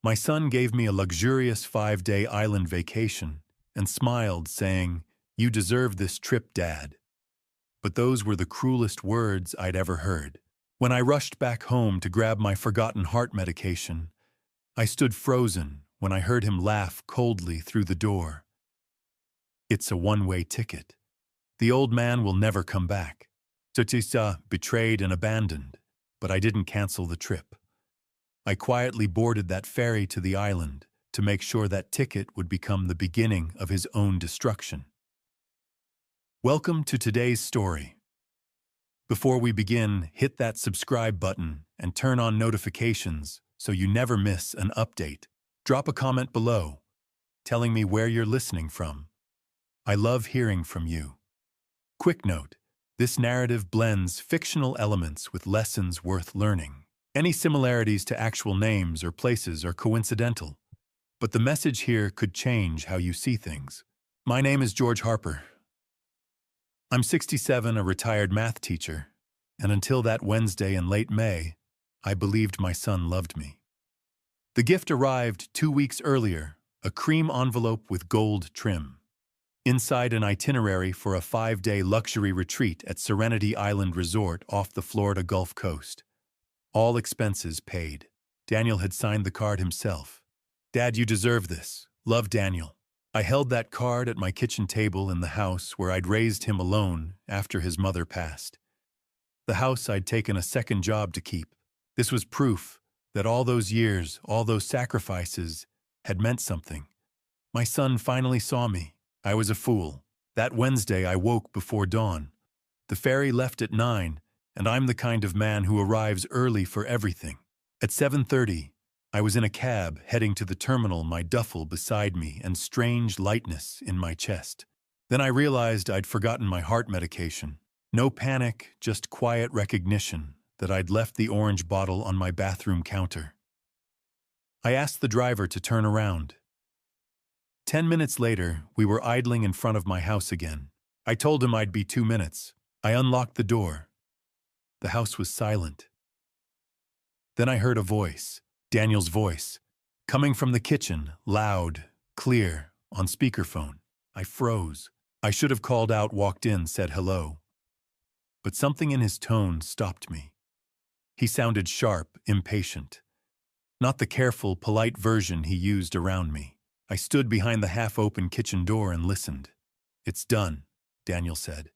My son gave me a luxurious 5-day island vacation and smiled, saying, "You deserve this trip, Dad." But those were the cruelest words I'd ever heard. When I rushed back home to grab my forgotten heart medication, I stood frozen when I heard him laugh coldly through the door. "It's a one-way ticket. The old man will never come back." Tutisa betrayed and abandoned, but I didn't cancel the trip. I quietly boarded that ferry to the island to make sure that ticket would become the beginning of his own destruction. Welcome to today's story. Before we begin, hit that subscribe button and turn on notifications so you never miss an update. Drop a comment below, telling me where you're listening from. I love hearing from you. Quick note, this narrative blends fictional elements with lessons worth learning. Any similarities to actual names or places are coincidental, but the message here could change how you see things. My name is George Harper. I'm 67, a retired math teacher, and until that Wednesday in late May, I believed my son loved me. The gift arrived 2 weeks earlier, a cream envelope with gold trim. Inside an itinerary for a 5-day luxury retreat at Serenity Island Resort off the Florida Gulf Coast. All expenses paid. Daniel had signed the card himself. "Dad, you deserve this. Love, Daniel." I held that card at my kitchen table in the house where I'd raised him alone after his mother passed. The house I'd taken a second job to keep. This was proof that all those years, all those sacrifices, had meant something. My son finally saw me. I was a fool. That Wednesday I woke before dawn. The ferry left at 9, and I'm the kind of man who arrives early for everything. At 7:30, I was in a cab heading to the terminal, my duffel beside me and strange lightness in my chest. Then I realized I'd forgotten my heart medication. No panic, just quiet recognition that I'd left the orange bottle on my bathroom counter. I asked the driver to turn around. 10 minutes later, we were idling in front of my house again. I told him I'd be 2 minutes. I unlocked the door. The house was silent. Then I heard a voice, Daniel's voice, coming from the kitchen, loud, clear, on speakerphone. I froze. I should have called out, walked in, said hello. But something in his tone stopped me. He sounded sharp, impatient. Not the careful, polite version he used around me. I stood behind the half-open kitchen door and listened. "It's done," Daniel said.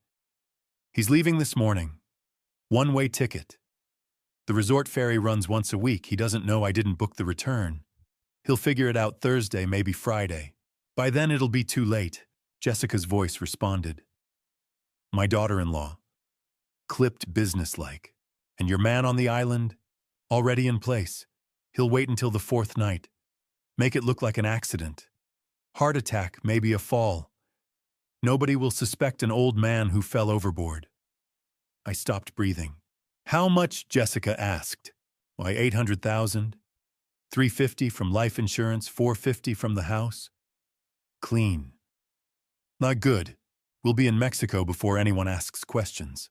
"He's leaving this morning. One-way ticket. The resort ferry runs once a week. He doesn't know I didn't book the return. He'll figure it out Thursday, maybe Friday. By then it'll be too late," Jessica's voice responded. My daughter-in-law. Clipped businesslike. "And your man on the island? Already in place. He'll wait until the 4th night. Make it look like an accident. Heart attack, maybe a fall. Nobody will suspect an old man who fell overboard." I stopped breathing. "How much?" Jessica asked. "Why, 800,000. 350 from life insurance, 450 from the house. Clean." "Not good. We'll be in Mexico before anyone asks questions."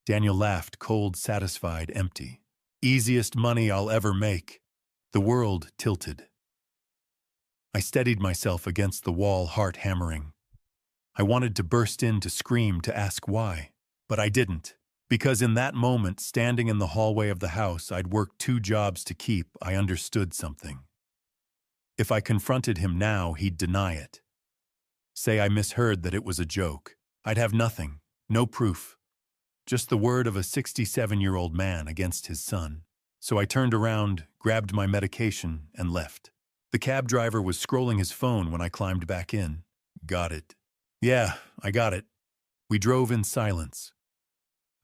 Daniel laughed, cold, satisfied, empty. "Easiest money I'll ever make." The world tilted. I steadied myself against the wall, heart hammering. I wanted to burst in, to scream, to ask why. But I didn't. Because in that moment, standing in the hallway of the house I'd worked 2 jobs to keep, I understood something. If I confronted him now, he'd deny it. Say I misheard that it was a joke. I'd have nothing, no proof. Just the word of a 67-year-old man against his son. So I turned around, grabbed my medication, and left. The cab driver was scrolling his phone when I climbed back in. "Got it." "Yeah, I got it." We drove in silence.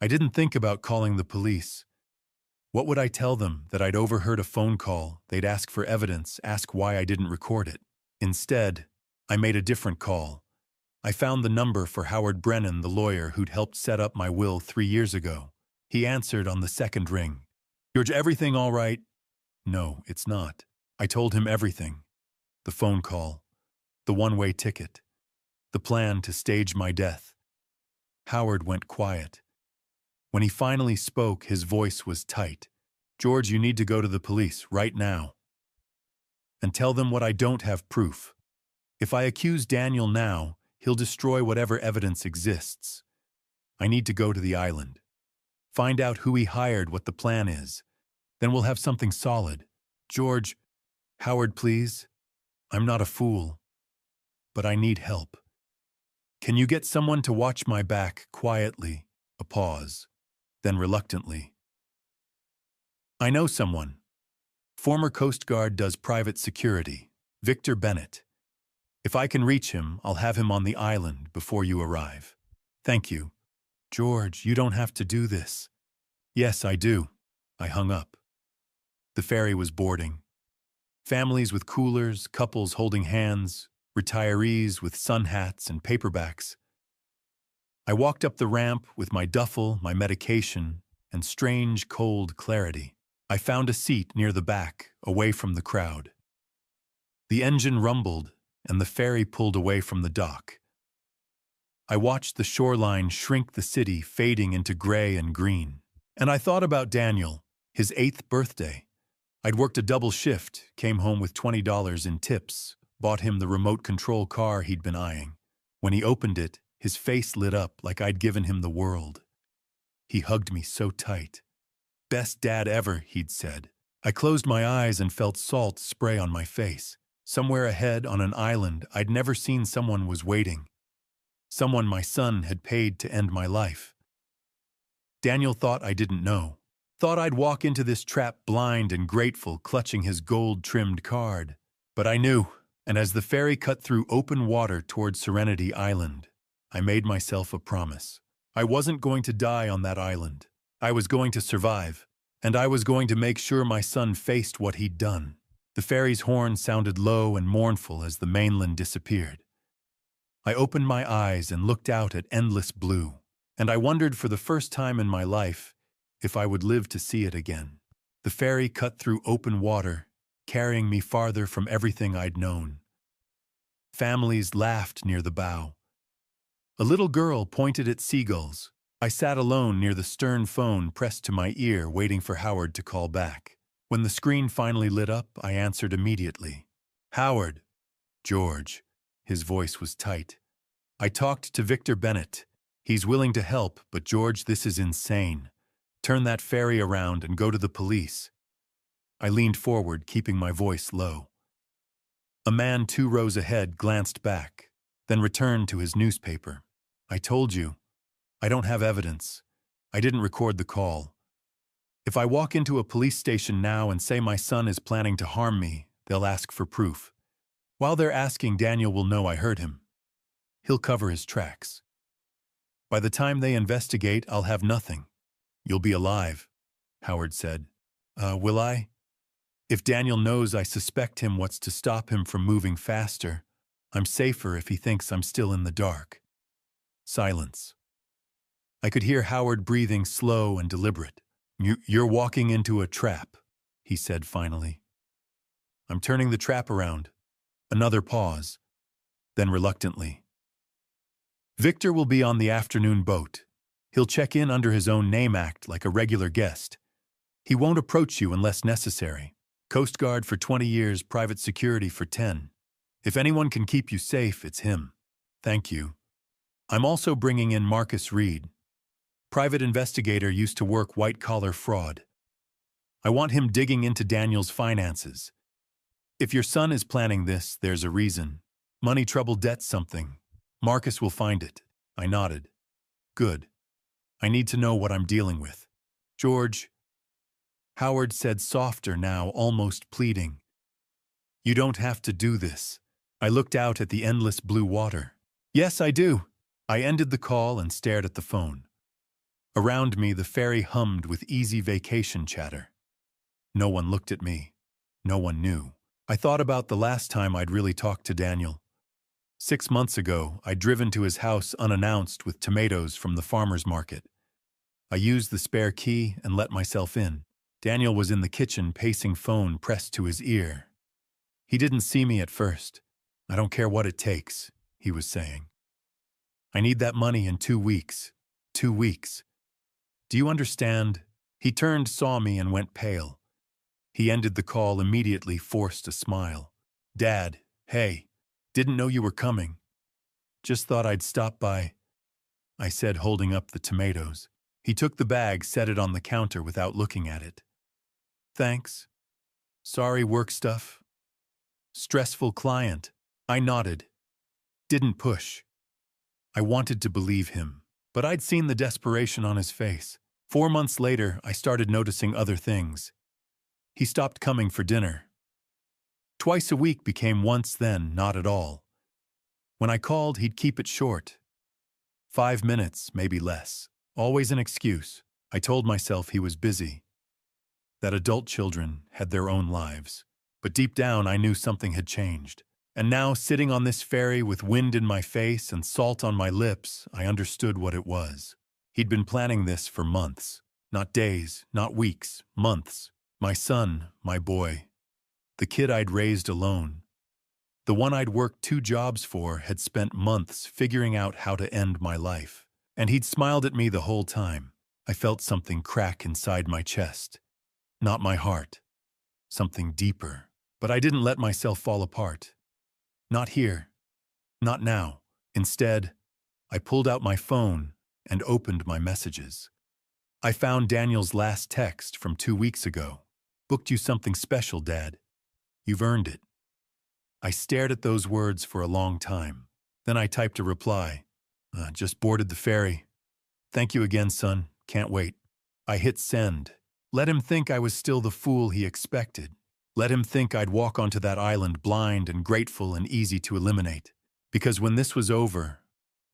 I didn't think about calling the police. What would I tell them? That I'd overheard a phone call, they'd ask for evidence, ask why I didn't record it. Instead, I made a different call. I found the number for Howard Brennan, the lawyer who'd helped set up my will 3 years ago. He answered on the second ring. "George, everything all right?" "No, it's not." I told him everything. The phone call, the one-way ticket, the plan to stage my death. Howard went quiet. When he finally spoke, his voice was tight. "George, you need to go to the police right now." and tell them what I don't have proof. If I accuse Daniel now, he'll destroy whatever evidence exists. I need to go to the island. Find out who he hired, what the plan is. Then we'll have something solid. George, Howard, please. I'm not a fool, but I need help. Can you get someone to watch my back quietly? A pause, then reluctantly. I know someone. Former Coast Guard does private security. Victor Bennett. If I can reach him, I'll have him on the island before you arrive. Thank you. George, you don't have to do this. Yes, I do. I hung up. The ferry was boarding. Families with coolers, couples holding hands, retirees with sun hats and paperbacks. I walked up the ramp with my duffel, my medication, and strange, cold clarity. I found a seat near the back, away from the crowd. The engine rumbled, and the ferry pulled away from the dock. I watched the shoreline shrink, the city fading into gray and green. And I thought about Daniel, his 8th birthday. I'd worked a double shift, came home with $20 in tips, bought him the remote control car he'd been eyeing. When he opened it, his face lit up like I'd given him the world. He hugged me so tight. Best dad ever, he'd said. I closed my eyes and felt salt spray on my face. Somewhere ahead on an island I'd never seen, someone was waiting. Someone my son had paid to end my life. Daniel thought I didn't know. Thought I'd walk into this trap blind and grateful, clutching his gold-trimmed card. But I knew, and as the ferry cut through open water toward Serenity Island, I made myself a promise. I wasn't going to die on that island. I was going to survive, and I was going to make sure my son faced what he'd done. The ferry's horn sounded low and mournful as the mainland disappeared. I opened my eyes and looked out at endless blue, and I wondered for the first time in my life if I would live to see it again. The ferry cut through open water, carrying me farther from everything I'd known. Families laughed near the bow. A little girl pointed at seagulls. I sat alone near the stern phone pressed to my ear, waiting for Howard to call back. When the screen finally lit up, I answered immediately. Howard. George. His voice was tight. I talked to Victor Bennett. He's willing to help, but George, this is insane. Turn that ferry around and go to the police. I leaned forward, keeping my voice low. A man 2 rows ahead glanced back, then returned to his newspaper. I told you. I don't have evidence. I didn't record the call. If I walk into a police station now and say my son is planning to harm me, they'll ask for proof. While they're asking, Daniel will know I heard him. He'll cover his tracks. By the time they investigate, I'll have nothing. You'll be alive, Howard said. Will I? If Daniel knows I suspect him, what's to stop him from moving faster? I'm safer if he thinks I'm still in the dark. Silence. I could hear Howard breathing slow and deliberate. You're walking into a trap, he said finally. I'm turning the trap around. Another pause. Then reluctantly. Victor will be on the afternoon boat. He'll check in under his own name, act like a regular guest. He won't approach you unless necessary. Coast Guard for 20 years, private security for 10. If anyone can keep you safe, it's him. Thank you. I'm also bringing in Marcus Reed. Private investigator, used to work white-collar fraud. I want him digging into Daniel's finances. If your son is planning this, there's a reason. Money, trouble, debt, something. Marcus will find it. I nodded. Good. I need to know what I'm dealing with. George, Howard said softer now, almost pleading. You don't have to do this. I looked out at the endless blue water. Yes, I do. I ended the call and stared at the phone. Around me, the ferry hummed with easy vacation chatter. No one looked at me. No one knew. I thought about the last time I'd really talked to Daniel. 6 months ago, I'd driven to his house unannounced with tomatoes from the farmer's market. I used the spare key and let myself in. Daniel was in the kitchen, pacing, phone pressed to his ear. He didn't see me at first. I don't care what it takes, he was saying. I need that money in 2 weeks. 2 weeks. Do you understand? He turned, saw me, and went pale. He ended the call immediately, forced a smile. Dad, hey, didn't know you were coming. Just thought I'd stop by, I said, holding up the tomatoes. He took the bag, set it on the counter without looking at it. Thanks. Sorry, work stuff. Stressful client. I nodded. Didn't push. I wanted to believe him, but I'd seen the desperation on his face. 4 months later, I started noticing other things. He stopped coming for dinner. Twice a week became once, then not at all. When I called, he'd keep it short. 5 minutes, maybe less. Always an excuse. I told myself he was busy, that adult children had their own lives. But deep down, I knew something had changed. And now, sitting on this ferry with wind in my face and salt on my lips, I understood what it was. He'd been planning this for months. Not days, not weeks, months. My son, my boy. The kid I'd raised alone. The one I'd worked 2 jobs for had spent months figuring out how to end my life. And he'd smiled at me the whole time. I felt something crack inside my chest. Not my heart. Something deeper. But I didn't let myself fall apart. Not here. Not now. Instead, I pulled out my phone and opened my messages. I found Daniel's last text from 2 weeks ago. Booked you something special, Dad. You've earned it. I stared at those words for a long time. Then I typed a reply. Just boarded the ferry. Thank you again, son. Can't wait. I hit send. Let him think I was still the fool he expected. Let him think I'd walk onto that island blind and grateful and easy to eliminate. Because when this was over,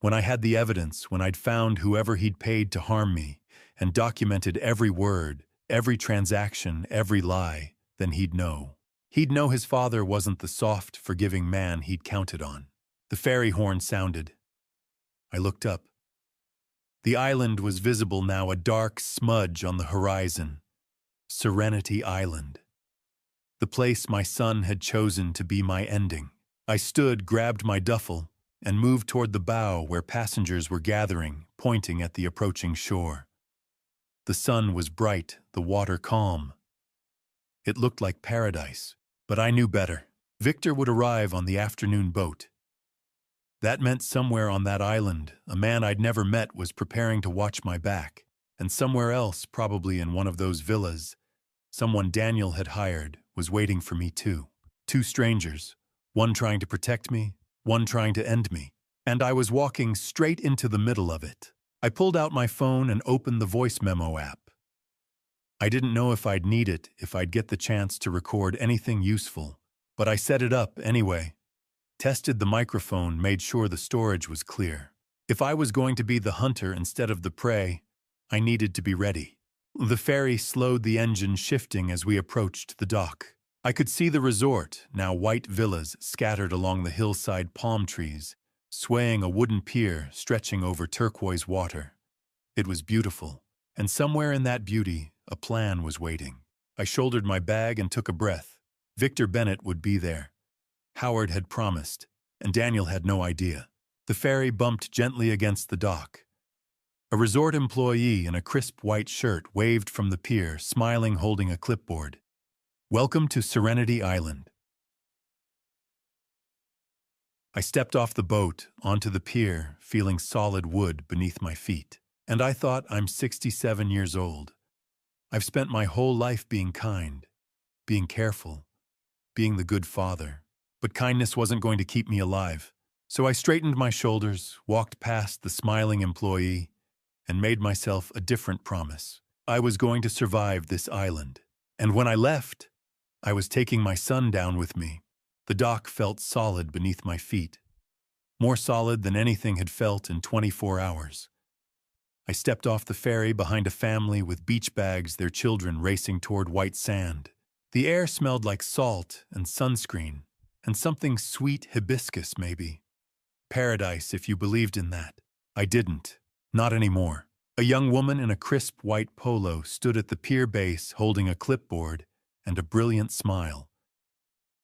when I had the evidence, when I'd found whoever he'd paid to harm me and documented every word, every transaction, every lie, then he'd know. He'd know his father wasn't the soft, forgiving man he'd counted on. The ferry horn sounded. I looked up. The island was visible now, a dark smudge on the horizon. Serenity Island. The place my son had chosen to be my ending. I stood, grabbed my duffel, and moved toward the bow where passengers were gathering, pointing at the approaching shore. The sun was bright, the water calm. It looked like paradise, but I knew better. Victor would arrive on the afternoon boat. That meant somewhere on that island, a man I'd never met was preparing to watch my back, and somewhere else, probably in one of those villas, someone Daniel had hired was waiting for me too. 2 strangers, one trying to protect me, one trying to end me. And I was walking straight into the middle of it. I pulled out my phone and opened the voice memo app. I didn't know if I'd need it, if I'd get the chance to record anything useful, but I set it up anyway. Tested the microphone, made sure the storage was clear. If I was going to be the hunter instead of the prey, I needed to be ready. The ferry slowed the engine shifting as we approached the dock. I could see the resort, now white villas scattered along the hillside, palm trees, swaying a wooden pier stretching over turquoise water. It was beautiful, and somewhere in that beauty, a plan was waiting. I shouldered my bag and took a breath. Victor Bennett would be there. Howard had promised, and Daniel had no idea. The ferry bumped gently against the dock. A resort employee in a crisp white shirt waved from the pier, smiling, holding a clipboard. Welcome to Serenity Island. I stepped off the boat, onto the pier, feeling solid wood beneath my feet. And I thought, I'm 67 years old. I've spent my whole life being kind, being careful, being the good father. But kindness wasn't going to keep me alive. So I straightened my shoulders, walked past the smiling employee, and made myself a different promise. I was going to survive this island. And when I left, I was taking my son down with me. The dock felt solid beneath my feet, more solid than anything had felt in 24 hours. I stepped off the ferry behind a family with beach bags, their children racing toward white sand. The air smelled like salt and sunscreen, and something sweet hibiscus maybe. Paradise, if you believed in that. I didn't. Not anymore. A young woman in a crisp white polo stood at the pier base holding a clipboard and a brilliant smile.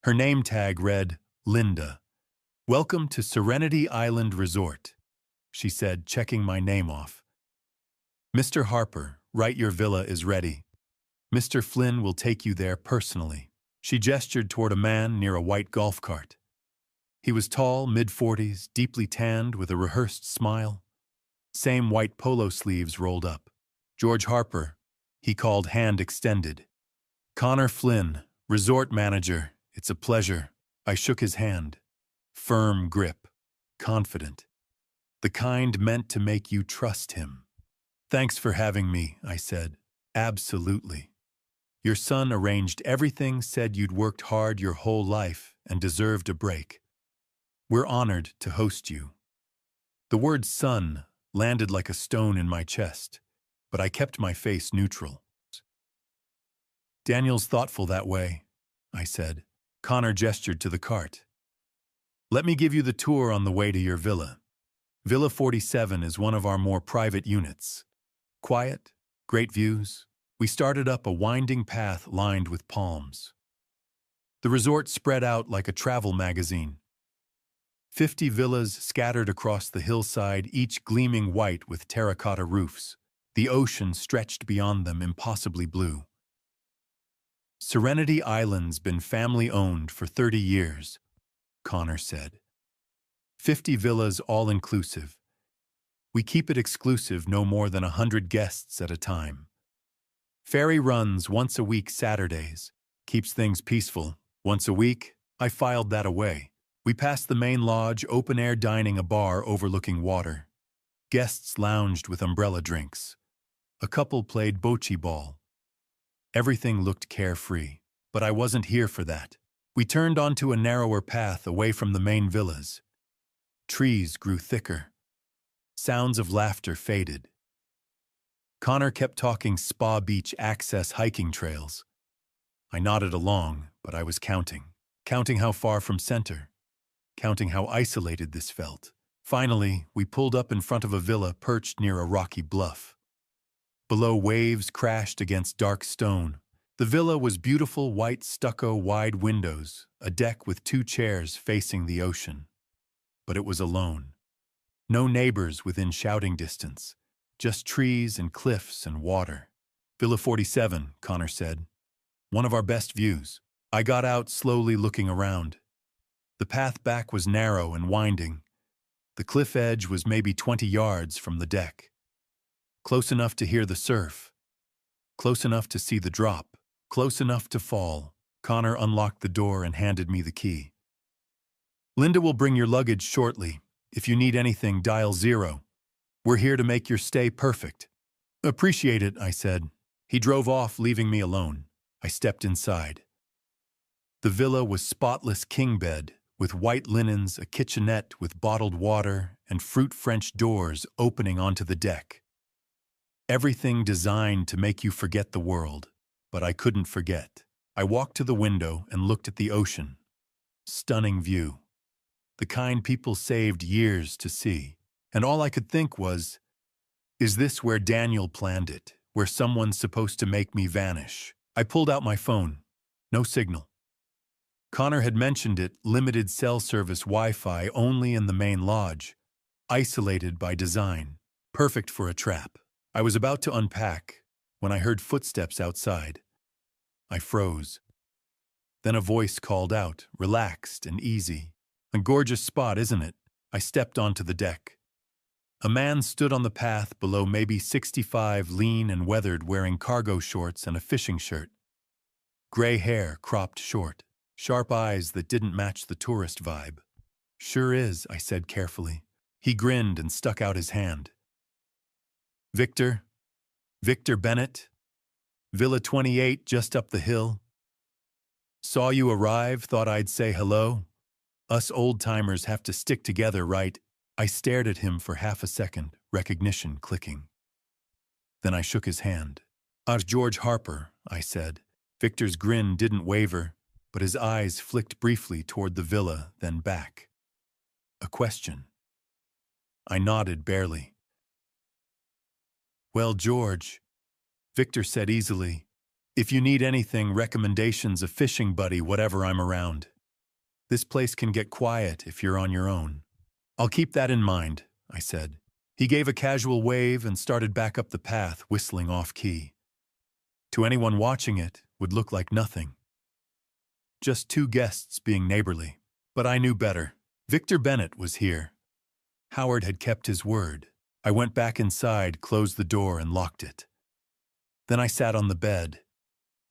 Her name tag read, Linda. Welcome to Serenity Island Resort, she said, checking my name off. Mr. Harper, right, your villa is ready. Mr. Flynn will take you there personally. She gestured toward a man near a white golf cart. He was tall, mid-40s, deeply tanned with a rehearsed smile. Same white polo sleeves rolled up. George Harper, he called, hand extended. Connor Flynn, resort manager, it's a pleasure. I shook his hand. Firm grip. Confident. The kind meant to make you trust him. Thanks for having me, I said. Absolutely. Your son arranged everything, said you'd worked hard your whole life and deserved a break. We're honored to host you. The word son landed like a stone in my chest, but I kept my face neutral. Daniel's thoughtful that way, I said. Connor gestured to the cart. Let me give you the tour on the way to your villa. Villa 47 is one of our more private units. Quiet, great views. We started up a winding path lined with palms. The resort spread out like a travel magazine. 50 villas scattered across the hillside, each gleaming white with terracotta roofs. The ocean stretched beyond them, impossibly blue. Serenity Island's been family-owned for 30 years, Connor said. 50 villas all-inclusive. We keep it exclusive, no more than 100 guests at a time. Ferry runs once a week Saturdays. Keeps things peaceful. Once a week, I filed that away. We passed the main lodge, open-air dining, a bar overlooking water. Guests lounged with umbrella drinks. A couple played bocce ball. Everything looked carefree, but I wasn't here for that. We turned onto a narrower path away from the main villas. Trees grew thicker. Sounds of laughter faded. Connor kept talking spa beach access hiking trails. I nodded along, but I was counting how far from center, counting how isolated this felt. Finally, we pulled up in front of a villa perched near a rocky bluff. Below, waves crashed against dark stone. The villa was beautiful, white stucco, wide windows, a deck with 2 chairs facing the ocean. But it was alone. No neighbors within shouting distance, just trees and cliffs and water. Villa 47, Connor said. One of our best views. I got out, slowly looking around. The path back was narrow and winding. The cliff edge was maybe 20 yards from the deck. Close enough to hear the surf. Close enough to see the drop. Close enough to fall. Connor unlocked the door and handed me the key. Linda will bring your luggage shortly. If you need anything, dial 0. We're here to make your stay perfect. Appreciate it, I said. He drove off, leaving me alone. I stepped inside. The villa was spotless king bed, with white linens, a kitchenette with bottled water, and fruit French doors opening onto the deck. Everything designed to make you forget the world, but I couldn't forget. I walked to the window and looked at the ocean. Stunning view. The kind people saved years to see. And all I could think was, is this where Daniel planned it, where someone's supposed to make me vanish? I pulled out my phone. No signal. Connor had mentioned it, limited cell service, Wi-Fi only in the main lodge, isolated by design, perfect for a trap. I was about to unpack when I heard footsteps outside. I froze. Then a voice called out, relaxed and easy. A gorgeous spot, isn't it? I stepped onto the deck. A man stood on the path below, maybe 65, lean and weathered, wearing cargo shorts and a fishing shirt. Gray hair cropped short, sharp eyes that didn't match the tourist vibe. Sure is, I said carefully. He grinned and stuck out his hand. Victor Bennett, Villa 28 just up the hill. Saw you arrive, thought I'd say hello. Us old-timers have to stick together, right? I stared at him for half a second, recognition clicking. Then I shook his hand. George Harper, I said. Victor's grin didn't waver, but his eyes flicked briefly toward the villa, then back. A question. I nodded barely. Well, George, Victor said easily, if you need anything, recommendations, a fishing buddy, whatever, I'm around. This place can get quiet if you're on your own. I'll keep that in mind, I said. He gave a casual wave and started back up the path, whistling off-key. To anyone watching it, would look like nothing. just two guests being neighborly. But I knew better. Victor Bennett was here. Howard had kept his word. I went back inside, closed the door, and locked it. Then I sat on the bed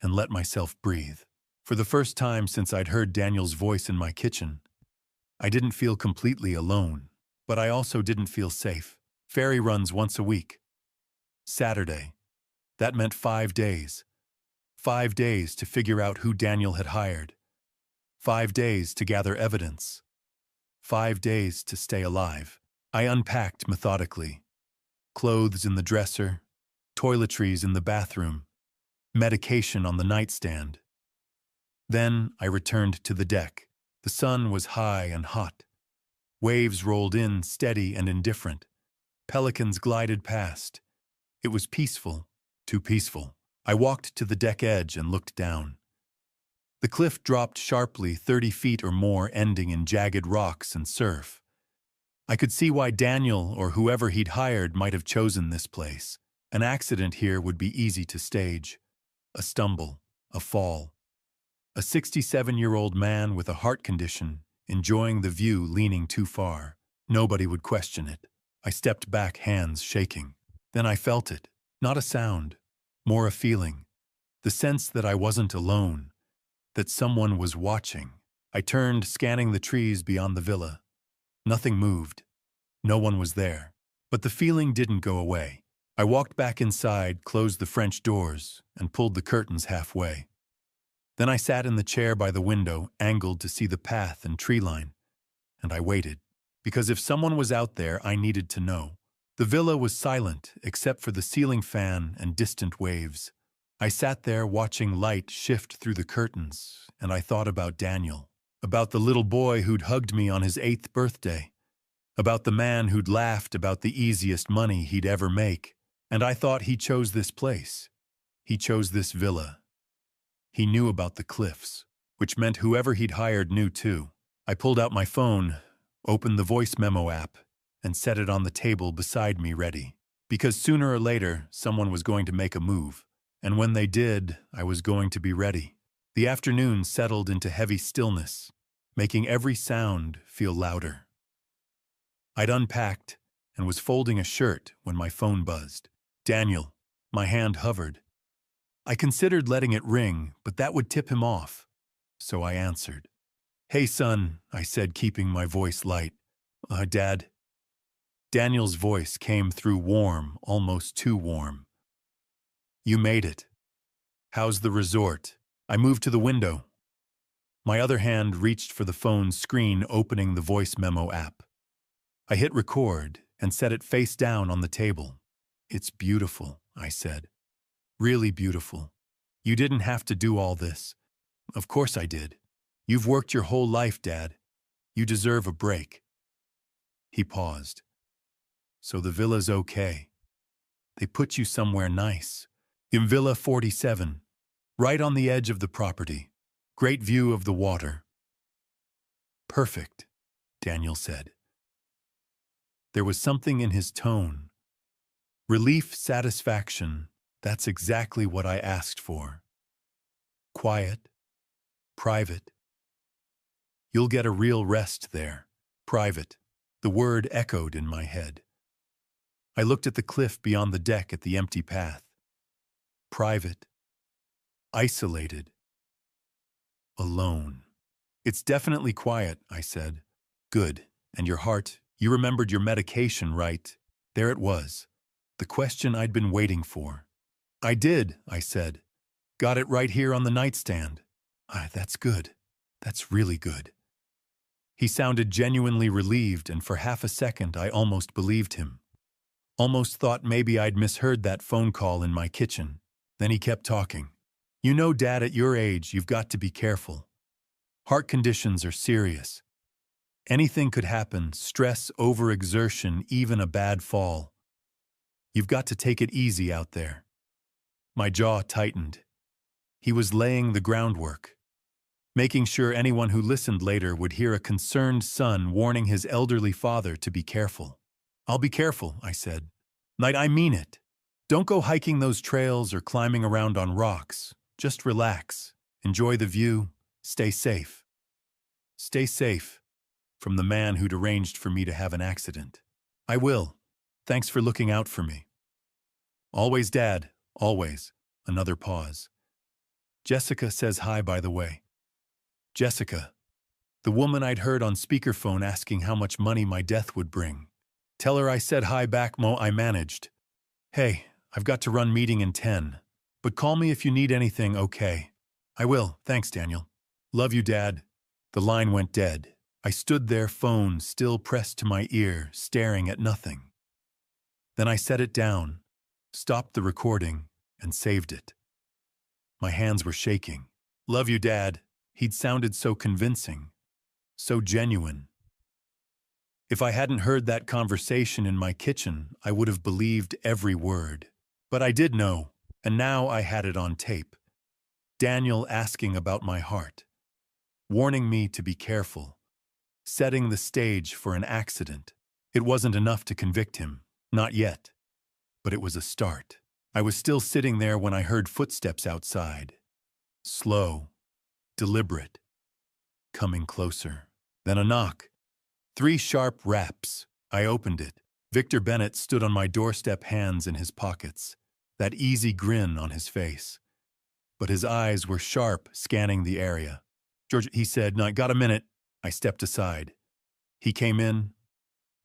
and let myself breathe. For the first time since I'd heard Daniel's voice in my kitchen, I didn't feel completely alone, but I also didn't feel safe. Ferry runs once a week. Saturday. That meant 5 days. 5 days to figure out who Daniel had hired. 5 days to gather evidence. 5 days to stay alive. I unpacked methodically. Clothes in the dresser, toiletries in the bathroom, medication on the nightstand. Then I returned to the deck. The sun was high and hot. Waves rolled in, steady and indifferent. Pelicans glided past. It was peaceful, too peaceful. I walked to the deck edge and looked down. The cliff dropped sharply 30 feet or more, ending in jagged rocks and surf. I could see why Daniel or whoever he'd hired might have chosen this place. An accident here would be easy to stage. A stumble, a fall. A 67-year-old man with a heart condition, enjoying the view, leaning too far. Nobody would question it. I stepped back, hands shaking. Then I felt it. Not a sound, more a feeling. The sense that I wasn't alone, that someone was watching. I turned, scanning the trees beyond the villa. Nothing moved. No one was there. But the feeling didn't go away. I walked back inside, closed the French doors, and pulled the curtains halfway. Then I sat in the chair by the window, angled to see the path and tree line. And I waited. Because if someone was out there, I needed to know. The villa was silent, except for the ceiling fan and distant waves. I sat there watching light shift through the curtains, and I thought about Daniel. About the little boy who'd hugged me on his 8th birthday. About the man who'd laughed about the easiest money he'd ever make. And I thought he chose this place. He chose this villa. He knew about the cliffs, which meant whoever he'd hired knew too. I pulled out my phone, opened the voice memo app, and set it on the table beside me ready. Because sooner or later, someone was going to make a move. And when they did, I was going to be ready. The afternoon settled into heavy stillness, making every sound feel louder. I'd unpacked and was folding a shirt when my phone buzzed. Daniel. My hand hovered. I considered letting it ring, but that would tip him off. So I answered. "Hey, son," I said, keeping my voice light. Dad." Daniel's voice came through warm, almost too warm. "You made it. How's the resort?" I moved to the window. My other hand reached for the phone's screen, opening the voice memo app. I hit record and set it face down on the table. "It's beautiful," I said. "Really beautiful. You didn't have to do all this." "Of course I did. You've worked your whole life, Dad. You deserve a break." He paused. "So the villa's okay. They put you somewhere nice. In Villa 47, right on the edge of the property. Great view of the water." "Perfect," Daniel said. There was something in his tone. Relief, satisfaction, that's exactly what I asked for. Quiet, private. "You'll get a real rest there. Private." The word echoed in my head. I looked at the cliff beyond the deck, at the empty path. Private. Isolated. Alone. "It's definitely quiet," I said. "Good. And your heart, you remembered your medication, right?" There it was. The question I'd been waiting for. "I did," I said. "Got it right here on the nightstand." That's good. That's really good." He sounded genuinely relieved, and for half a second I almost believed him. Almost thought maybe I'd misheard that phone call in my kitchen. Then he kept talking. "You know, Dad, at your age, you've got to be careful. Heart conditions are serious. Anything could happen, stress, overexertion, even a bad fall. You've got to take it easy out there." My jaw tightened. He was laying the groundwork, making sure anyone who listened later would hear a concerned son warning his elderly father to be careful. "I'll be careful," I said. I mean it. Don't go hiking those trails or climbing around on rocks. Just relax. Enjoy the view. Stay safe. Stay safe from the man who'd arranged for me to have an accident. I will. Thanks for looking out for me. Always, Dad. Always. Another pause. Jessica says hi, by the way. Jessica. The woman I'd heard on speakerphone asking how much money my death would bring. Tell her I said hi back, Mo. I managed. Hey, I've got to run meeting in 10. But call me if you need anything, okay? I will. Thanks, Daniel. Love you, Dad. The line went dead. I stood there, phone still pressed to my ear, staring at nothing. Then I set it down, stopped the recording, and saved it. My hands were shaking. Love you, Dad. He'd sounded so convincing, so genuine. If I hadn't heard that conversation in my kitchen, I would have believed every word. But I did know, and now I had it on tape. Daniel asking about my heart, warning me to be careful, setting the stage for an accident. It wasn't enough to convict him, not yet. But it was a start. I was still sitting there when I heard footsteps outside. Slow, deliberate, coming closer. Then a knock. 3 sharp raps. I opened it. Victor Bennett stood on my doorstep, hands in his pockets, that easy grin on his face. But his eyes were sharp, scanning the area. George, he said, "No, I got a minute." I stepped aside. He came in.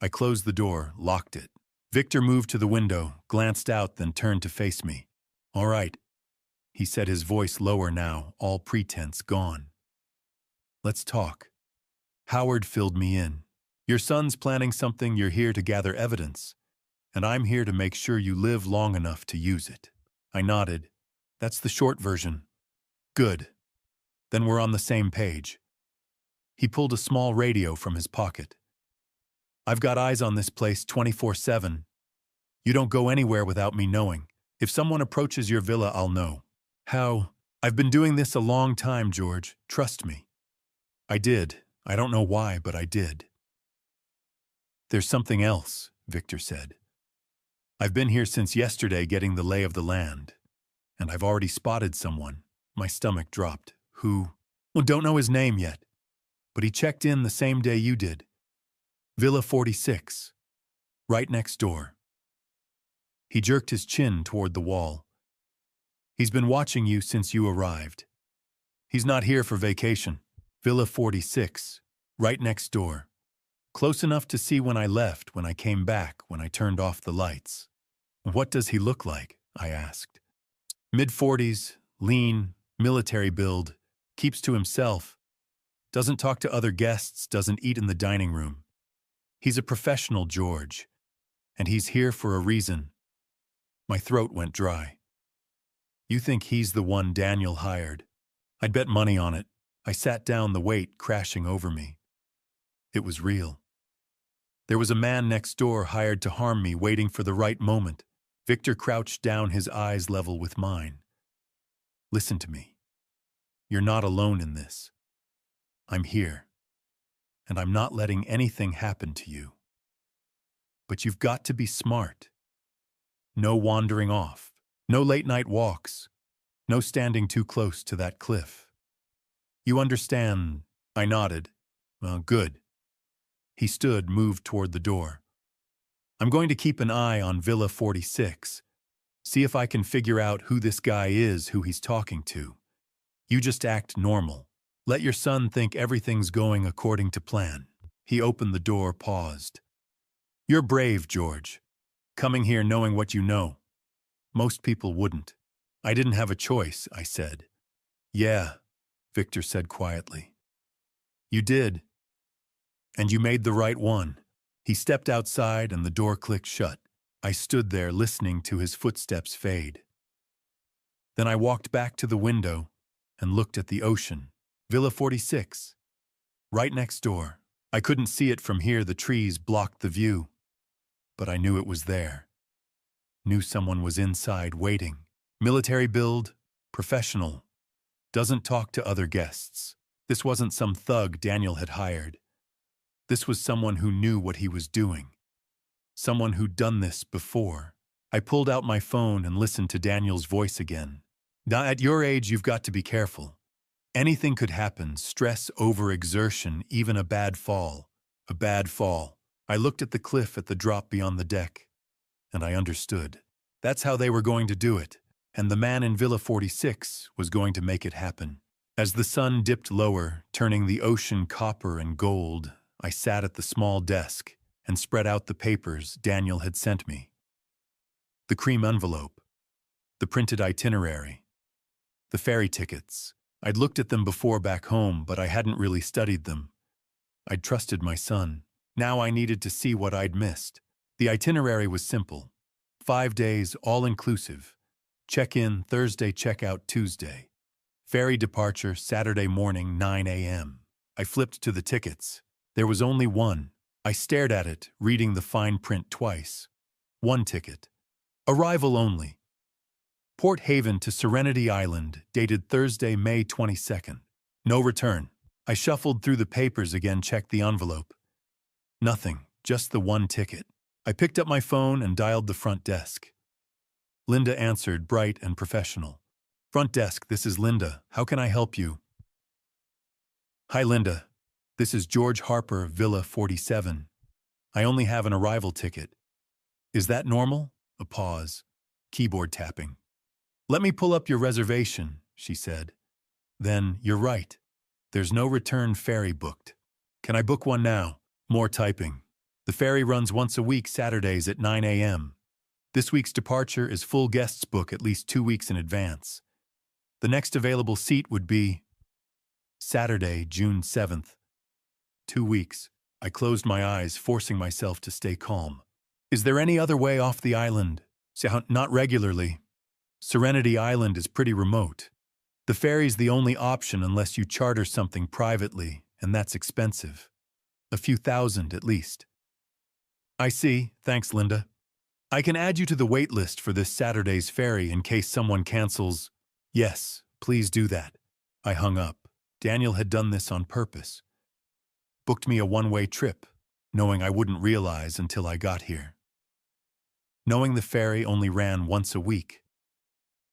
I closed the door, locked it. Victor moved to the window, glanced out, then turned to face me. "All right," he said, his voice lower now, all pretense gone. "Let's talk." Howard filled me in. "Your son's planning something, you're here to gather evidence, and I'm here to make sure you live long enough to use it." I nodded. "That's the short version." "Good. Then we're on the same page." He pulled a small radio from his pocket. "I've got eyes on this place 24/7. You don't go anywhere without me knowing. If someone approaches your villa, I'll know." "How?" "I've been doing this a long time, George. Trust me." I did. I don't know why, but I did. "There's something else," Victor said. "I've been here since yesterday getting the lay of the land, and I've already spotted someone." My stomach dropped. "Who?" "Well, don't know his name yet, but he checked in the same day you did. Villa 46, right next door." He jerked his chin toward the wall. "He's been watching you since you arrived. He's not here for vacation. Villa 46, right next door. Close enough to see when I left, when I came back, when I turned off the lights." "What does he look like?" I asked. "Mid-40s, lean, military build, keeps to himself, doesn't talk to other guests, doesn't eat in the dining room. He's a professional, George, and he's here for a reason." My throat went dry. "You think he's the one Daniel hired?" "I'd bet money on it." I sat down, the weight crashing over me. It was real. There was a man next door hired to harm me, waiting for the right moment. Victor crouched down, his eyes level with mine. "Listen to me. You're not alone in this. I'm here, and I'm not letting anything happen to you. But you've got to be smart. No wandering off, no late-night walks, no standing too close to that cliff. You understand?" I nodded. "Well, good." He stood, moved toward the door. "I'm going to keep an eye on Villa 46. See if I can figure out who this guy is, who he's talking to. You just act normal. Let your son think everything's going according to plan." He opened the door, paused. "You're brave, George. Coming here knowing what you know. Most people wouldn't." "I didn't have a choice," I said. "Yeah," Victor said quietly. "You did. And you made the right one." He stepped outside and the door clicked shut. I stood there listening to his footsteps fade. Then I walked back to the window and looked at the ocean. Villa 46, right next door. I couldn't see it from here, the trees blocked the view. But I knew it was there. Knew someone was inside waiting. Military build, professional. Doesn't talk to other guests. This wasn't some thug Daniel had hired. This was someone who knew what he was doing. Someone who'd done this before. I pulled out my phone and listened to Daniel's voice again. "Now, at your age, you've got to be careful. Anything could happen, stress, overexertion, even a bad fall. A bad fall. I looked at the cliff at the drop beyond the deck, and I understood. That's how they were going to do it, and the man in Villa 46 was going to make it happen. As the sun dipped lower, turning the ocean copper and gold, I sat at the small desk and spread out the papers Daniel had sent me. The cream envelope, the printed itinerary, the ferry tickets. I'd looked at them before back home, but I hadn't really studied them. I'd trusted my son. Now I needed to see what I'd missed. The itinerary was simple. 5 days, all-inclusive. Check-in Thursday, check-out Tuesday. Ferry departure Saturday morning, 9 a.m. I flipped to the tickets. There was only one. I stared at it, reading the fine print twice. One ticket. Arrival only. Port Haven to Serenity Island, dated Thursday, May 22nd. No return. I shuffled through the papers again, checked the envelope. Nothing, just the one ticket. I picked up my phone and dialed the front desk. Linda answered, bright and professional. Front desk, this is Linda. How can I help you? Hi, Linda. This is George Harper, Villa 47. I only have an arrival ticket. Is that normal? A pause. Keyboard tapping. Let me pull up your reservation, she said. Then, you're right. There's no return ferry booked. Can I book one now? More typing. The ferry runs once a week, Saturdays at 9 a.m. This week's departure is full guests book at least 2 weeks in advance. The next available seat would be Saturday, June 7th. 2 weeks. I closed my eyes, forcing myself to stay calm. Is there any other way off the island? Not regularly. Serenity Island is pretty remote. The ferry's the only option unless you charter something privately, and that's expensive. A few thousand at least. I see. Thanks, Linda. I can add you to the wait list for this Saturday's ferry in case someone cancels. Yes, please do that. I hung up. Daniel had done this on purpose. Booked me a one-way trip, knowing I wouldn't realize until I got here. Knowing the ferry only ran once a week.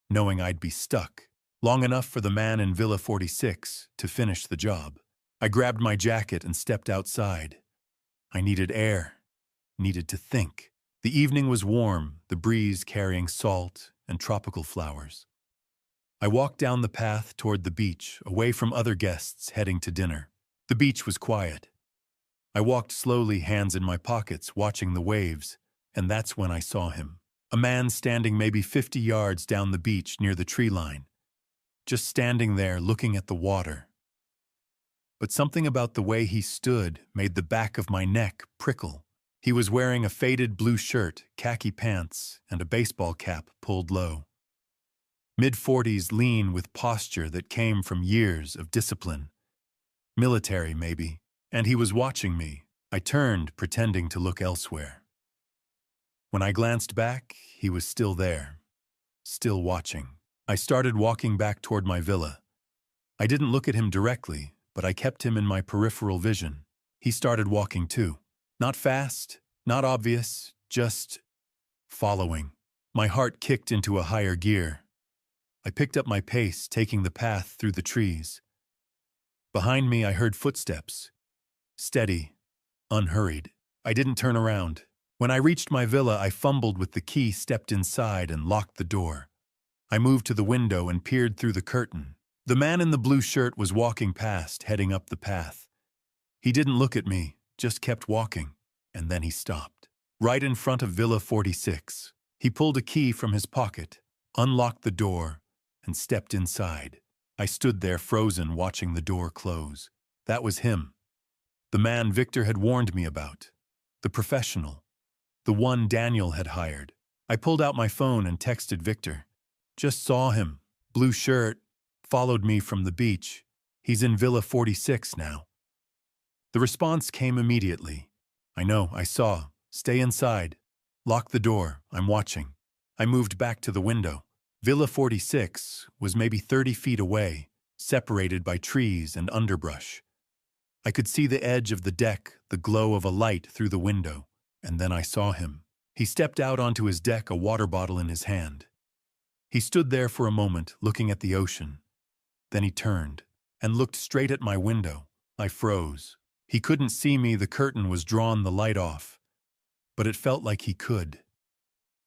Knowing I'd be stuck, long enough for the man in Villa 46 to finish the job. I grabbed my jacket and stepped outside. I needed air, needed to think. The evening was warm, the breeze carrying salt and tropical flowers. I walked down the path toward the beach, away from other guests heading to dinner. The beach was quiet. I walked slowly, hands in my pockets, watching the waves, and that's when I saw him. A man standing maybe 50 yards down the beach near the tree line. Just standing there looking at the water. But something about the way he stood made the back of my neck prickle. He was wearing a faded blue shirt, khaki pants, and a baseball cap pulled low. Mid-40s, lean with posture that came from years of discipline. Military, maybe. And he was watching me. I turned, pretending to look elsewhere. When I glanced back, he was still there. Still watching. I started walking back toward my villa. I didn't look at him directly, but I kept him in my peripheral vision. He started walking too. Not fast, not obvious, just following. My heart kicked into a higher gear. I picked up my pace, taking the path through the trees. Behind me, I heard footsteps. Steady, unhurried. I didn't turn around. When I reached my villa, I fumbled with the key, stepped inside, and locked the door. I moved to the window and peered through the curtain. The man in the blue shirt was walking past, heading up the path. He didn't look at me, just kept walking, and then he stopped. Right in front of Villa 46. He pulled a key from his pocket, unlocked the door, and stepped inside. I stood there frozen, watching the door close. That was him. The man Victor had warned me about. The professional. The one Daniel had hired. I pulled out my phone and texted Victor. Just saw him. Blue shirt. Followed me from the beach. He's in Villa 46 now. The response came immediately. I know, I saw. Stay inside. Lock the door. I'm watching. I moved back to the window. Villa 46 was maybe 30 feet away, separated by trees and underbrush. I could see the edge of the deck, the glow of a light through the window, and then I saw him. He stepped out onto his deck, a water bottle in his hand. He stood there for a moment, looking at the ocean. Then he turned, and looked straight at my window. I froze. He couldn't see me, the curtain was drawn, the light off. But it felt like he could.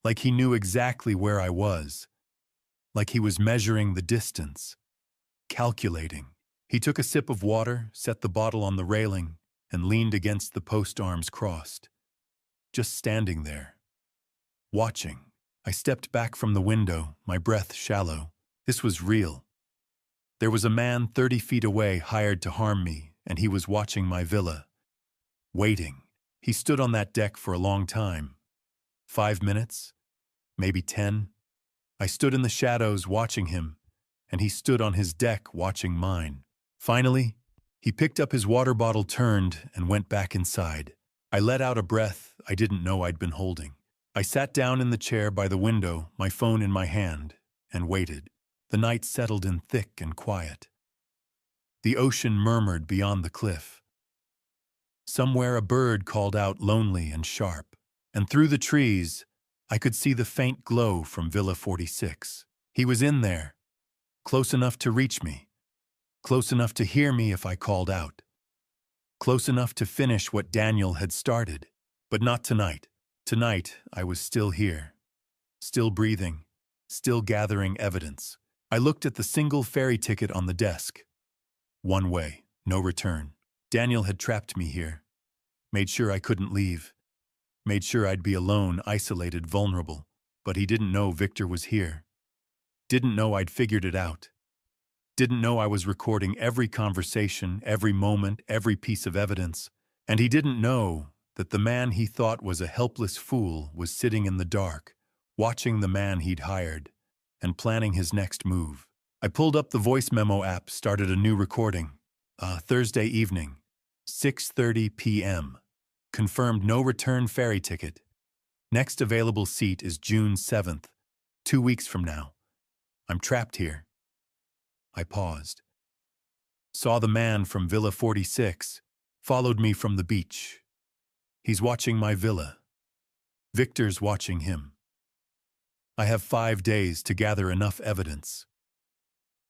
Like he knew exactly where I was. Like he was measuring the distance. Calculating. He took a sip of water, set the bottle on the railing, and leaned against the post, arms crossed. Just standing there. Watching. I stepped back from the window, my breath shallow. This was real. There was a man 30 feet away hired to harm me, and he was watching my villa. Waiting. He stood on that deck for a long time. 5 minutes? Maybe 10? I stood in the shadows watching him, and he stood on his deck watching mine. Finally, he picked up his water bottle, turned, and went back inside. I let out a breath I didn't know I'd been holding. I sat down in the chair by the window, my phone in my hand, and waited. The night settled in thick and quiet. The ocean murmured beyond the cliff. Somewhere a bird called out lonely and sharp, and through the trees I could see the faint glow from Villa 46. He was in there, close enough to reach me, close enough to hear me if I called out, close enough to finish what Daniel had started. But not tonight. Tonight I was still here, still breathing, still gathering evidence. I looked at the single ferry ticket on the desk. One way, no return. Daniel had trapped me here, made sure I couldn't leave, made sure I'd be alone, isolated, vulnerable. But he didn't know Victor was here. Didn't know I'd figured it out. Didn't know I was recording every conversation, every moment, every piece of evidence. And he didn't know that the man he thought was a helpless fool was sitting in the dark, watching the man he'd hired, and planning his next move. I pulled up the voice memo app, started a new recording. Thursday evening, 6:30 p.m. Confirmed no return ferry ticket. Next available seat is June 7th, 2 weeks from now. I'm trapped here. I paused. Saw the man from Villa 46, followed me from the beach. He's watching my villa. Victor's watching him. I have 5 days to gather enough evidence.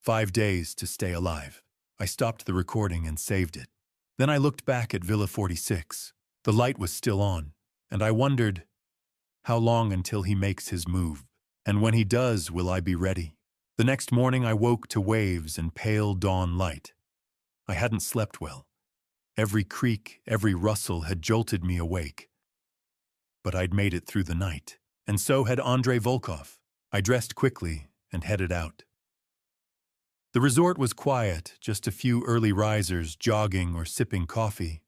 5 days to stay alive. I stopped the recording and saved it. Then I looked back at Villa 46. The light was still on, and I wondered, how long until he makes his move? And when he does, will I be ready? The next morning I woke to waves and pale dawn light. I hadn't slept well. Every creak, every rustle had jolted me awake. But I'd made it through the night, and so had Andrei Volkov. I dressed quickly and headed out. The resort was quiet, just a few early risers jogging or sipping coffee.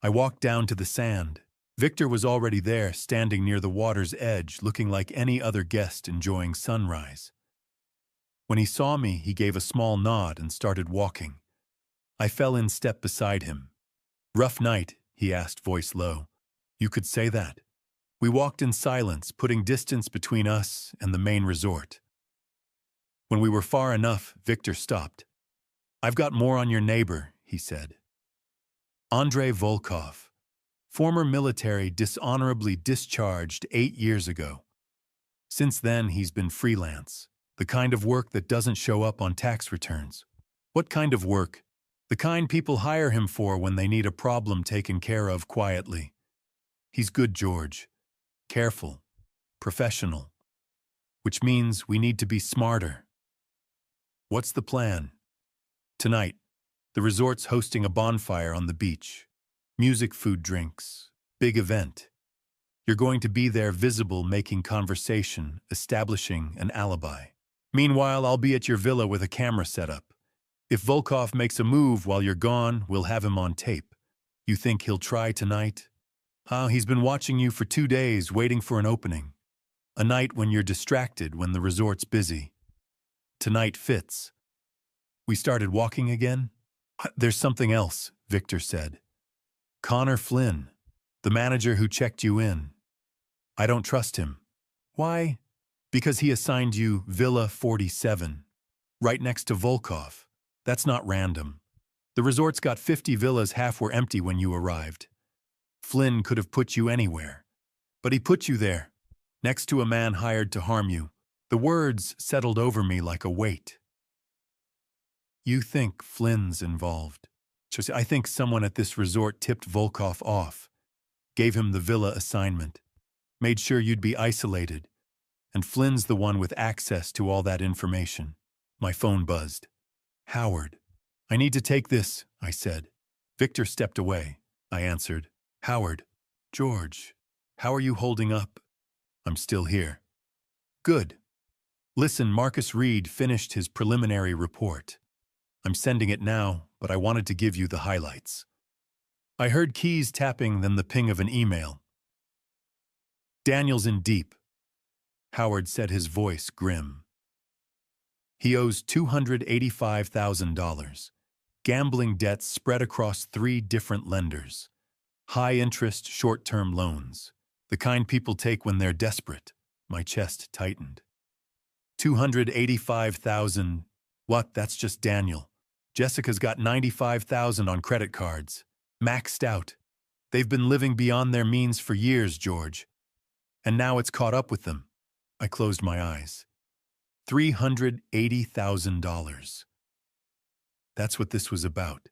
I walked down to the sand. Victor was already there, standing near the water's edge, looking like any other guest enjoying sunrise. When he saw me, he gave a small nod and started walking. I fell in step beside him. "Rough night?" he asked, voice low. "You could say that." We walked in silence, putting distance between us and the main resort. When we were far enough, Victor stopped. "I've got more on your neighbor," he said. Andrei Volkov, former military, dishonorably discharged 8 years ago. Since then, he's been freelance, the kind of work that doesn't show up on tax returns. What kind of work? The kind people hire him for when they need a problem taken care of quietly. He's good, George. Careful. Professional. Which means we need to be smarter. What's the plan? Tonight, the resort's hosting a bonfire on the beach. Music, food, drinks. Big event. You're going to be there, visible, making conversation, establishing an alibi. Meanwhile, I'll be at your villa with a camera set up. If Volkov makes a move while you're gone, we'll have him on tape. You think he'll try tonight? He's been watching you for 2 days, waiting for an opening. A night when you're distracted, when the resort's busy. Tonight fits. We started walking again. "There's something else," Victor said. "Connor Flynn, the manager who checked you in. I don't trust him." "Why?" "Because he assigned you Villa 47, right next to Volkov. That's not random. The resort's got 50 villas, half were empty when you arrived. Flynn could have put you anywhere. But he put you there, next to a man hired to harm you." The words settled over me like a weight. You think Flynn's involved. I think someone at this resort tipped Volkov off, gave him the villa assignment, made sure you'd be isolated, and Flynn's the one with access to all that information. My phone buzzed. Howard. I need to take this, I said. Victor stepped away. I answered. Howard. George. How are you holding up? I'm still here. Good. Listen, Marcus Reed finished his preliminary report. I'm sending it now, but I wanted to give you the highlights. I heard keys tapping, then the ping of an email. Daniel's in deep. Howard said, his voice grim. He owes $285,000. Gambling debts spread across 3 different lenders. High-interest, short-term loans. The kind people take when they're desperate. My chest tightened. $285,000. What? That's just Daniel. Jessica's got $95,000 on credit cards. Maxed out. They've been living beyond their means for years, George. And now it's caught up with them. I closed my eyes. $380,000. That's what this was about.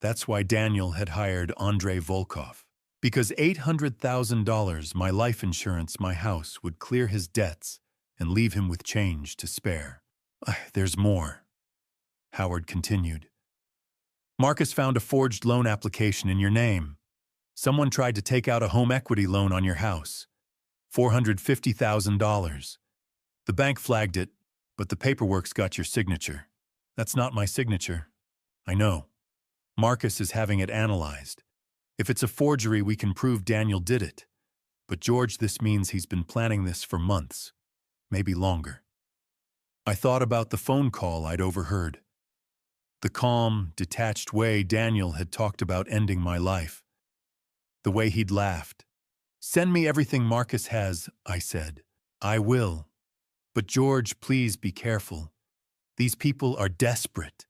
That's why Daniel had hired Andrei Volkov. Because $800,000, my life insurance, my house, would clear his debts and leave him with change to spare. There's more. Howard continued. Marcus found a forged loan application in your name. Someone tried to take out a home equity loan on your house. $450,000. The bank flagged it, but the paperwork's got your signature. That's not my signature. I know. Marcus is having it analyzed. If it's a forgery, we can prove Daniel did it. But George, this means he's been planning this for months, maybe longer. I thought about the phone call I'd overheard. The calm, detached way Daniel had talked about ending my life. The way he'd laughed. Send me everything Marcus has, I said. I will. But George, please be careful. These people are desperate.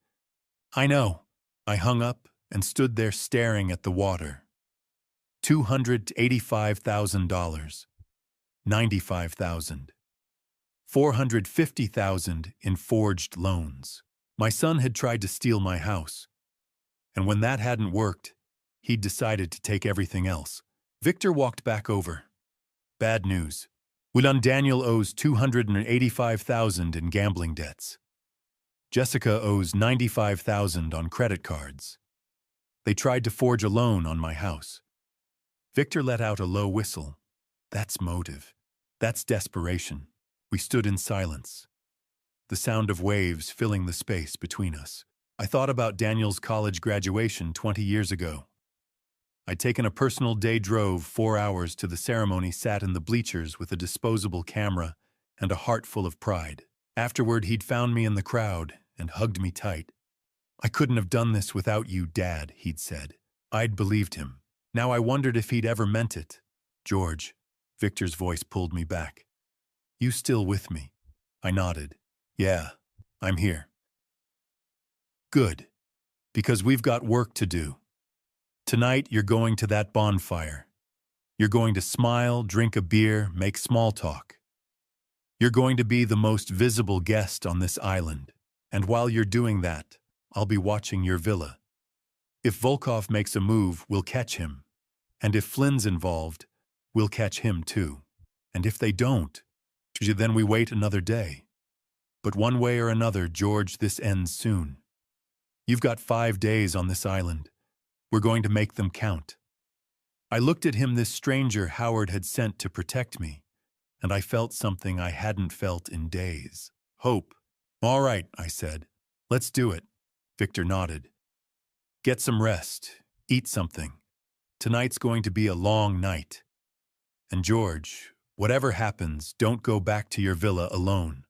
I know. I hung up and stood there staring at the water. $285,000. $95,000. $450,000 in forged loans. My son had tried to steal my house. And when that hadn't worked, he'd decided to take everything else. Victor walked back over. Bad news. Daniel owes $285,000 in gambling debts. Jessica owes $95,000 on credit cards. They tried to forge a loan on my house. Victor let out a low whistle. That's motive. That's desperation. We stood in silence. The sound of waves filling the space between us. I thought about Daniel's college graduation 20 years ago. I'd taken a personal day drove 4 hours to the ceremony, sat in the bleachers with a disposable camera and a heart full of pride. Afterward, he'd found me in the crowd and hugged me tight. I couldn't have done this without you, Dad, he'd said. I'd believed him. Now I wondered if he'd ever meant it. George, Victor's voice pulled me back. You still with me? I nodded. Yeah, I'm here. Good, because we've got work to do. Tonight, you're going to that bonfire. You're going to smile, drink a beer, make small talk. You're going to be the most visible guest on this island. And while you're doing that, I'll be watching your villa. If Volkov makes a move, we'll catch him. And if Flynn's involved, we'll catch him too. And if they don't, then we wait another day. But one way or another, George, this ends soon. You've got 5 days on this island. We're going to make them count. I looked at him, this stranger Howard had sent to protect me, and I felt something I hadn't felt in days. Hope. All right, I said. Let's do it. Victor nodded. Get some rest. Eat something. Tonight's going to be a long night. And George, whatever happens, don't go back to your villa alone.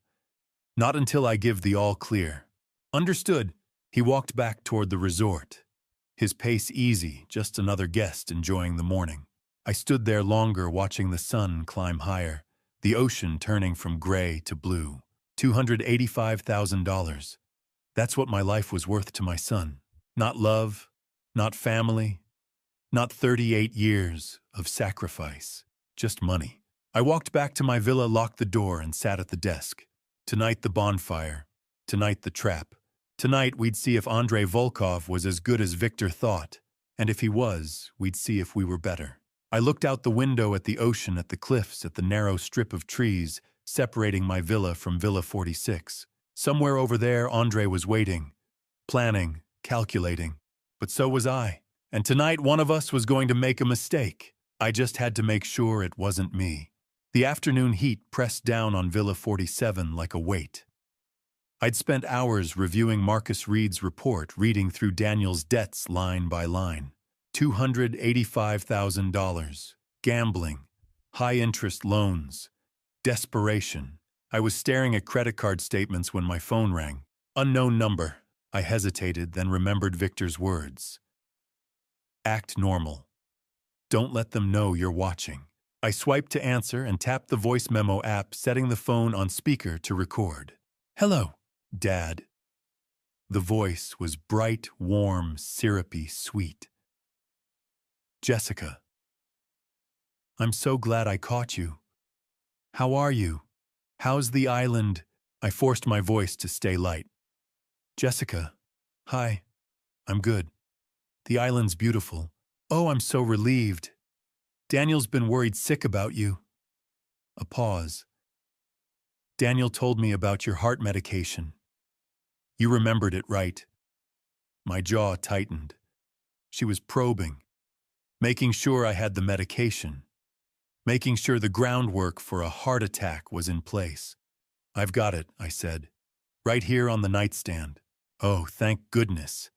Not until I give the all clear. Understood. He walked back toward the resort. His pace easy, just another guest enjoying the morning. I stood there longer, watching the sun climb higher, the ocean turning from gray to blue. $285,000. That's what my life was worth to my son. Not love, not family, not 38 years of sacrifice, just money. I walked back to my villa, locked the door, and sat at the desk. Tonight the bonfire, tonight the trap, Tonight, we'd see if Andrei Volkov was as good as Victor thought, and if he was, we'd see if we were better. I looked out the window at the ocean, at the cliffs, at the narrow strip of trees separating my villa from Villa 46. Somewhere over there, Andrei was waiting, planning, calculating. But so was I. And tonight, one of us was going to make a mistake. I just had to make sure it wasn't me. The afternoon heat pressed down on Villa 47 like a weight. I'd spent hours reviewing Marcus Reed's report, reading through Daniel's debts line by line. $285,000. Gambling. High-interest loans. Desperation. I was staring at credit card statements when my phone rang. Unknown number. I hesitated, then remembered Victor's words. Act normal. Don't let them know you're watching. I swiped to answer and tapped the voice memo app, setting the phone on speaker to record. Hello, Dad. The voice was bright, warm, syrupy, sweet. Jessica. I'm so glad I caught you. How are you? How's the island? I forced my voice to stay light. Jessica. Hi. I'm good. The island's beautiful. Oh, I'm so relieved. Daniel's been worried sick about you. A pause. Daniel told me about your heart medication. You remembered it, right? My jaw tightened. She was probing, making sure I had the medication, making sure the groundwork for a heart attack was in place. I've got it, I said, right here on the nightstand. Oh, thank goodness.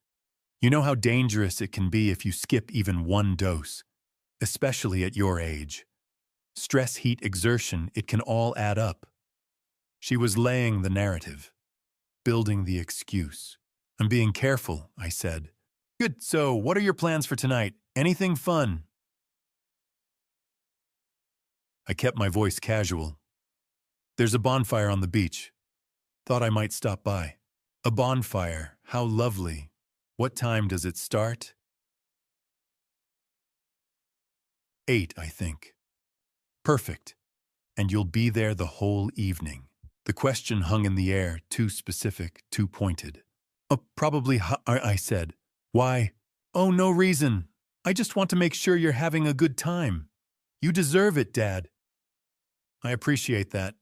You know how dangerous it can be if you skip even one dose, especially at your age. Stress, heat, exertion, it can all add up. She was laying the narrative, building the excuse. I'm being careful, I said. Good, so what are your plans for tonight? Anything fun? I kept my voice casual. There's a bonfire on the beach. Thought I might stop by. A bonfire, how lovely. What time does it start? 8, I think. Perfect. And you'll be there the whole evening. The question hung in the air, too specific, too pointed. Probably, I said. Why? Oh, no reason. I just want to make sure you're having a good time. You deserve it, Dad. I appreciate that.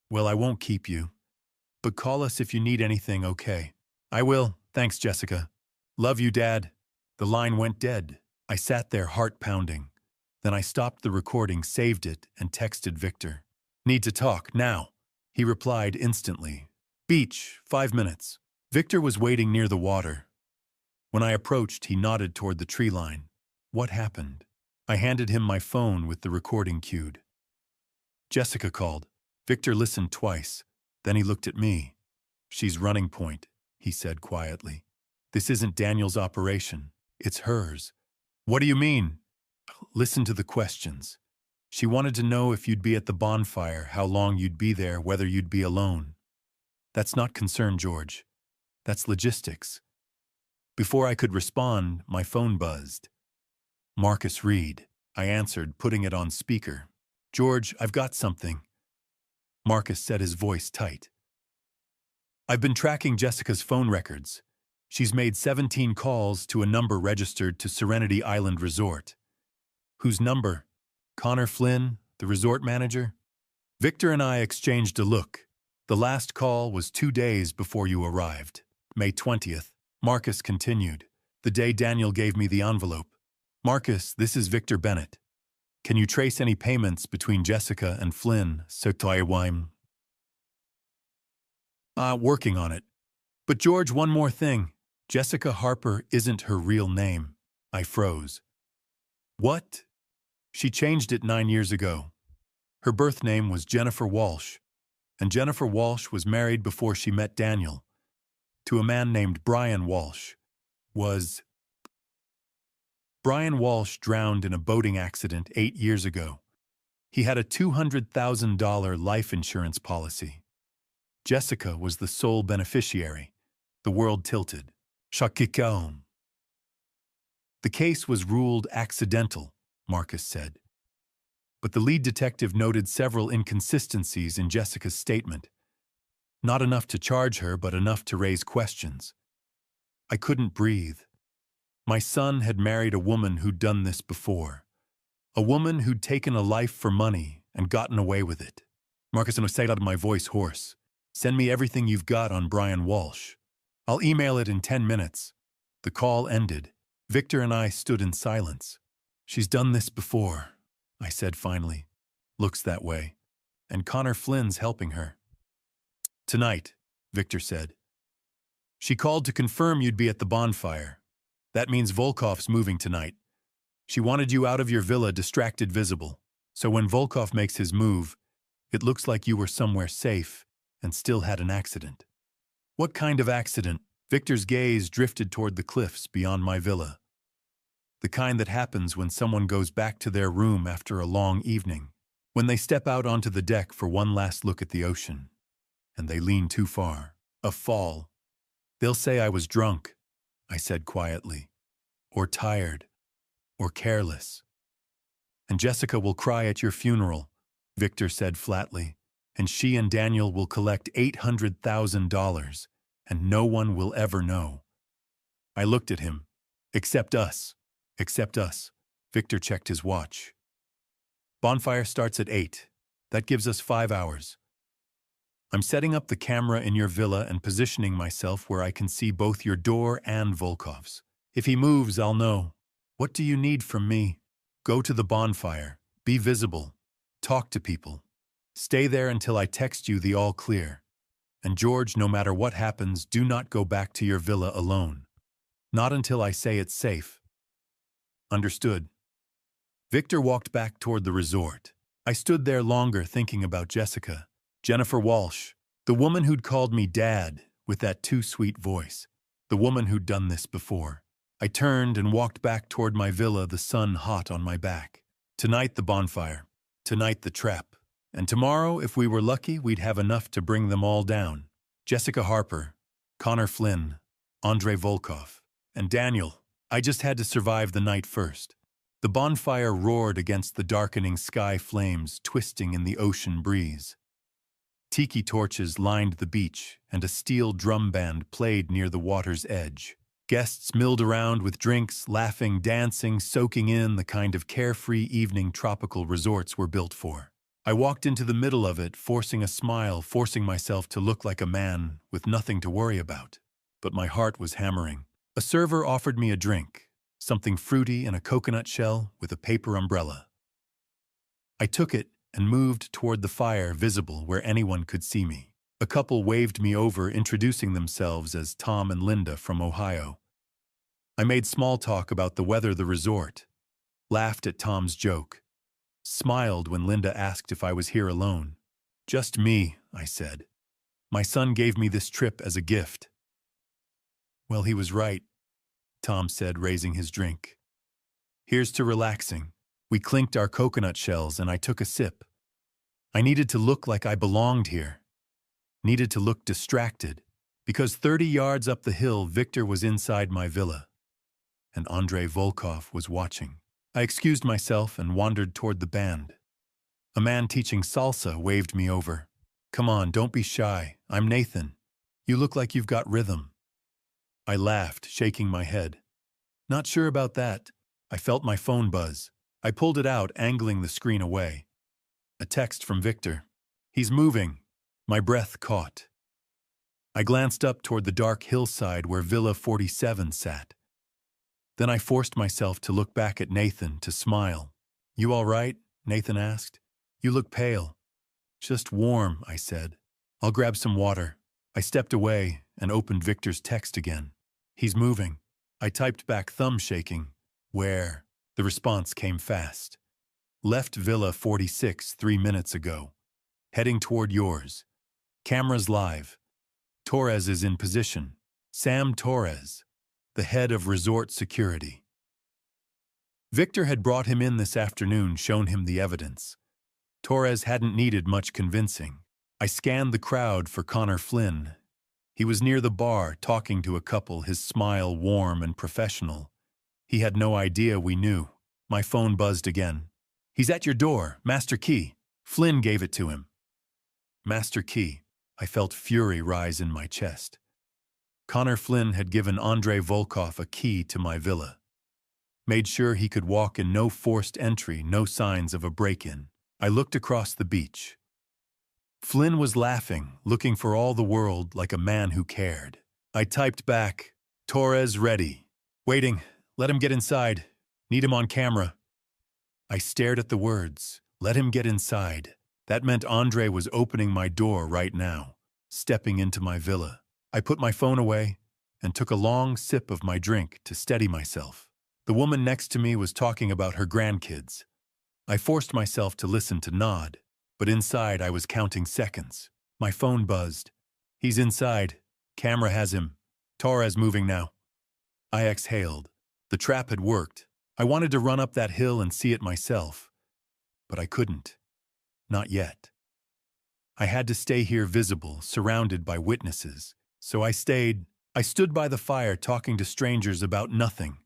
Well, I won't keep you. But call us if you need anything, okay? I will. Thanks, Jessica. Love you, Dad. The line went dead. I sat there, heart pounding. Then I stopped the recording, saved it, and texted Victor. Need to talk, now. He replied instantly. Beach, 5 minutes. Victor was waiting near the water. When I approached, he nodded toward the tree line. What happened? I handed him my phone with the recording cued. Jessica called. Victor listened twice. Then he looked at me. She's running point, he said quietly. This isn't Daniel's operation. It's hers. What do you mean? Listen to the questions. She wanted to know if you'd be at the bonfire, how long you'd be there, whether you'd be alone. That's not concern, George. That's logistics. Before I could respond, my phone buzzed. Marcus Reed, I answered, putting it on speaker. George, I've got something. Marcus said, his voice tight. I've been tracking Jessica's phone records. She's made 17 calls to a number registered to Serenity Island Resort. Whose number? Connor Flynn, the resort manager? Victor and I exchanged a look. The last call was 2 days before you arrived. May 20th. Marcus continued. The day Daniel gave me the envelope. Marcus, this is Victor Bennett. Can you trace any payments between Jessica and Flynn? Working on it. But George, one more thing. Jessica Harper isn't her real name. I froze. What? She changed it 9 years ago. Her birth name was Jennifer Walsh, and Jennifer Walsh was married before she met Daniel to a man named Brian Walsh. Brian Walsh drowned in a boating accident 8 years ago. He had a $200,000 life insurance policy. Jessica was the sole beneficiary. The world tilted. Shakikaon. The case was ruled accidental, Marcus said. But the lead detective noted several inconsistencies in Jessica's statement. Not enough to charge her, but enough to raise questions. I couldn't breathe. My son had married a woman who'd done this before. A woman who'd taken a life for money and gotten away with it. Marcus, and I said out of my voice hoarse, "Send me everything you've got on Brian Walsh. I'll email it in 10 minutes. The call ended. Victor and I stood in silence. "She's done this before," I said finally. "Looks that way. And Connor Flynn's helping her." "Tonight," Victor said. "She called to confirm you'd be at the bonfire. That means Volkov's moving tonight. She wanted you out of your villa distracted visible. So when Volkov makes his move, it looks like you were somewhere safe and still had an accident." "What kind of accident?" Victor's gaze drifted toward the cliffs beyond my villa. "The kind that happens when someone goes back to their room after a long evening, when they step out onto the deck for one last look at the ocean, and they lean too far. A fall. They'll say I was drunk," I said quietly, "or tired, or careless. And Jessica will cry at your funeral," Victor said flatly, "and she and Daniel will collect $800,000, and no one will ever know." I looked at him. Except us. Except us." Victor checked his watch. "Bonfire starts at 8. That gives us 5 hours. I'm setting up the camera in your villa and positioning myself where I can see both your door and Volkov's. If he moves, I'll know. What do you need from me? Go to the bonfire. Be visible. Talk to people. Stay there until I text you the all clear. And George, no matter what happens, do not go back to your villa alone. Not until I say it's safe." "Understood." Victor walked back toward the resort. I stood there longer thinking about Jessica. Jennifer Walsh, the woman who'd called me Dad with that too sweet voice. The woman who'd done this before. I turned and walked back toward my villa, the sun hot on my back. Tonight the bonfire. Tonight the trap. And tomorrow, if we were lucky, we'd have enough to bring them all down. Jessica Harper, Connor Flynn, Andrei Volkov, and Daniel. I just had to survive the night first. The bonfire roared against the darkening sky flames twisting in the ocean breeze. Tiki torches lined the beach, and a steel drum band played near the water's edge. Guests milled around with drinks, laughing, dancing, soaking in the kind of carefree evening tropical resorts were built for. I walked into the middle of it, forcing a smile, forcing myself to look like a man with nothing to worry about. But my heart was hammering. A server offered me a drink, something fruity in a coconut shell with a paper umbrella. I took it and moved toward the fire, visible where anyone could see me. A couple waved me over, introducing themselves as Tom and Linda from Ohio. I made small talk about the weather, the resort, laughed at Tom's joke, smiled when Linda asked if I was here alone. "Just me," I said. "My son gave me this trip as a gift." "Well, he was right," Tom said, raising his drink. "Here's to relaxing." We clinked our coconut shells and I took a sip. I needed to look like I belonged here. Needed to look distracted, because 30 yards up the hill, Victor was inside my villa, and Andrei Volkov was watching. I excused myself and wandered toward the band. A man teaching salsa waved me over. "Come on, don't be shy. I'm Nathan. You look like you've got rhythm." I laughed, shaking my head. "Not sure about that." I felt my phone buzz. I pulled it out, angling the screen away. A text from Victor. "He's moving." My breath caught. I glanced up toward the dark hillside where Villa 47 sat. Then I forced myself to look back at Nathan, to smile. "You all right?" Nathan asked. "You look pale." "Just warm," I said. "I'll grab some water." I stepped away and opened Victor's text again. "He's moving." I typed back, thumb shaking. "Where?" The response came fast. "Left Villa 46 3 minutes ago. Heading toward yours. Cameras live. Torres is in position. Sam Torres, the head of resort security." Victor had brought him in this afternoon, shown him the evidence. Torres hadn't needed much convincing. I scanned the crowd for Connor Flynn. He was near the bar, talking to a couple, his smile warm and professional. He had no idea we knew. My phone buzzed again. "He's at your door. Master key." Flynn gave it to him. "Master key." I felt fury rise in my chest. Connor Flynn had given Andrei Volkov a key to my villa. Made sure he could walk in, no forced entry, no signs of a break-in. I looked across the beach. Flynn was laughing, looking for all the world like a man who cared. I typed back, "Torres ready. Waiting. Let him get inside. Need him on camera." I stared at the words. Let him get inside. That meant Andre was opening my door right now, stepping into my villa. I put my phone away and took a long sip of my drink to steady myself. The woman next to me was talking about her grandkids. I forced myself to listen, to nod, but inside I was counting seconds. My phone buzzed. "He's inside. Camera has him. Torres moving now." I exhaled. The trap had worked. I wanted to run up that hill and see it myself, but I couldn't. Not yet. I had to stay here visible, surrounded by witnesses. So I stayed. I stood by the fire talking to strangers about nothing.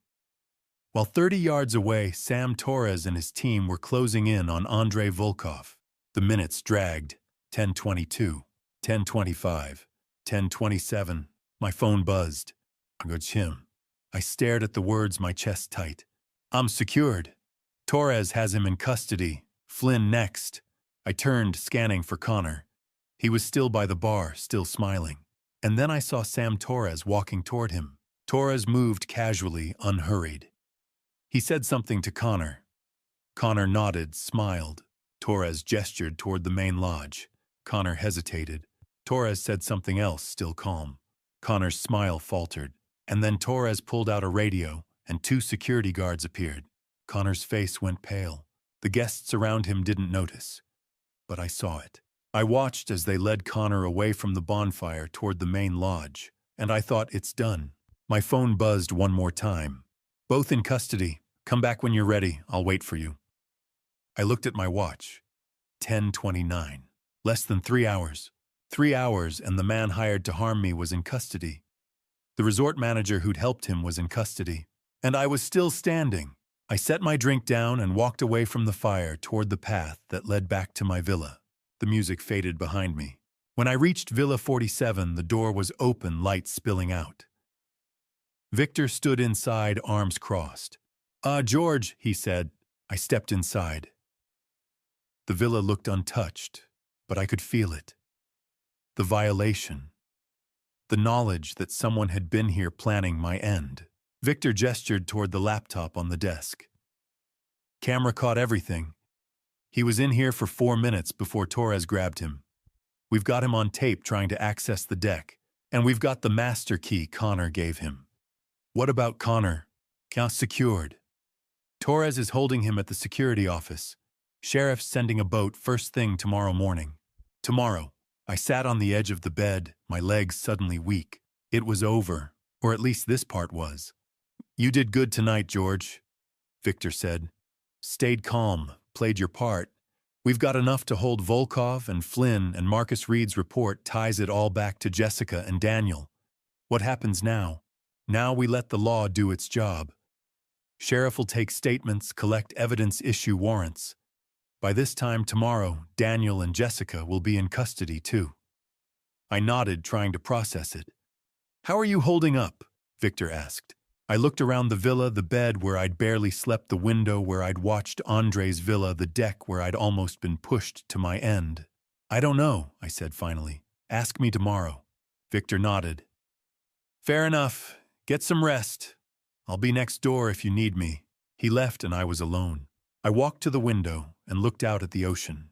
While 30 yards away, Sam Torres and his team were closing in on Andrei Volkov. The minutes dragged. 10:22, 10:25, 10:27. My phone buzzed. Him. I stared at the words, my chest tight. "I'm secured. Torres has him in custody. Flynn next." I turned, scanning for Connor. He was still by the bar, still smiling. And then I saw Sam Torres walking toward him. Torres moved casually, unhurried. He said something to Connor. Connor nodded, smiled. Torres gestured toward the main lodge. Connor hesitated. Torres said something else, still calm. Connor's smile faltered. And then Torres pulled out a radio, and 2 security guards appeared. Connor's face went pale. The guests around him didn't notice. But I saw it. I watched as they led Connor away from the bonfire toward the main lodge, and I thought, it's done. My phone buzzed one more time. "Both in custody. Come back when you're ready. I'll wait for you." I looked at my watch. 10:29. Less than 3 hours. 3 hours, and the man hired to harm me was in custody. The resort manager who'd helped him was in custody. And I was still standing. I set my drink down and walked away from the fire toward the path that led back to my villa. The music faded behind me. When I reached Villa 47, the door was open, light spilling out. Victor stood inside, arms crossed. George," he said. I stepped inside. The villa looked untouched, but I could feel it. The violation. The knowledge that someone had been here planning my end. Victor gestured toward the laptop on the desk. "Camera caught everything. He was in here for 4 minutes before Torres grabbed him. We've got him on tape trying to access the deck, and we've got the master key Connor gave him." "What about Connor?" "Secured. Torres is holding him at the security office. Sheriff's sending a boat first thing tomorrow morning." Tomorrow. I sat on the edge of the bed, my legs suddenly weak. It was over, or at least this part was. "You did good tonight, George," Victor said. "Stayed calm, played your part. We've got enough to hold Volkov and Flynn, and Marcus Reed's report ties it all back to Jessica and Daniel. What happens now? Now we let the law do its job. Sheriff will take statements, collect evidence, issue warrants. By this time tomorrow, Daniel and Jessica will be in custody too." I nodded, trying to process it. "How are you holding up?" Victor asked. I looked around the villa, the bed where I'd barely slept, the window where I'd watched Andre's villa, the deck where I'd almost been pushed to my end. "I don't know," I said finally. "Ask me tomorrow." Victor nodded. "Fair enough. Get some rest. I'll be next door if you need me." He left and I was alone. I walked to the window and looked out at the ocean.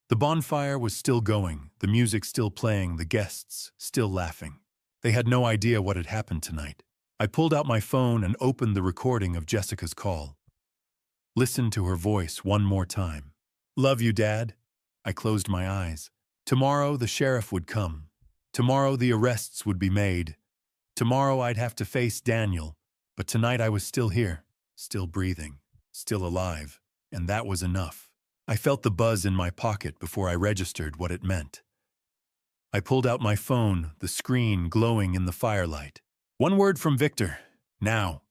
The bonfire was still going, the music still playing, the guests still laughing. They had no idea what had happened tonight. I pulled out my phone and opened the recording of Jessica's call. Listened to her voice one more time. "Love you, Dad." I closed my eyes. Tomorrow the sheriff would come. Tomorrow the arrests would be made. Tomorrow I'd have to face Daniel. But tonight I was still here, still breathing, still alive, and that was enough. I felt the buzz in my pocket before I registered what it meant. I pulled out my phone, the screen glowing in the firelight. One word from Victor. Now.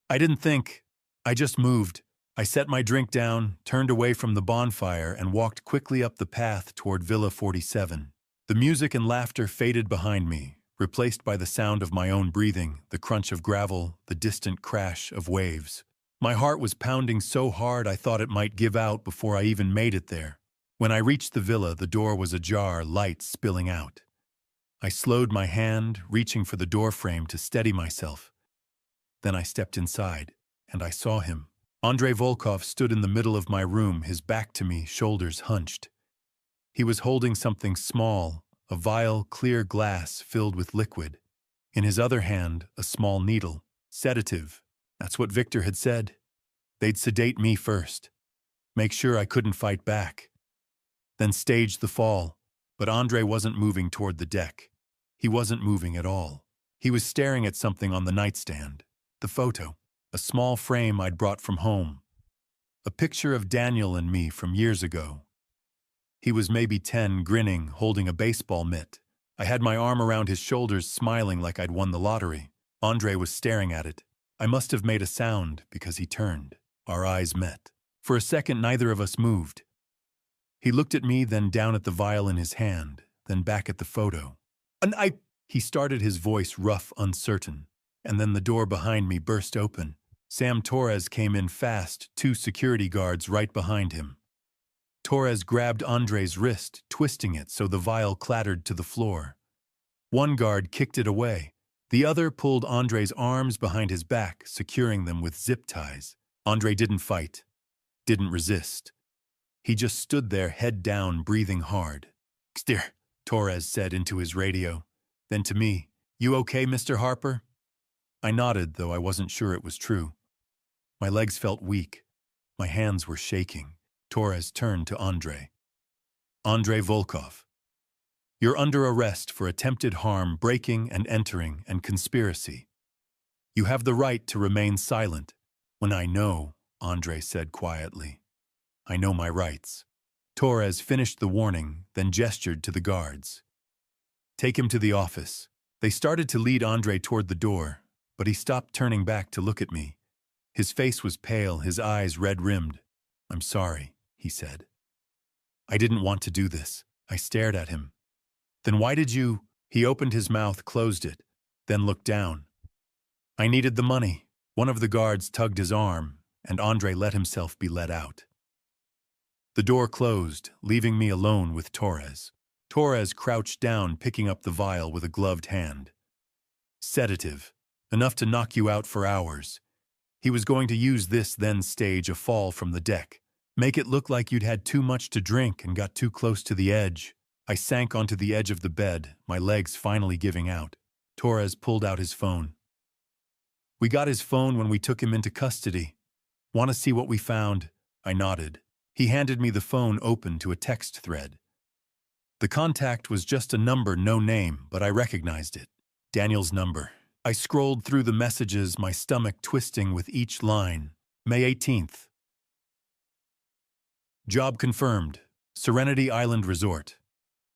I didn't think. I just moved. I set my drink down, turned away from the bonfire, and walked quickly up the path toward Villa 47. The music and laughter faded behind me, replaced by the sound of my own breathing, the crunch of gravel, the distant crash of waves. My heart was pounding so hard I thought it might give out before I even made it there. When I reached the villa, the door was ajar, light spilling out. I slowed my hand, reaching for the doorframe to steady myself. Then I stepped inside, and I saw him. Andrei Volkov stood in the middle of my room, his back to me, shoulders hunched. He was holding something small, a vial, clear glass filled with liquid. In his other hand, a small needle. Sedative. That's what Victor had said. They'd sedate me first. Make sure I couldn't fight back. Then stage the fall. But Andrei wasn't moving toward the deck. He wasn't moving at all. He was staring at something on the nightstand. The photo. A small frame I'd brought from home. A picture of Daniel and me from years ago. He was maybe 10, grinning, holding a baseball mitt. I had my arm around his shoulders, smiling like I'd won the lottery. Andrei was staring at it. I must have made a sound because he turned. Our eyes met. For a second, neither of us moved. He looked at me, then down at the vial in his hand, then back at the photo. He started, his voice rough, uncertain. And then the door behind me burst open. Sam Torres came in fast, 2 security guards right behind him. Torres grabbed Andrei's wrist, twisting it so the vial clattered to the floor. One guard kicked it away. The other pulled Andrei's arms behind his back, securing them with zip ties. Andrei didn't fight, didn't resist. He just stood there, head down, breathing hard. "Steer," Torres said into his radio. Then to me, "You okay, Mr. Harper?" I nodded, though I wasn't sure it was true. My legs felt weak. My hands were shaking. Torres turned to Andrei. "Andrei Volkov, you're under arrest for attempted harm, breaking and entering, and conspiracy. You have the right to remain silent." "When I know," Andrei said quietly. "I know my rights." Torres finished the warning, then gestured to the guards. "Take him to the office." They started to lead Andrei toward the door, but he stopped, turning back to look at me. His face was pale, his eyes red-rimmed. "I'm sorry," he said. "I didn't want to do this." I stared at him. "Then why did you—" He opened his mouth, closed it, then looked down. "I needed the money." One of the guards tugged his arm, and Andrei let himself be led out. The door closed, leaving me alone with Torres. Torres crouched down, picking up the vial with a gloved hand. "Sedative. Enough to knock you out for hours. He was going to use this, then stage a fall from the deck. Make it look like you'd had too much to drink and got too close to the edge." I sank onto the edge of the bed, my legs finally giving out. Torres pulled out his phone. "We got his phone when we took him into custody. Want to see what we found?" I nodded. He handed me the phone, open to a text thread. The contact was just a number, no name, but I recognized it. Daniel's number. I scrolled through the messages, my stomach twisting with each line. May 18th. Job confirmed. Serenity Island Resort.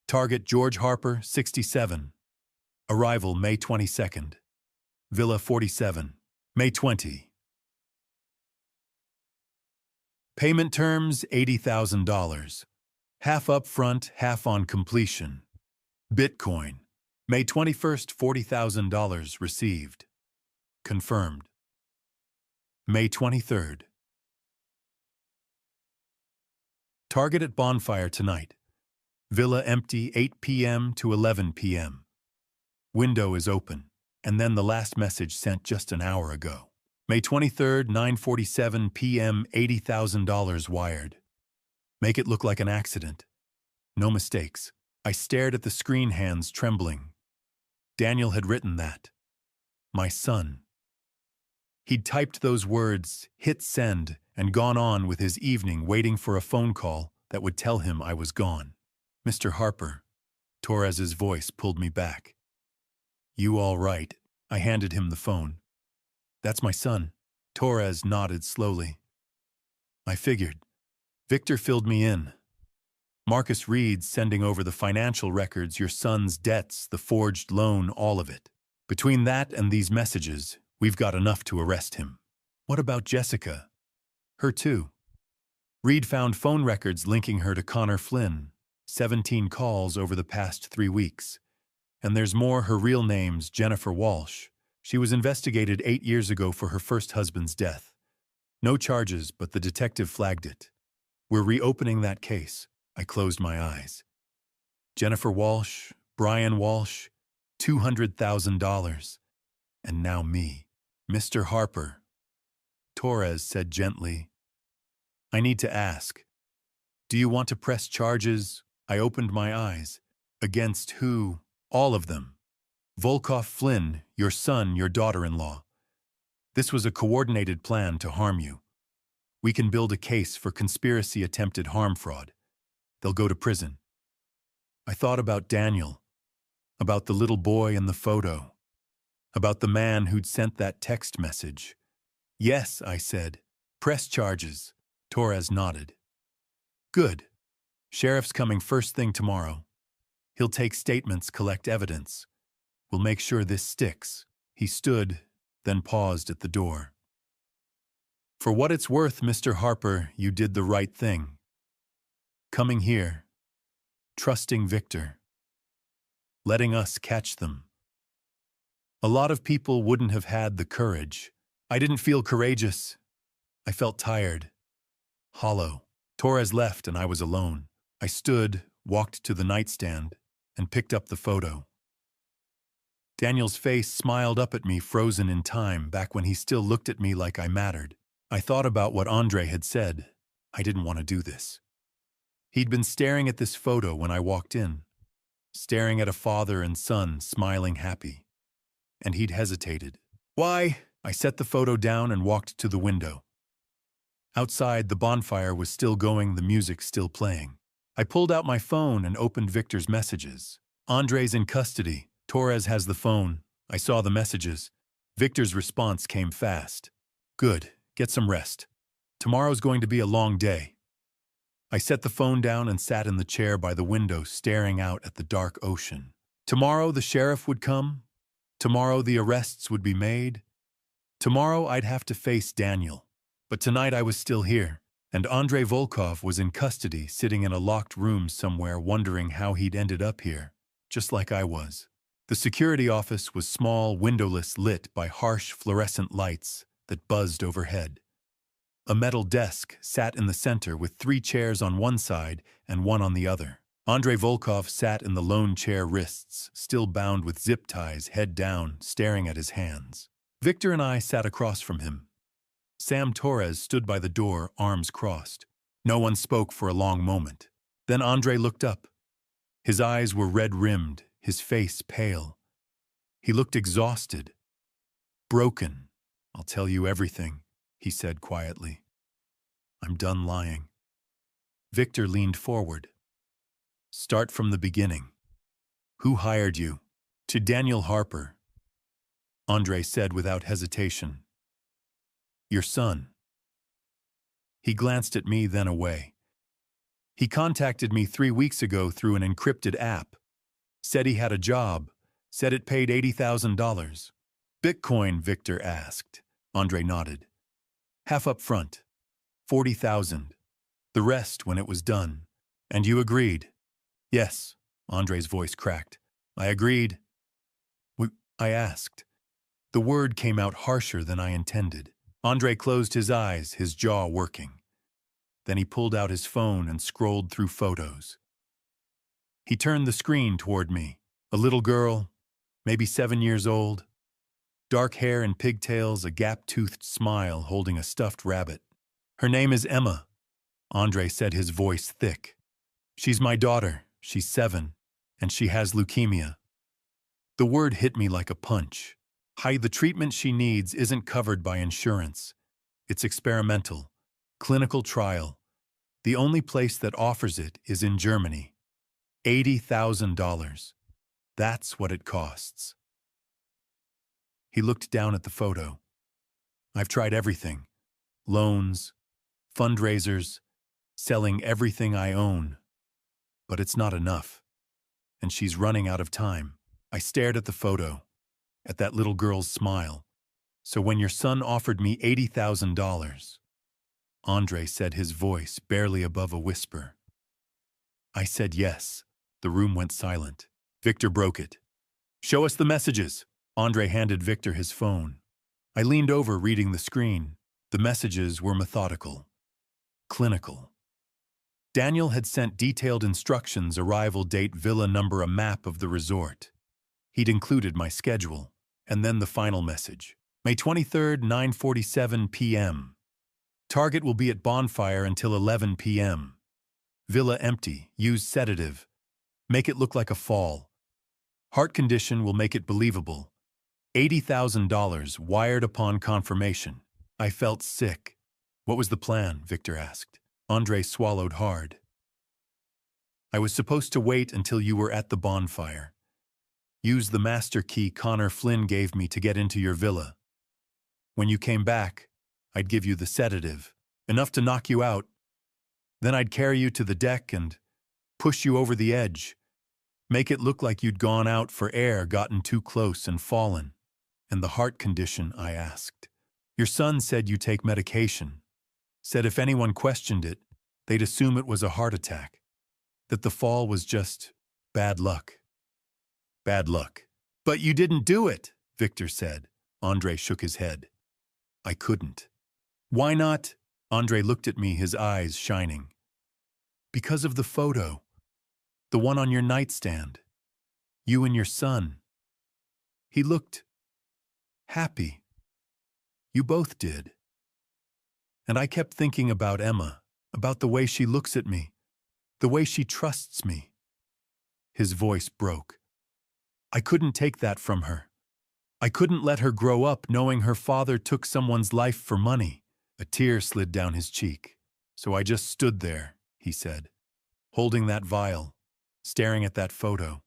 Target George Harper, 67. Arrival May 22nd. Villa 47. May 20. Payment terms $80,000. Half up front, half on completion. Bitcoin. May 21st, $40,000 received. Confirmed. May 23rd. Target at bonfire tonight. Villa empty, 8 p.m. to 11 p.m. Window is open. And then the last message sent just an hour ago. May 23rd, 9:47 p.m., $80,000 wired. Make it look like an accident. No mistakes. I stared at the screen, hands trembling. Daniel had written that. My son. He'd typed those words, hit send, and gone on with his evening, waiting for a phone call that would tell him I was gone. "Mr. Harper." Torres's voice pulled me back. "You all right?" I handed him the phone. "That's my son." Torres nodded slowly. "I figured. Victor filled me in. Marcus Reed's sending over the financial records, your son's debts, the forged loan, all of it. Between that and these messages, we've got enough to arrest him." "What about Jessica?" "Her too. Reed found phone records linking her to Connor Flynn. 17 calls over the past 3 weeks. And there's more. Her real name's Jennifer Walsh. She was investigated 8 years ago for her first husband's death. No charges, but the detective flagged it. We're reopening that case. I closed my eyes. Jennifer Walsh, Brian Walsh, $200,000. And now me. Mr. Harper, Torres said gently. I need to ask. Do you want to press charges? I opened my eyes. Against who? All of them. Volkov, Flynn, your son, your daughter-in-law. This was a coordinated plan to harm you. We can build a case for conspiracy attempted harm fraud. They'll go to prison. I thought about Daniel, about the little boy in the photo, about the man who'd sent that text message. Yes, I said. Press charges. Torres nodded. Good. Sheriff's coming first thing tomorrow. He'll take statements, collect evidence. We'll make sure this sticks. He stood, then paused at the door. For what it's worth, Mr. Harper, you did the right thing. Coming here, trusting Victor, letting us catch them. A lot of people wouldn't have had the courage. I didn't feel courageous. I felt tired, hollow. Torres left and I was alone. I stood, walked to the nightstand, and picked up the photo. Daniel's face smiled up at me, frozen in time, back when he still looked at me like I mattered. I thought about what Andre had said. I didn't want to do this. He'd been staring at this photo when I walked in, staring at a father and son smiling happy. And he'd hesitated. Why? I set the photo down and walked to the window. Outside, the bonfire was still going, the music still playing. I pulled out my phone and opened Victor's messages. Andre's in custody. Torres has the phone. I saw the messages. Victor's response came fast. Good. Get some rest. Tomorrow's going to be a long day. I set the phone down and sat in the chair by the window, staring out at the dark ocean. Tomorrow the sheriff would come. Tomorrow the arrests would be made. Tomorrow I'd have to face Daniel. But tonight I was still here, and Andrei Volkov was in custody, sitting in a locked room somewhere, wondering how he'd ended up here, just like I was. The security office was small, windowless, lit by harsh fluorescent lights that buzzed overhead. A metal desk sat in the center with 3 chairs on one side and one on the other. Andrei Volkov sat in the lone chair, wrists still bound with zip ties, head down, staring at his hands. Victor and I sat across from him. Sam Torres stood by the door, arms crossed. No one spoke for a long moment. Then Andre looked up. His eyes were red-rimmed, his face pale. He looked exhausted, broken. I'll tell you everything, he said quietly. I'm done lying. Victor leaned forward. Start from the beginning. Who hired you? To Daniel Harper, Andre said without hesitation. Your son. He glanced at me, then away. He contacted me 3 weeks ago through an encrypted app. Said he had a job. Said it paid $80,000. Bitcoin, Victor asked. Andre nodded. Half up front. 40,000. The rest when it was done. And you agreed? Yes, Andre's voice cracked. I agreed. I asked. The word came out harsher than I intended. Andre closed his eyes, his jaw working. Then he pulled out his phone and scrolled through photos. He turned the screen toward me. A little girl, maybe 7 years old. Dark hair and pigtails, a gap-toothed smile holding a stuffed rabbit. Her name is Emma, Andre said, his voice thick. She's my daughter. She's 7, and she has leukemia. The word hit me like a punch. The treatment she needs isn't covered by insurance. It's experimental, clinical trial. The only place that offers it is in Germany. $80,000. That's what it costs. He looked down at the photo. I've tried everything. Loans, fundraisers, selling everything I own. But it's not enough. And she's running out of time. I stared at the photo, at that little girl's smile. So when your son offered me $80,000, Andre said, his voice barely above a whisper, I said yes. The room went silent. Victor broke it. Show us the messages. Andre handed Victor his phone. I leaned over, reading the screen. The messages were methodical, clinical. Daniel had sent detailed instructions, arrival date, villa number, a map of the resort. He'd included my schedule, and then the final message. May 23rd, 9:47 p.m. Target will be at bonfire until 11 p.m. Villa empty. Use sedative. Make it look like a fall. Heart condition will make it believable. $80,000 wired upon confirmation. I felt sick. What was the plan? Victor asked. Andre swallowed hard. I was supposed to wait until you were at the bonfire. Use the master key Connor Flynn gave me to get into your villa. When you came back, I'd give you the sedative, enough to knock you out. Then I'd carry you to the deck and push you over the edge. Make it look like you'd gone out for air, gotten too close and fallen. And the heart condition, I asked. Your son said you take medication. Said if anyone questioned it, they'd assume it was a heart attack. That the fall was just bad luck. Bad luck. But you didn't do it, Victor said. Andre shook his head. I couldn't. Why not? Andre looked at me, his eyes shining. Because of the photo. The one on your nightstand. You and your son. He looked happy. You both did. And I kept thinking about Emma, about the way she looks at me, the way she trusts me. His voice broke. I couldn't take that from her. I couldn't let her grow up knowing her father took someone's life for money. A tear slid down his cheek. So I just stood there, he said, holding that vial, staring at that photo.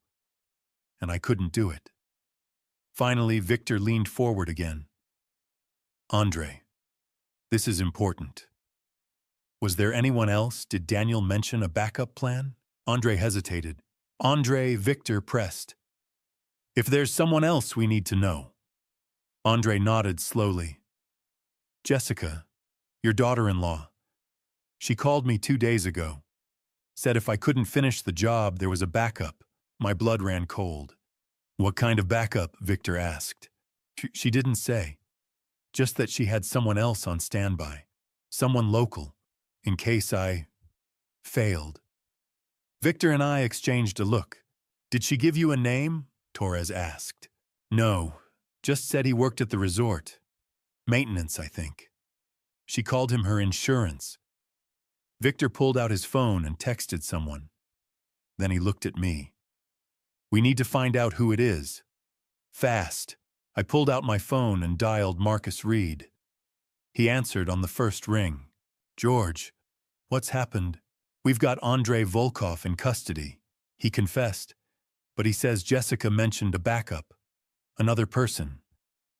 And I couldn't do it. Finally, Victor leaned forward again. Andre, this is important. Was there anyone else? Did Daniel mention a backup plan? Andre hesitated. Victor pressed. If there's someone else we need to know. Andre nodded slowly. Jessica, your daughter-in-law. She called me 2 days ago. Said if I couldn't finish the job, there was a backup. My blood ran cold. What kind of backup? Victor asked. She didn't say. Just that she had someone else on standby. Someone local. In case I failed. Victor and I exchanged a look. Did she give you a name? Torres asked. No, just said he worked at the resort. Maintenance, I think. She called him her insurance. Victor pulled out his phone and texted someone. Then he looked at me. We need to find out who it is. Fast. I pulled out my phone and dialed Marcus Reed. He answered on the first ring. George, what's happened? We've got Andrei Volkov in custody. He confessed, but he says Jessica mentioned a backup. Another person.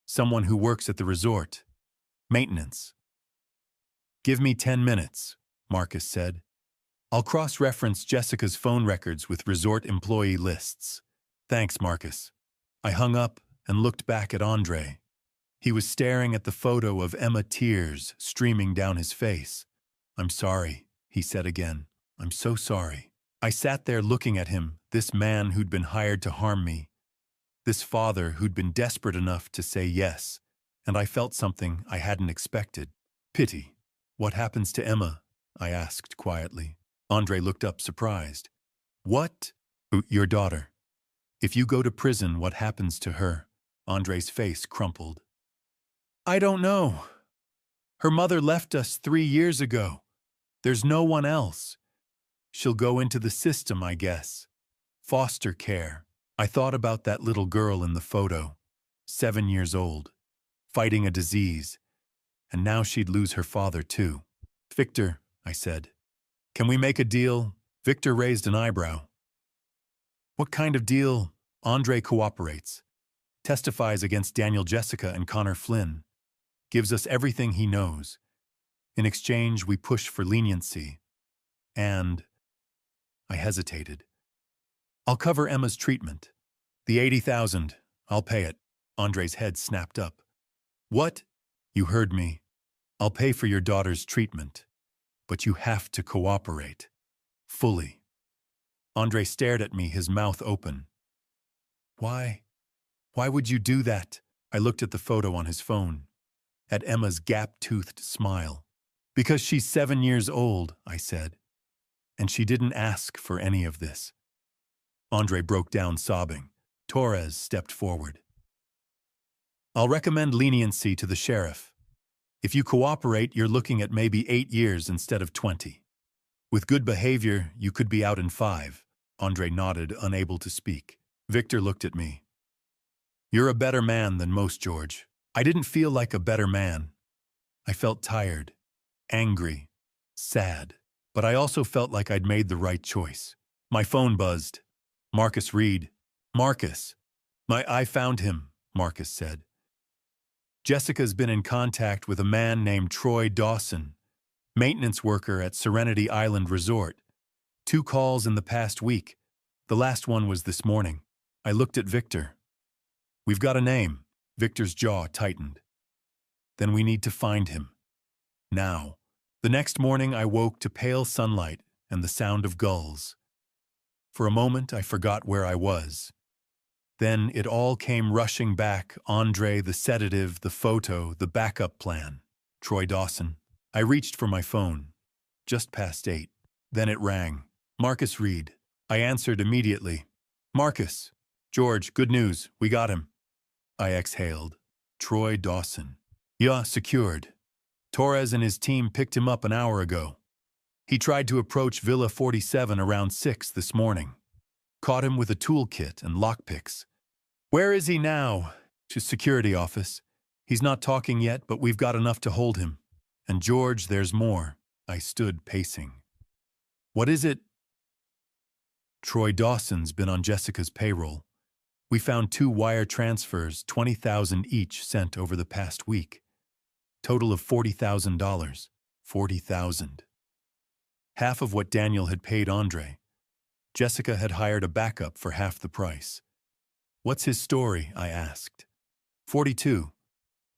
Someone who works at the resort. Maintenance. Give me 10 minutes, Marcus said. I'll cross-reference Jessica's phone records with resort employee lists. Thanks, Marcus. I hung up and looked back at Andre. He was staring at the photo of Emma, tears streaming down his face. I'm sorry, he said again. I'm so sorry. I sat there looking at him, this man who'd been hired to harm me. This father who'd been desperate enough to say yes. And I felt something I hadn't expected. Pity. What happens to Emma? I asked quietly. Andre looked up surprised. What? Your daughter. If you go to prison, what happens to her? Andre's face crumpled. I don't know. Her mother left us 3 years ago. There's no one else. She'll go into the system, I guess. Foster care. I thought about that little girl in the photo, 7 years old, fighting a disease, and now she'd lose her father too. Victor, I said, can we make a deal? Victor raised an eyebrow. What kind of deal? Andre cooperates, testifies against Daniel, Jessica, and Connor Flynn, gives us everything he knows. In exchange, we push for leniency. And I hesitated. I'll cover Emma's treatment. The $80,000, I'll pay it. Andre's head snapped up. What? You heard me. I'll pay for your daughter's treatment. But you have to cooperate. Fully. Andre stared at me, his mouth open. Why? Why would you do that? I looked at the photo on his phone, at Emma's gap-toothed smile. Because she's 7 years old, I said. And she didn't ask for any of this. Andre broke down sobbing. Torres stepped forward. I'll recommend leniency to the sheriff. If you cooperate, you're looking at maybe 8 years instead of 20. With good behavior, you could be out in 5. Andre nodded, unable to speak. Victor looked at me. You're a better man than most, George. I didn't feel like a better man. I felt tired, angry, sad, but I also felt like I'd made the right choice. My phone buzzed. Marcus Reed. Marcus. I found him, Marcus said. Jessica's been in contact with a man named Troy Dawson, maintenance worker at Serenity Island Resort. 2 calls in the past week. The last one was this morning. I looked at Victor. We've got a name. Victor's jaw tightened. Then we need to find him. Now. The next morning I woke to pale sunlight and the sound of gulls. For a moment I forgot where I was. Then it all came rushing back. Andre, the sedative, the photo, the backup plan. Troy Dawson. I reached for my phone. Just past 8. Then it rang. Marcus Reed. I answered immediately. Marcus. George, good news. We got him. I exhaled. Troy Dawson. Yeah, secured. Torres and his team picked him up an hour ago. He tried to approach Villa 47 around 6 this morning. Caught him with a toolkit and lockpicks. Where is he now? To security office. He's not talking yet, but we've got enough to hold him. And George, there's more. I stood pacing. What is it? Troy Dawson's been on Jessica's payroll. We found 2 wire transfers, $20,000 each, sent over the past week. Total of $40,000. $40,000. Half of what Daniel had paid Andre. Jessica had hired a backup for half the price. What's his story? I asked. 42.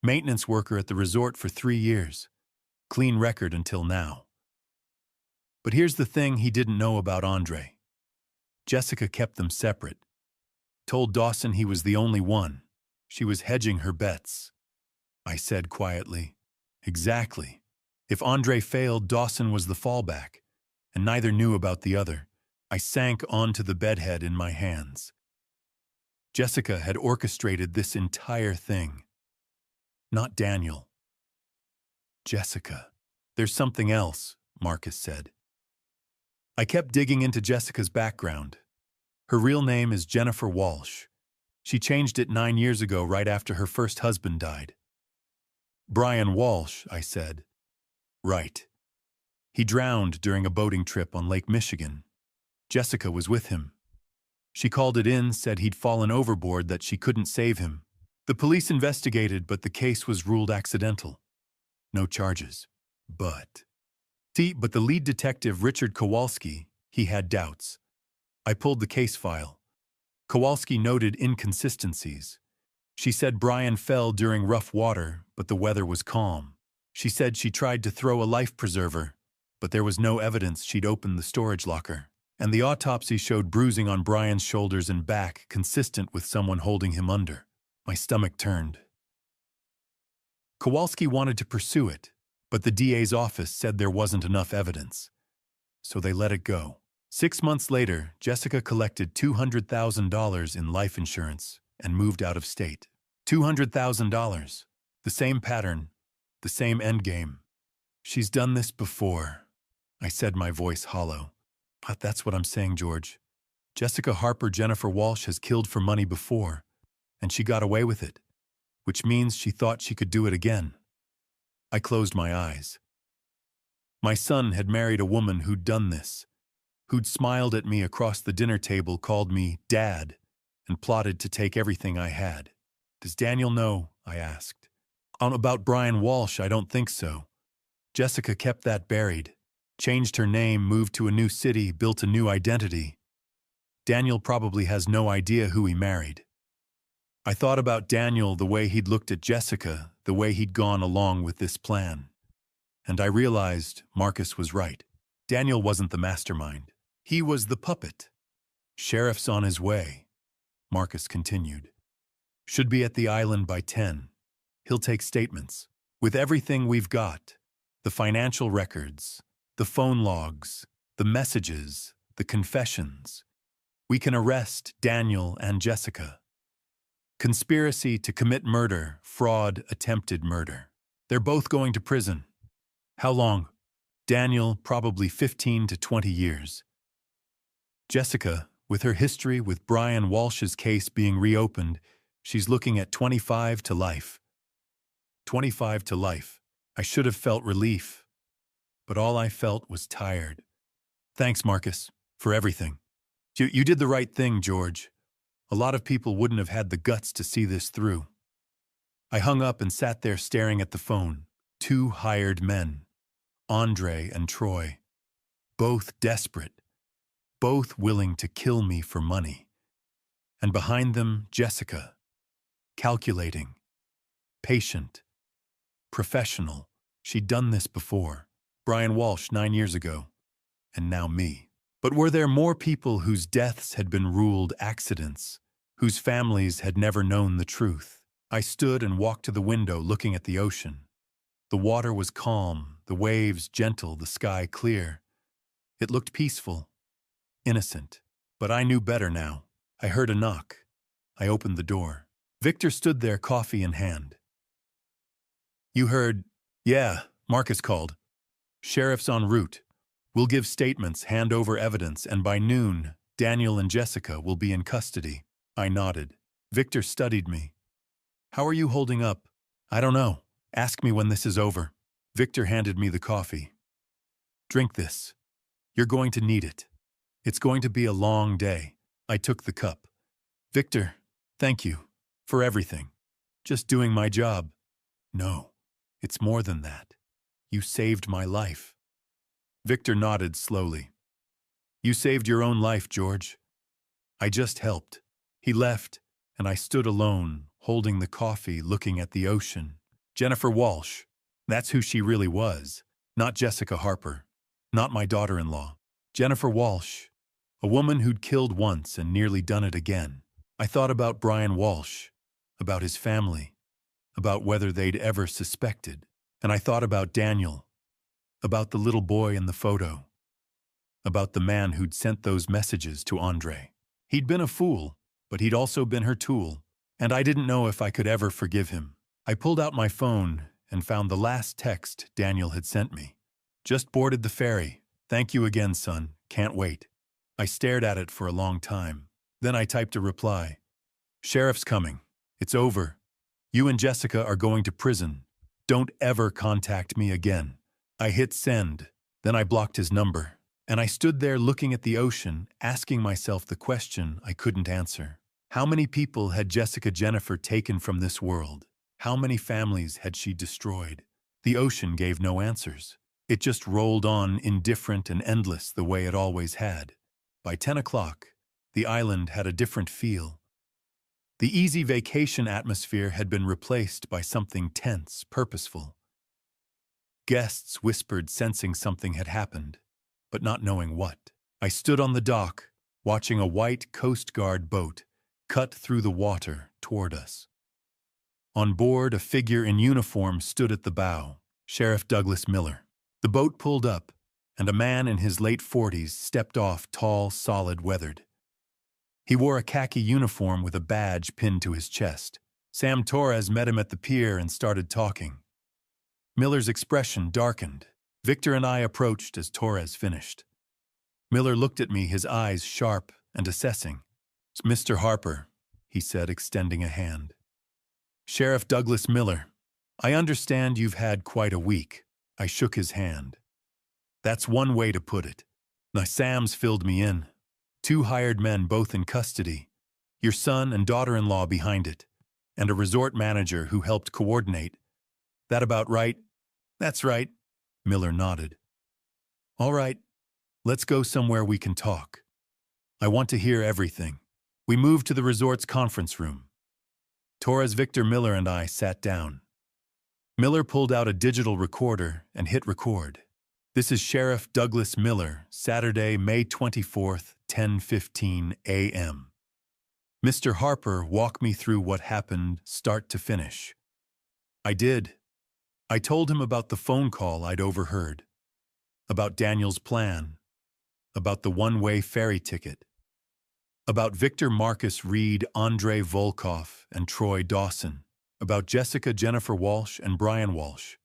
Maintenance worker at the resort for 3 years. Clean record until now. But here's the thing he didn't know about Andre. Jessica kept them separate. Told Dawson he was the only one. She was hedging her bets. I said quietly, exactly. If Andre failed, Dawson was the fallback, and neither knew about the other. I sank onto the bedhead in my hands. Jessica had orchestrated this entire thing. Not Daniel. Jessica. There's something else, Marcus said. I kept digging into Jessica's background. Her real name is Jennifer Walsh. She changed it 9 years ago, right after her first husband died. Brian Walsh, I said. Right. He drowned during a boating trip on Lake Michigan. Jessica was with him. She called it in, said he'd fallen overboard, that she couldn't save him. The police investigated, but the case was ruled accidental. No charges. But the lead detective, Richard Kowalski, he had doubts. I pulled the case file. Kowalski noted inconsistencies. She said Brian fell during rough water, but the weather was calm. She said she tried to throw a life preserver, but there was no evidence she'd opened the storage locker. And the autopsy showed bruising on Brian's shoulders and back, consistent with someone holding him under. My stomach turned. Kowalski wanted to pursue it, but the DA's office said there wasn't enough evidence. So they let it go. 6 months later, Jessica collected $200,000 in life insurance and moved out of state. $200,000. The same pattern, the same endgame. She's done this before. I said, my voice hollow. But that's what I'm saying, George. Jessica Harper Jennifer Walsh has killed for money before, and she got away with it, which means she thought she could do it again. I closed my eyes. My son had married a woman who'd done this, who'd smiled at me across the dinner table, called me Dad, and plotted to take everything I had. Does Daniel know? I asked. About Brian Walsh, I don't think so. Jessica kept that buried, changed her name, moved to a new city, built a new identity. Daniel probably has no idea who he married. I thought about Daniel, the way he'd looked at Jessica, the way he'd gone along with this plan. And I realized Marcus was right. Daniel wasn't the mastermind. He was the puppet. Sheriff's on his way, Marcus continued. Should be at the island by 10. He'll take statements. With everything we've got, the financial records, the phone logs, the messages, the confessions, we can arrest Daniel and Jessica. Conspiracy to commit murder, fraud, attempted murder. They're both going to prison. How long? Daniel, probably 15 to 20 years. Jessica, with her history with Brian Walsh's case being reopened, she's looking at 25 to life. 25 to life. I should have felt relief, but all I felt was tired. Thanks, Marcus, for everything. You did the right thing, George. A lot of people wouldn't have had the guts to see this through. I hung up and sat there staring at the phone. 2 hired men, Andre and Troy, both desperate, both willing to kill me for money. And behind them, Jessica, calculating, patient, professional. She'd done this before. Brian Walsh 9 years ago, and now me. But were there more people whose deaths had been ruled accidents, whose families had never known the truth? I stood and walked to the window looking at the ocean. The water was calm, the waves gentle, the sky clear. It looked peaceful, innocent. But I knew better now. I heard a knock. I opened the door. Victor stood there, coffee in hand. You heard? Yeah, Marcus called. Sheriff's en route. We'll give statements, hand over evidence, and by noon, Daniel and Jessica will be in custody. I nodded. Victor studied me. How are you holding up? I don't know. Ask me when this is over. Victor handed me the coffee. Drink this. You're going to need it. It's going to be a long day. I took the cup. Victor, thank you for everything. Just doing my job. No, it's more than that. You saved my life. Victor nodded slowly. You saved your own life, George. I just helped. He left, and I stood alone, holding the coffee, looking at the ocean. Jennifer Walsh. That's who she really was. Not Jessica Harper. Not my daughter-in-law. Jennifer Walsh. A woman who'd killed once and nearly done it again. I thought about Brian Walsh, about his family, about whether they'd ever suspected. And I thought about Daniel, about the little boy in the photo, about the man who'd sent those messages to Andre. He'd been a fool, but he'd also been her tool, and I didn't know if I could ever forgive him. I pulled out my phone and found the last text Daniel had sent me. Just boarded the ferry. Thank you again, son. Can't wait. I stared at it for a long time. Then I typed a reply. Sheriff's coming. It's over. You and Jessica are going to prison. Don't ever contact me again. I hit send. Then I blocked his number. And I stood there looking at the ocean, asking myself the question I couldn't answer. How many people had Jessica Jennifer taken from this world? How many families had she destroyed? The ocean gave no answers. It just rolled on, indifferent and endless the way it always had. By 10 o'clock, the island had a different feel. The easy vacation atmosphere had been replaced by something tense, purposeful. Guests whispered, sensing something had happened, but not knowing what. I stood on the dock, watching a white Coast Guard boat cut through the water toward us. On board, a figure in uniform stood at the bow, Sheriff Douglas Miller. The boat pulled up, and a man in his late 40s stepped off, tall, solid, weathered. He wore a khaki uniform with a badge pinned to his chest. Sam Torres met him at the pier and started talking. Miller's expression darkened. Victor and I approached as Torres finished. Miller looked at me, his eyes sharp and assessing. "It's Mr. Harper," he said, extending a hand. "Sheriff Douglas Miller, I understand you've had quite a week." I shook his hand. "That's one way to put it. Now Sam's filled me in. 2 hired men, both in custody. Your son and daughter-in-law behind it. And a resort manager who helped coordinate. That about right?" "That's right," Miller nodded. "All right, let's go somewhere we can talk. I want to hear everything." We moved to the resort's conference room. Torres, Victor, Miller, and I sat down. Miller pulled out a digital recorder and hit record. "This is Sheriff Douglas Miller, Saturday, May 24th, 10:15 a.m. Mr. Harper walked me through what happened start to finish. I did. I told him about the phone call I'd overheard, about Daniel's plan, about the one-way ferry ticket, about Victor Marcus Reed, Andrei Volkov, and Troy Dawson, about Jessica Jennifer Walsh and Brian Walsh,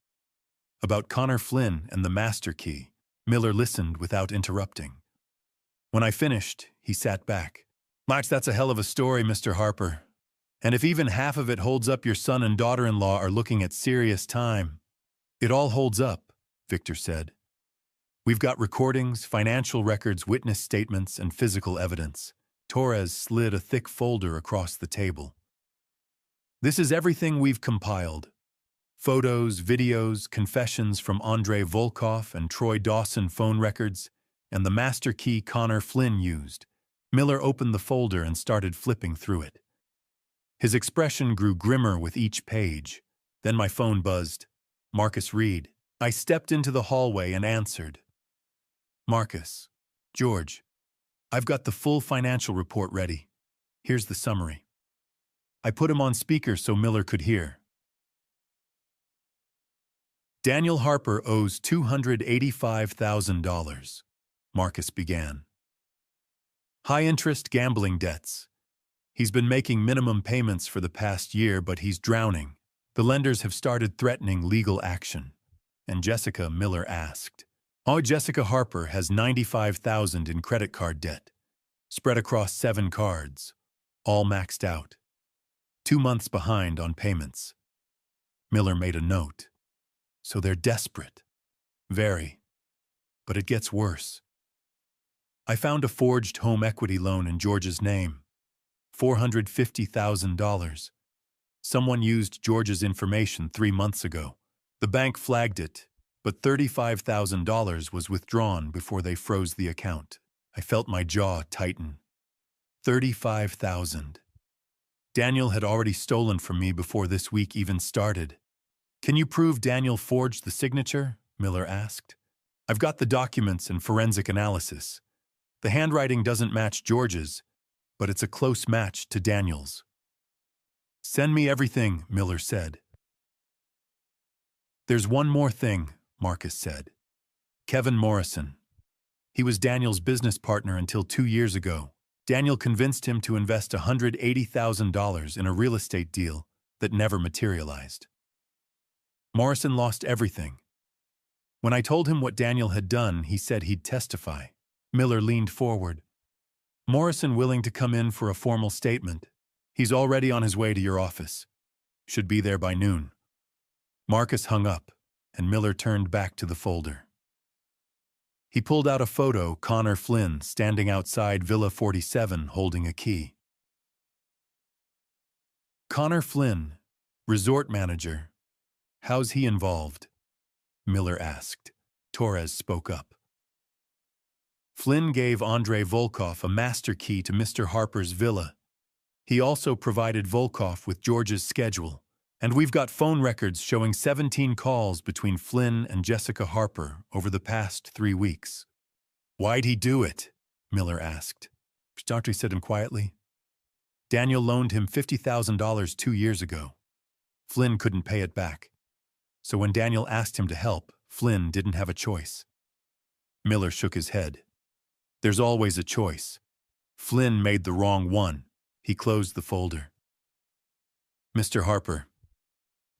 about Connor Flynn and the master key. Miller listened without interrupting. When I finished, he sat back. Max, that's a hell of a story, Mr. Harper. And if even half of it holds up, your son and daughter-in-law are looking at serious time. It all holds up, Victor said. We've got recordings, financial records, witness statements, and physical evidence. Torres slid a thick folder across the table. This is everything we've compiled. Photos, videos, confessions from Andrei Volkov and Troy Dawson phone records, and the master key Connor Flynn used. Miller opened the folder and started flipping through it. His expression grew grimmer with each page. Then my phone buzzed. Marcus Reed. I stepped into the hallway and answered. Marcus. George. I've got the full financial report ready. Here's the summary. I put him on speaker so Miller could hear. Daniel Harper owes $285,000, Marcus began. High-interest gambling debts. He's been making minimum payments for the past year, but he's drowning. The lenders have started threatening legal action. And Jessica, Miller asked. Oh, Jessica Harper has $95,000 in credit card debt, spread across 7 cards, all maxed out. 2 months behind on payments. Miller made a note. So they're desperate. Very. But it gets worse. I found a forged home equity loan in George's name. $450,000. Someone used George's information 3 months ago. The bank flagged it, but $35,000 was withdrawn before they froze the account. I felt my jaw tighten. $35,000. Daniel had already stolen from me before this week even started. Can you prove Daniel forged the signature? Miller asked. I've got the documents and forensic analysis. The handwriting doesn't match George's, but it's a close match to Daniel's. Send me everything, Miller said. There's one more thing, Marcus said. Kevin Morrison. He was Daniel's business partner until 2 years ago. Daniel convinced him to invest $180,000 in a real estate deal that never materialized. Morrison lost everything. When I told him what Daniel had done, he said he'd testify. Miller leaned forward. Morrison willing to come in for a formal statement. He's already on his way to your office. Should be there by noon. Marcus hung up, and Miller turned back to the folder. He pulled out a photo, Connor Flynn, standing outside Villa 47 holding a key. Connor Flynn, resort manager. How's he involved? Miller asked. Torres spoke up. Flynn gave Andrei Volkov a master key to Mr. Harper's villa. He also provided Volkov with George's schedule, and we've got phone records showing 17 calls between Flynn and Jessica Harper over the past 3 weeks. Why'd he do it? Miller asked. Startrey said him quietly. Daniel loaned him $50,000 2 years ago. Flynn couldn't pay it back. So when Daniel asked him to help, Flynn didn't have a choice. Miller shook his head. There's always a choice. Flynn made the wrong one. He closed the folder. Mr. Harper,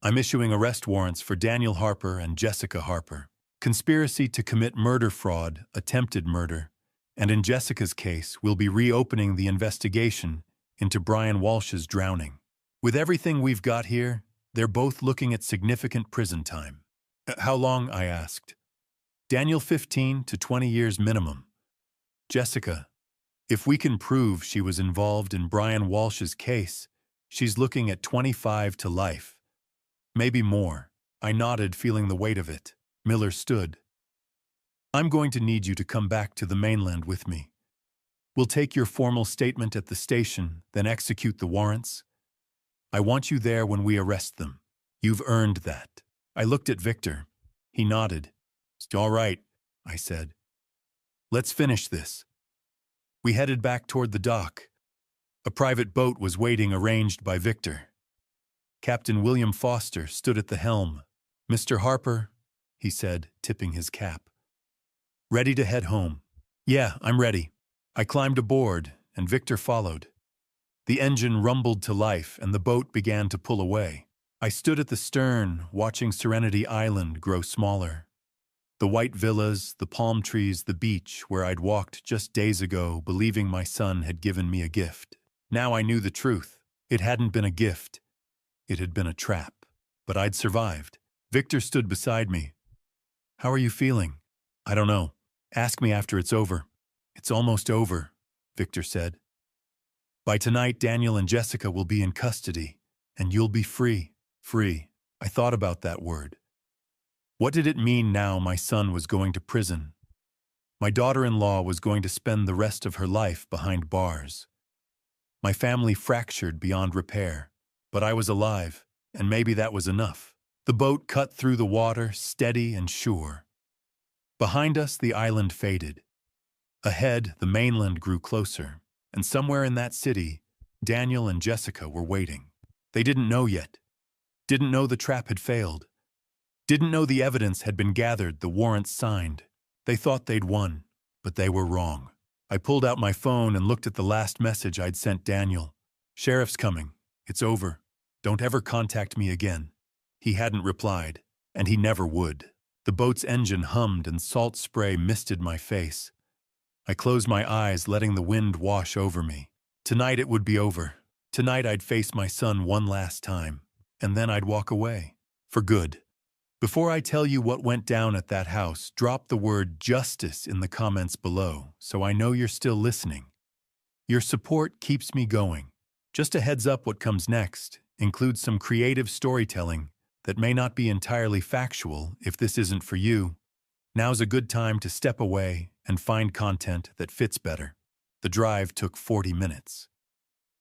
I'm issuing arrest warrants for Daniel Harper and Jessica Harper. Conspiracy to commit murder fraud, attempted murder, and in Jessica's case, we'll be reopening the investigation into Brian Walsh's drowning. With everything we've got here, they're both looking at significant prison time. How long? I asked. Daniel 15 to 20 years minimum. Jessica, if we can prove she was involved in Brian Walsh's case, she's looking at 25 to life. Maybe more. I nodded, feeling the weight of it. Miller stood. I'm going to need you to come back to the mainland with me. We'll take your formal statement at the station, then execute the warrants. I want you there when we arrest them. You've earned that. I looked at Victor. He nodded. All right, I said. Let's finish this. We headed back toward the dock. A private boat was waiting, arranged by Victor. Captain William Foster stood at the helm. "Mr. Harper," he said, tipping his cap. "Ready to head home?" "Yeah, I'm ready." I climbed aboard, and Victor followed. The engine rumbled to life, and the boat began to pull away. I stood at the stern, watching Serenity Island grow smaller. The white villas, the palm trees, the beach where I'd walked just days ago, believing my son had given me a gift. Now I knew the truth. It hadn't been a gift. It had been a trap. But I'd survived. Victor stood beside me. "How are you feeling?" "I don't know. Ask me after it's over." "It's almost over," Victor said. "By tonight, Daniel and Jessica will be in custody, and you'll be free." Free. I thought about that word. What did it mean now my son was going to prison? My daughter-in-law was going to spend the rest of her life behind bars. My family fractured beyond repair, but I was alive, and maybe that was enough. The boat cut through the water, steady and sure. Behind us, the island faded. Ahead, the mainland grew closer, and somewhere in that city, Daniel and Jessica were waiting. They didn't know yet. Didn't know the trap had failed. Didn't know the evidence had been gathered, the warrants signed. They thought they'd won, but they were wrong. I pulled out my phone and looked at the last message I'd sent Daniel. "Sheriff's coming. It's over. Don't ever contact me again." He hadn't replied, and he never would. The boat's engine hummed and salt spray misted my face. I closed my eyes, letting the wind wash over me. Tonight it would be over. Tonight I'd face my son one last time, and then I'd walk away. For good. Before I tell you what went down at that house, drop the word justice in the comments below, so I know you're still listening. Your support keeps me going. Just a heads up, what comes next includes some creative storytelling that may not be entirely factual. If this isn't for you, now's a good time to step away and find content that fits better. The drive took 40 minutes.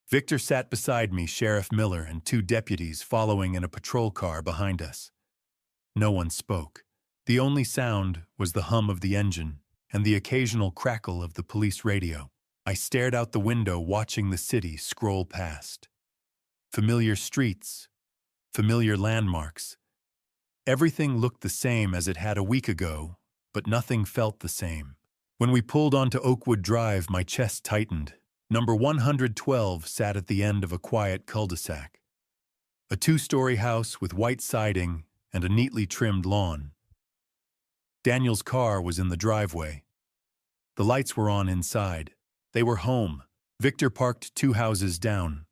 Victor sat beside me, Sheriff Miller and 2 deputies following in a patrol car behind us. No one spoke. The only sound was the hum of the engine and the occasional crackle of the police radio. I stared out the window, watching the city scroll past. Familiar streets, familiar landmarks. Everything looked the same as it had a week ago, but nothing felt the same. When we pulled onto Oakwood Drive, my chest tightened. Number 112 sat at the end of a quiet cul-de-sac. A 2-story house with white siding and a neatly trimmed lawn. Daniel's car was in the driveway. The lights were on inside. They were home. Victor parked 2 houses down.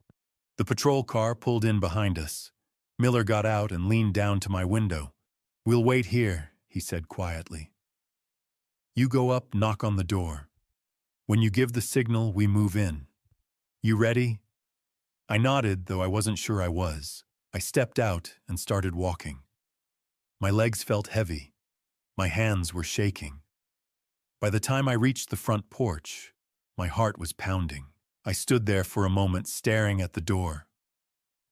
The patrol car pulled in behind us. Miller got out and leaned down to my window. "We'll wait here," he said quietly. "You go up, knock on the door. When you give the signal, we move in. You ready?" I nodded, though I wasn't sure I was. I stepped out and started walking. My legs felt heavy. My hands were shaking. By the time I reached the front porch, my heart was pounding. I stood there for a moment, staring at the door.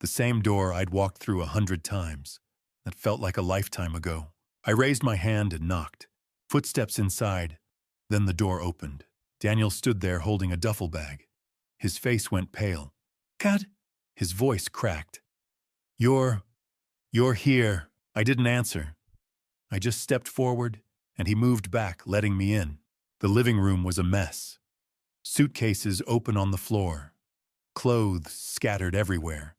The same door I'd walked through 100 times. That felt like a lifetime ago. I raised my hand and knocked. Footsteps inside. Then the door opened. Daniel stood there holding a duffel bag. His face went pale. "Cat?" His voice cracked. You're here." I didn't answer. I just stepped forward, and he moved back, letting me in. The living room was a mess. Suitcases open on the floor. Clothes scattered everywhere.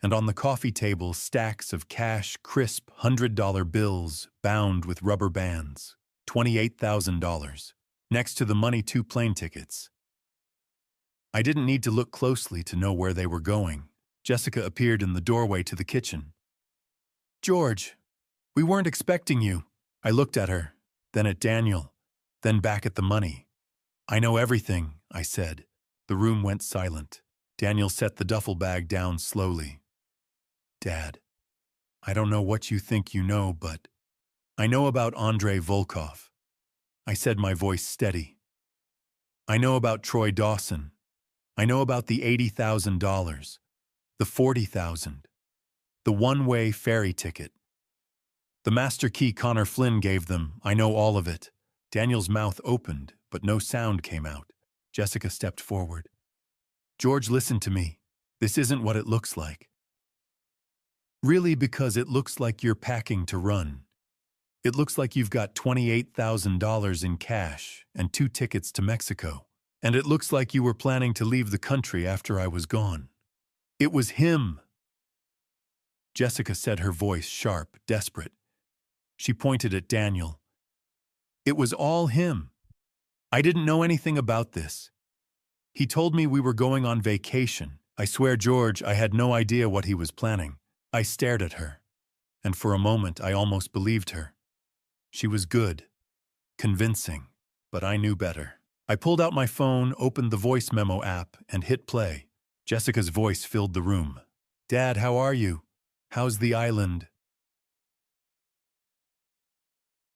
And on the coffee table, stacks of cash, crisp $100 bills bound with rubber bands. $28,000. Next to the money, 2 plane tickets. I didn't need to look closely to know where they were going. Jessica appeared in the doorway to the kitchen. "George, we weren't expecting you." I looked at her, then at Daniel, then back at the money. "I know everything," I said. The room went silent. Daniel set the duffel bag down slowly. "Dad, I don't know what you think you know, but I know about Andrei Volkov." I said, my voice steady. "I know about Troy Dawson. I know about the $80,000, the $40,000, the one-way ferry ticket. The master key Connor Flynn gave them. I know all of it." Daniel's mouth opened, but no sound came out. Jessica stepped forward. George, listen to me. This isn't what it looks like. Really, because it looks like you're packing to run. It looks like you've got $28,000 in cash and 2 tickets to Mexico. And it looks like you were planning to leave the country after I was gone. It was him. Jessica said, her voice sharp, desperate. She pointed at Daniel. It was all him. I didn't know anything about this. He told me we were going on vacation. I swear, George, I had no idea what he was planning. I stared at her, and for a moment I almost believed her. She was good, convincing, but I knew better. I pulled out my phone, opened the voice memo app, and hit play. Jessica's voice filled the room. Dad, how are you? How's the island?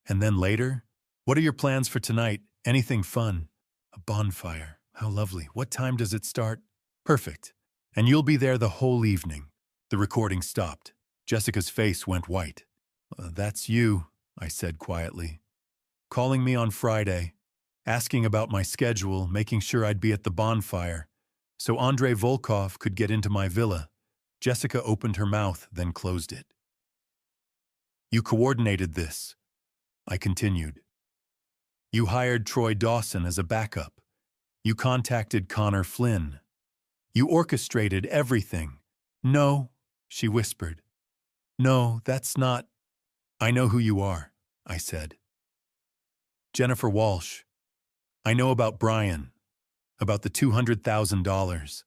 And then later, what are your plans for tonight? Anything fun? A bonfire. How lovely. What time does it start? Perfect. And you'll be there the whole evening. The recording stopped. Jessica's face went white. That's you, I said quietly. Calling me on Friday, asking about my schedule, making sure I'd be at the bonfire, so Andrei Volkov could get into my villa. Jessica opened her mouth, then closed it. You coordinated this, I continued. You hired Troy Dawson as a backup. You contacted Connor Flynn. You orchestrated everything. No, she whispered. No, that's not. I know who you are, I said. Jennifer Walsh. I know about Brian, about the $200,000,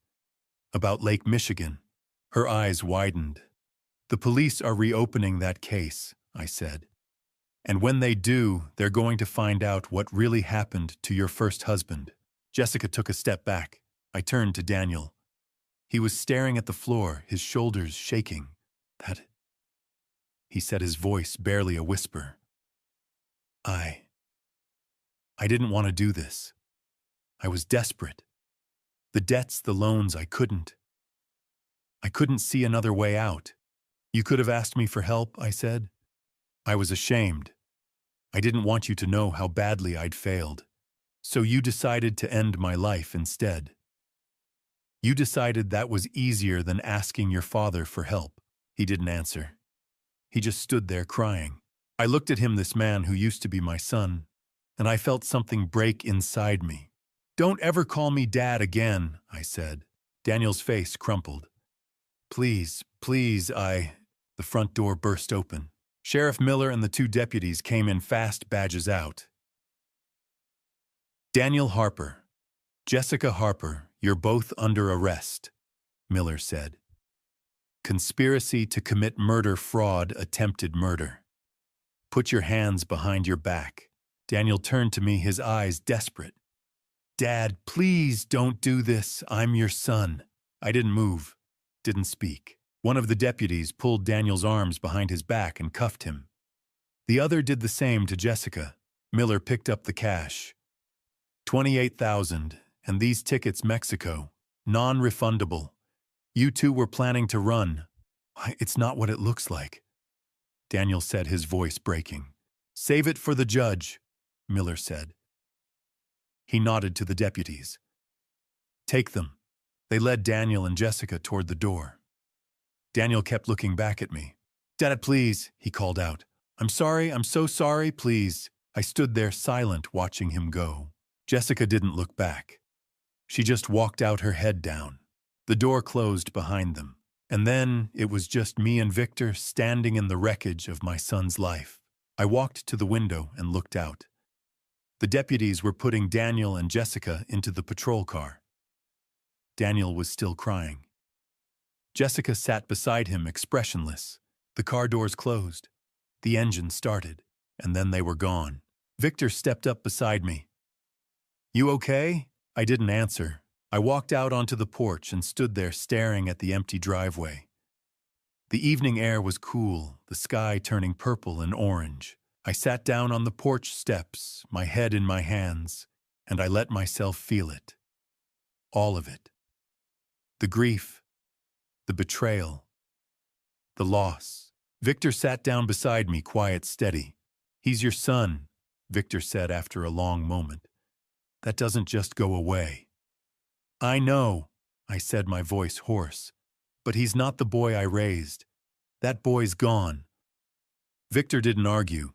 about Lake Michigan. Her eyes widened. The police are reopening that case, I said. And when they do, they're going to find out what really happened to your first husband. Jessica took a step back. I turned to Daniel. He was staring at the floor, his shoulders shaking. That, he said, his voice barely a whisper. I didn't want to do this. I was desperate. The debts, the loans, I couldn't see another way out. You could have asked me for help, I said. I was ashamed. I didn't want you to know how badly I'd failed. So you decided to end my life instead. You decided that was easier than asking your father for help. He didn't answer. He just stood there crying. I looked at him, this man who used to be my son, and I felt something break inside me. Don't ever call me Dad again, I said. Daniel's face crumpled. Please, please, The front door burst open. Sheriff Miller and the 2 deputies came in fast, badges out. Daniel Harper, Jessica Harper, you're both under arrest, Miller said. Conspiracy to commit murder, fraud, attempted murder. Put your hands behind your back. Daniel turned to me, his eyes desperate. Dad, please don't do this. I'm your son. I didn't move, didn't speak. One of the deputies pulled Daniel's arms behind his back and cuffed him. The other did the same to Jessica. Miller picked up the cash. $28,000, and these tickets Mexico, non-refundable. You 2 were planning to run. It's not what it looks like, Daniel said, his voice breaking. Save it for the judge, Miller said. He nodded to the deputies. Take them. They led Daniel and Jessica toward the door. Daniel kept looking back at me. Dad, please, he called out. I'm sorry, I'm so sorry, please. I stood there silent, watching him go. Jessica didn't look back. She just walked out, her head down. The door closed behind them, and then it was just me and Victor standing in the wreckage of my son's life. I walked to the window and looked out. The deputies were putting Daniel and Jessica into the patrol car. Daniel was still crying. Jessica sat beside him, expressionless. The car doors closed. The engine started, and then they were gone. Victor stepped up beside me. You okay? I didn't answer. I walked out onto the porch and stood there staring at the empty driveway. The evening air was cool, the sky turning purple and orange. I sat down on the porch steps, my head in my hands, and I let myself feel it. All of it. The grief, the betrayal, the loss. Victor sat down beside me, quiet, steady. He's your son, Victor said after a long moment. That doesn't just go away. I know, I said, my voice hoarse. But he's not the boy I raised. That boy's gone. Victor didn't argue.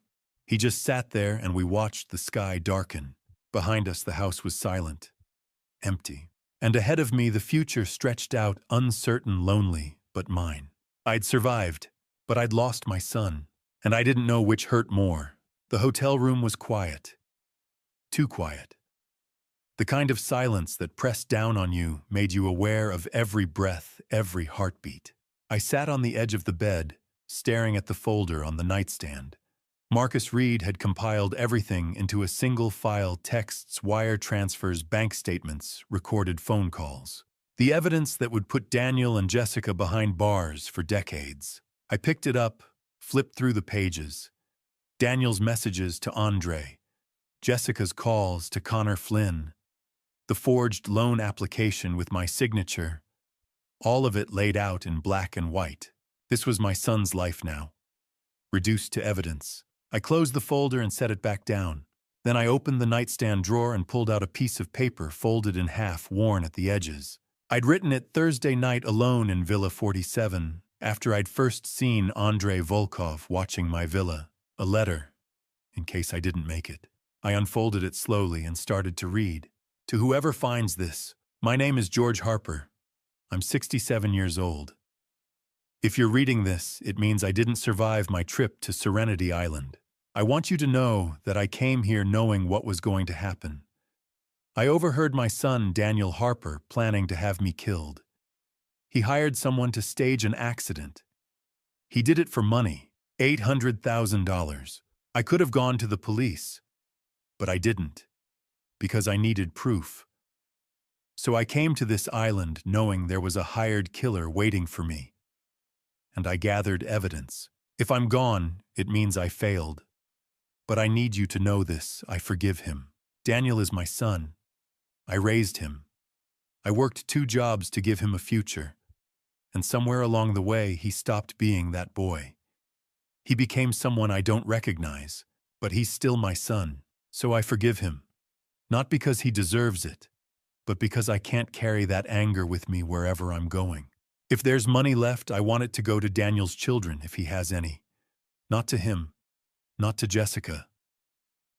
He just sat there and we watched the sky darken. Behind us, the house was silent, empty. And ahead of me, the future stretched out, uncertain, lonely, but mine. I'd survived, but I'd lost my son. And I didn't know which hurt more. The hotel room was quiet. Too quiet. The kind of silence that pressed down on you, made you aware of every breath, every heartbeat. I sat on the edge of the bed, staring at the folder on the nightstand. Marcus Reed had compiled everything into a single file: texts, wire transfers, bank statements, recorded phone calls. The evidence that would put Daniel and Jessica behind bars for decades. I picked it up, flipped through the pages. Daniel's messages to Andre, Jessica's calls to Connor Flynn, the forged loan application with my signature, all of it laid out in black and white. This was my son's life now, reduced to evidence. I closed the folder and set it back down. Then I opened the nightstand drawer and pulled out a piece of paper folded in half, worn at the edges. I'd written it Thursday night alone in Villa 47, after I'd first seen Andrei Volkov watching my villa. A letter, in case I didn't make it. I unfolded it slowly and started to read. To whoever finds this, my name is George Harper. I'm 67 years old. If you're reading this, it means I didn't survive my trip to Serenity Island. I want you to know that I came here knowing what was going to happen. I overheard my son, Daniel Harper, planning to have me killed. He hired someone to stage an accident. He did it for money, $800,000. I could have gone to the police, but I didn't, because I needed proof. So I came to this island knowing there was a hired killer waiting for me. And I gathered evidence. If I'm gone, it means I failed. But I need you to know this: I forgive him. Daniel is my son. I raised him. I worked 2 jobs to give him a future. And somewhere along the way, he stopped being that boy. He became someone I don't recognize, but he's still my son. So I forgive him. Not because he deserves it, but because I can't carry that anger with me wherever I'm going. If there's money left, I want it to go to Daniel's children, if he has any. Not to him, not to Jessica,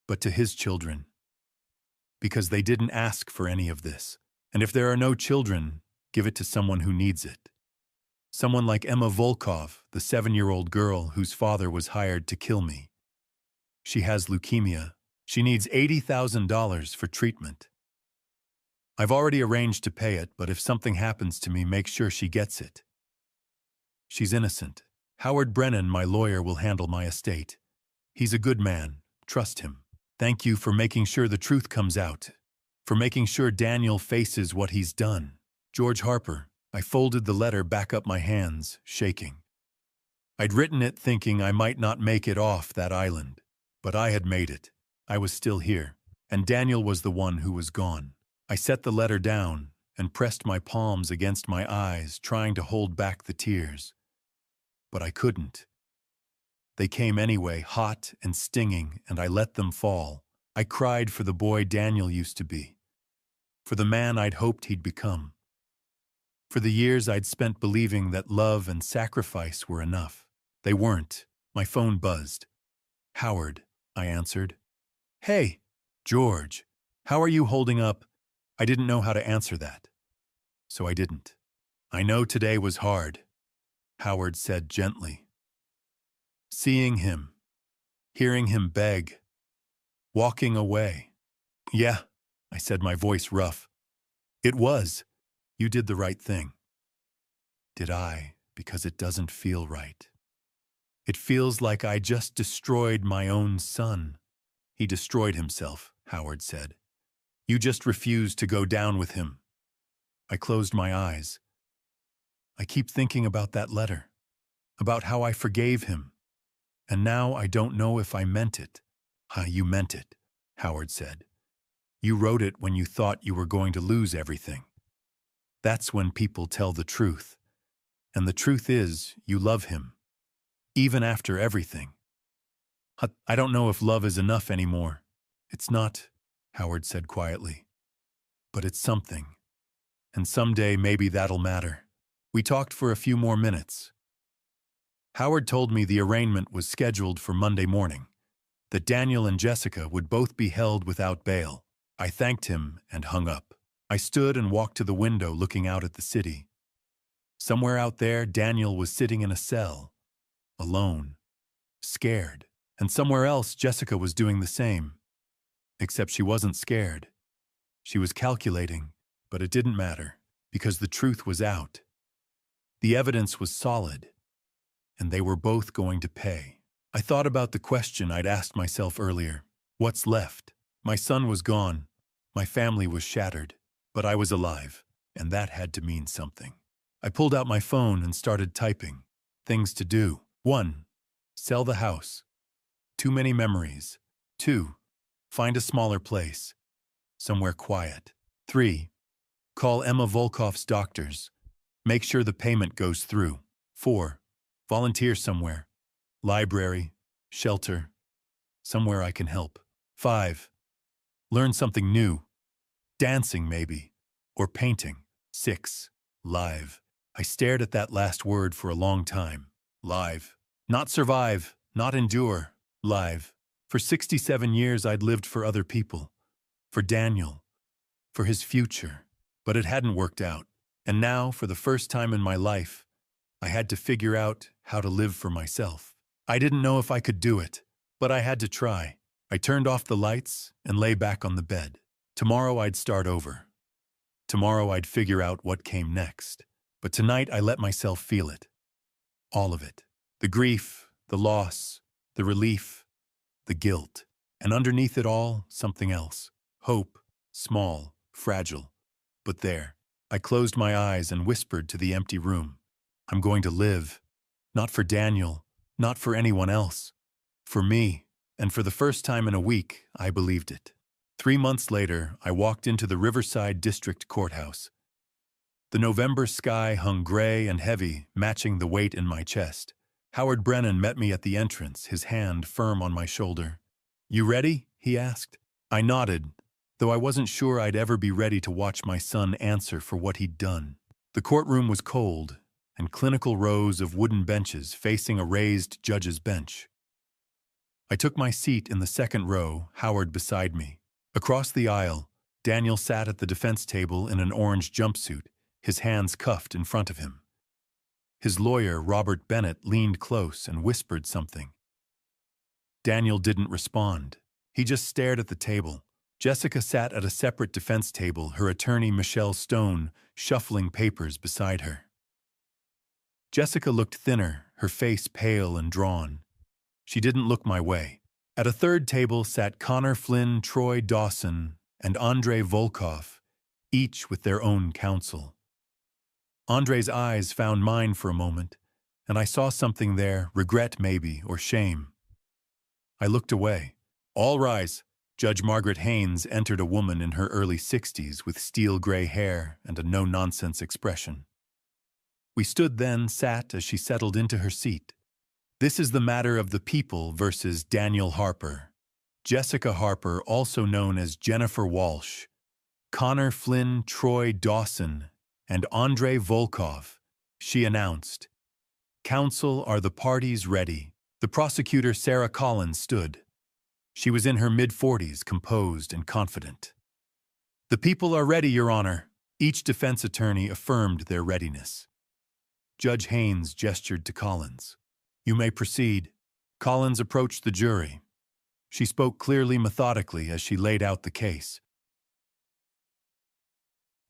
but to his children. Because they didn't ask for any of this. And if there are no children, give it to someone who needs it. Someone like Emma Volkov, the 7-year-old girl whose father was hired to kill me. She has leukemia. She needs $80,000 for treatment. I've already arranged to pay it, but if something happens to me, make sure she gets it. She's innocent. Howard Brennan, my lawyer, will handle my estate. He's a good man. Trust him. Thank you for making sure the truth comes out, for making sure Daniel faces what he's done. George Harper. I folded the letter back up my hands, shaking. I'd written it thinking I might not make it off that island, but I had made it. I was still here, and Daniel was the one who was gone. I set the letter down and pressed my palms against my eyes, trying to hold back the tears. But I couldn't. They came anyway, hot and stinging, and I let them fall. I cried for the boy Daniel used to be, for the man I'd hoped he'd become, for the years I'd spent believing that love and sacrifice were enough. They weren't. My phone buzzed. Howard, I answered. Hey, George, how are you holding up? I didn't know how to answer that, so I didn't. I know today was hard, Howard said gently. Seeing him, hearing him beg, walking away. Yeah, I said, my voice rough. It was. You did the right thing. Did I? Because it doesn't feel right. It feels like I just destroyed my own son. He destroyed himself, Howard said. You just refused to go down with him. I closed my eyes. I keep thinking about that letter, about how I forgave him. And now I don't know if I meant it. You meant it, Howard said. You wrote it when you thought you were going to lose everything. That's when people tell the truth. And the truth is, you love him, even after everything. I don't know if love is enough anymore. It's not. Howard said quietly. But it's something. And someday maybe that'll matter. We talked for a few more minutes. Howard told me the arraignment was scheduled for Monday morning, that Daniel and Jessica would both be held without bail. I thanked him and hung up. I stood and walked to the window looking out at the city. Somewhere out there, Daniel was sitting in a cell, alone, scared. And somewhere else, Jessica was doing the same. Except she wasn't scared. She was calculating, but it didn't matter, because the truth was out. The evidence was solid, and they were both going to pay. I thought about the question I'd asked myself earlier. What's left? My son was gone. My family was shattered. But I was alive, and that had to mean something. I pulled out my phone and started typing. Things to do. 1. Sell the house. Too many memories. 2. Find a smaller place. Somewhere quiet. 3. Call Emma Volkoff's doctors. Make sure the payment goes through. 4. Volunteer somewhere. Library, shelter, somewhere I can help. 5. Learn something new. Dancing, maybe, or painting. 6. Live. I stared at that last word for a long time. Live. Not survive, not endure. Live. For 67 years I'd lived for other people. For Daniel. For his future. But it hadn't worked out. And now, for the first time in my life, I had to figure out how to live for myself. I didn't know if I could do it, but I had to try. I turned off the lights and lay back on the bed. Tomorrow I'd start over. Tomorrow I'd figure out what came next. But tonight I let myself feel it. All of it. The grief, the loss, the relief, the guilt. And underneath it all, something else. Hope, small, fragile. But there. I closed my eyes and whispered to the empty room. I'm going to live. Not for Daniel, not for anyone else. For me. And for the first time in a week, I believed it. 3 months later, I walked into the Riverside District Courthouse. The November sky hung gray and heavy, matching the weight in my chest. Howard Brennan met me at the entrance, his hand firm on my shoulder. "You ready?" he asked. I nodded, though I wasn't sure I'd ever be ready to watch my son answer for what he'd done. The courtroom was cold, and clinical rows of wooden benches facing a raised judge's bench. I took my seat in the second row, Howard beside me. Across the aisle, Daniel sat at the defense table in an orange jumpsuit, his hands cuffed in front of him. His lawyer, Robert Bennett, leaned close and whispered something. Daniel didn't respond. He just stared at the table. Jessica sat at a separate defense table, her attorney, Michelle Stone, shuffling papers beside her. Jessica looked thinner, her face pale and drawn. She didn't look my way. At a third table sat Connor Flynn, Troy Dawson, and Andrei Volkov, each with their own counsel. Andrei's eyes found mine for a moment, and I saw something there, regret maybe, or shame. I looked away. "All rise." Judge Margaret Haynes entered, a woman in her early 60s with steel gray hair and a no-nonsense expression. We stood then, sat as she settled into her seat. "This is the matter of the people versus Daniel Harper. Jessica Harper, also known as Jennifer Walsh, Connor Flynn, Troy Dawson, and Andrei Volkov," she announced. "Counsel, are the parties ready?" The prosecutor, Sarah Collins, stood. She was in her mid-40s, composed and confident. "The people are ready, Your Honor." Each defense attorney affirmed their readiness. Judge Haynes gestured to Collins. "You may proceed." Collins approached the jury. She spoke clearly, methodically, as she laid out the case.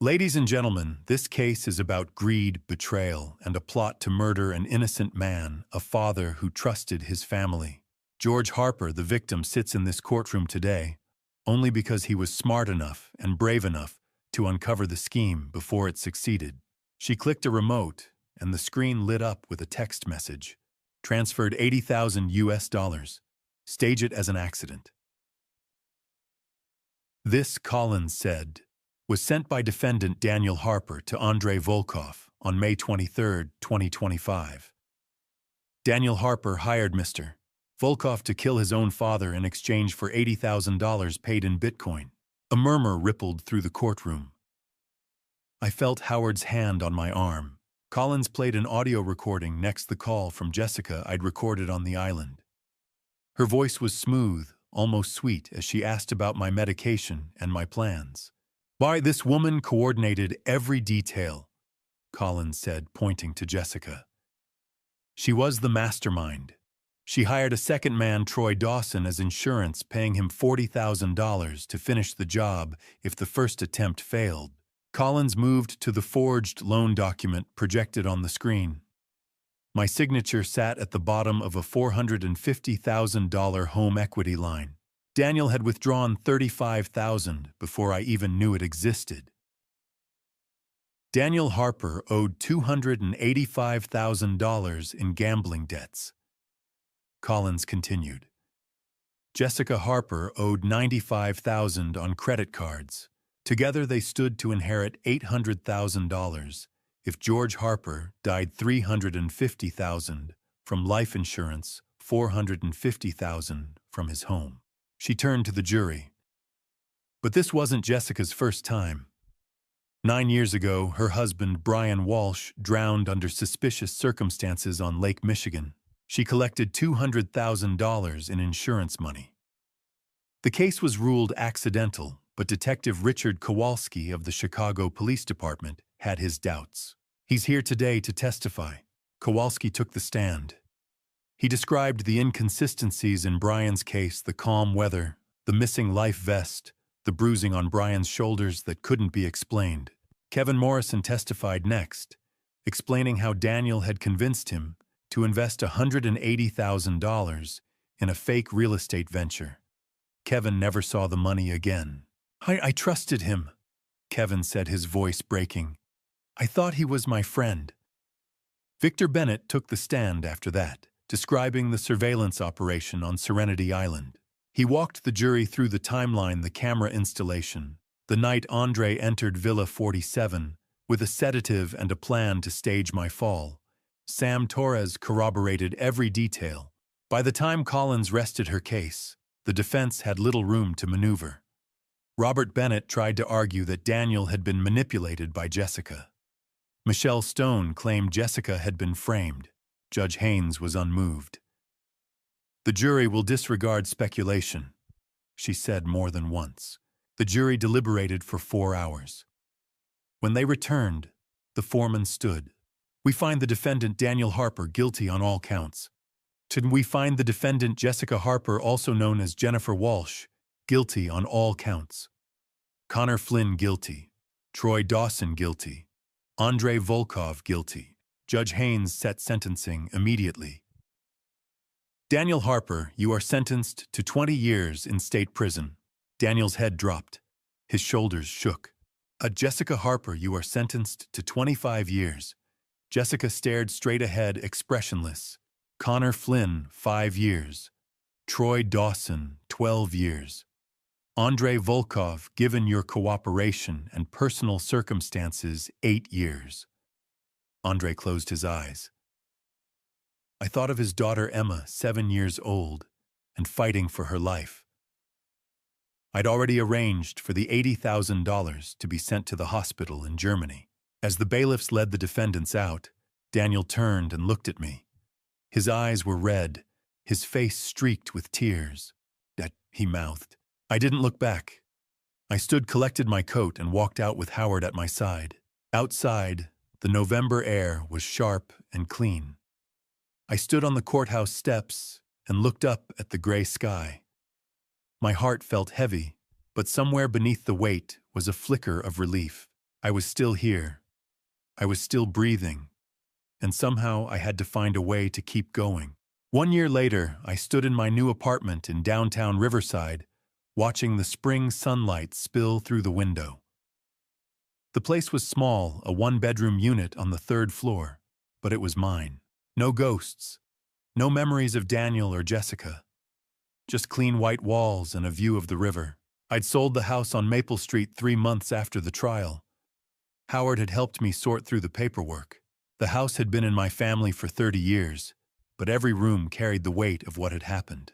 "Ladies and gentlemen, this case is about greed, betrayal, and a plot to murder an innocent man, a father who trusted his family. George Harper, the victim, sits in this courtroom today only because he was smart enough and brave enough to uncover the scheme before it succeeded." She clicked a remote, and the screen lit up with a text message. "Transferred $80,000. Stage it as an accident." This, Collins said, was sent by defendant Daniel Harper to Andrei Volkov on May 23, 2025. Daniel Harper hired Mr. Volkov to kill his own father in exchange for $80,000 paid in Bitcoin. A murmur rippled through the courtroom. I felt Howard's hand on my arm. Collins played an audio recording next the call from Jessica I'd recorded on the island. Her voice was smooth, almost sweet, as she asked about my medication and my plans. "Why, this woman coordinated every detail," Collins said, pointing to Jessica. "She was the mastermind. She hired a second man, Troy Dawson, as insurance, paying him $40,000 to finish the job if the first attempt failed." Collins moved to the forged loan document projected on the screen. My signature sat at the bottom of a $450,000 home equity line. Daniel had withdrawn $35,000 before I even knew it existed. Daniel Harper owed $285,000 in gambling debts. Collins continued. Jessica Harper owed $95,000 on credit cards. Together they stood to inherit $800,000 if George Harper died $350,000 from life insurance, $450,000 from his home. She turned to the jury. But this wasn't Jessica's first time. 9 years ago, her husband, Brian Walsh, drowned under suspicious circumstances on Lake Michigan. She collected $200,000 in insurance money. The case was ruled accidental, but Detective Richard Kowalski of the Chicago Police Department had his doubts. He's here today to testify. Kowalski took the stand. He described the inconsistencies in Brian's case, the calm weather, the missing life vest, the bruising on Brian's shoulders that couldn't be explained. Kevin Morrison testified next, explaining how Daniel had convinced him to invest $180,000 in a fake real estate venture. Kevin never saw the money again. I trusted him," Kevin said, his voice breaking. "I thought he was my friend." Victor Bennett took the stand after that, describing the surveillance operation on Serenity Island. He walked the jury through the timeline, the camera installation, the night Andre entered Villa 47 with a sedative and a plan to stage my fall. Sam Torres corroborated every detail. By the time Collins rested her case, the defense had little room to maneuver. Robert Bennett tried to argue that Daniel had been manipulated by Jessica. Michelle Stone claimed Jessica had been framed. Judge Haynes was unmoved. "The jury will disregard speculation," she said more than once. The jury deliberated for 4 hours. When they returned, the foreman stood. "We find the defendant Daniel Harper guilty on all counts. We find the defendant Jessica Harper, also known as Jennifer Walsh, guilty on all counts. Connor Flynn guilty. Troy Dawson guilty. Andrei Volkov guilty." Judge Haynes set sentencing immediately. "Daniel Harper, you are sentenced to 20 years in state prison." Daniel's head dropped. His shoulders shook. "Jessica Harper, you are sentenced to 25 years. Jessica stared straight ahead, expressionless. "Connor Flynn, 5 years. Troy Dawson, 12 years. Andrei Volkov, given your cooperation and personal circumstances, 8 years. Andrei closed his eyes. I thought of his daughter Emma, 7 years old, and fighting for her life. I'd already arranged for the $80,000 to be sent to the hospital in Germany. As the bailiffs led the defendants out, Daniel turned and looked at me. His eyes were red, his face streaked with tears. "That," he mouthed. I didn't look back. I stood, collected my coat, and walked out with Howard at my side. Outside, the November air was sharp and clean. I stood on the courthouse steps and looked up at the gray sky. My heart felt heavy, but somewhere beneath the weight was a flicker of relief. I was still here. I was still breathing, and somehow I had to find a way to keep going. 1 year later, I stood in my new apartment in downtown Riverside, watching the spring sunlight spill through the window. The place was small, a 1-bedroom unit on the 3rd floor, but it was mine. No ghosts, no memories of Daniel or Jessica. Just clean white walls and a view of the river. I'd sold the house on Maple Street 3 months after the trial. Howard had helped me sort through the paperwork. The house had been in my family for 30 years, but every room carried the weight of what had happened.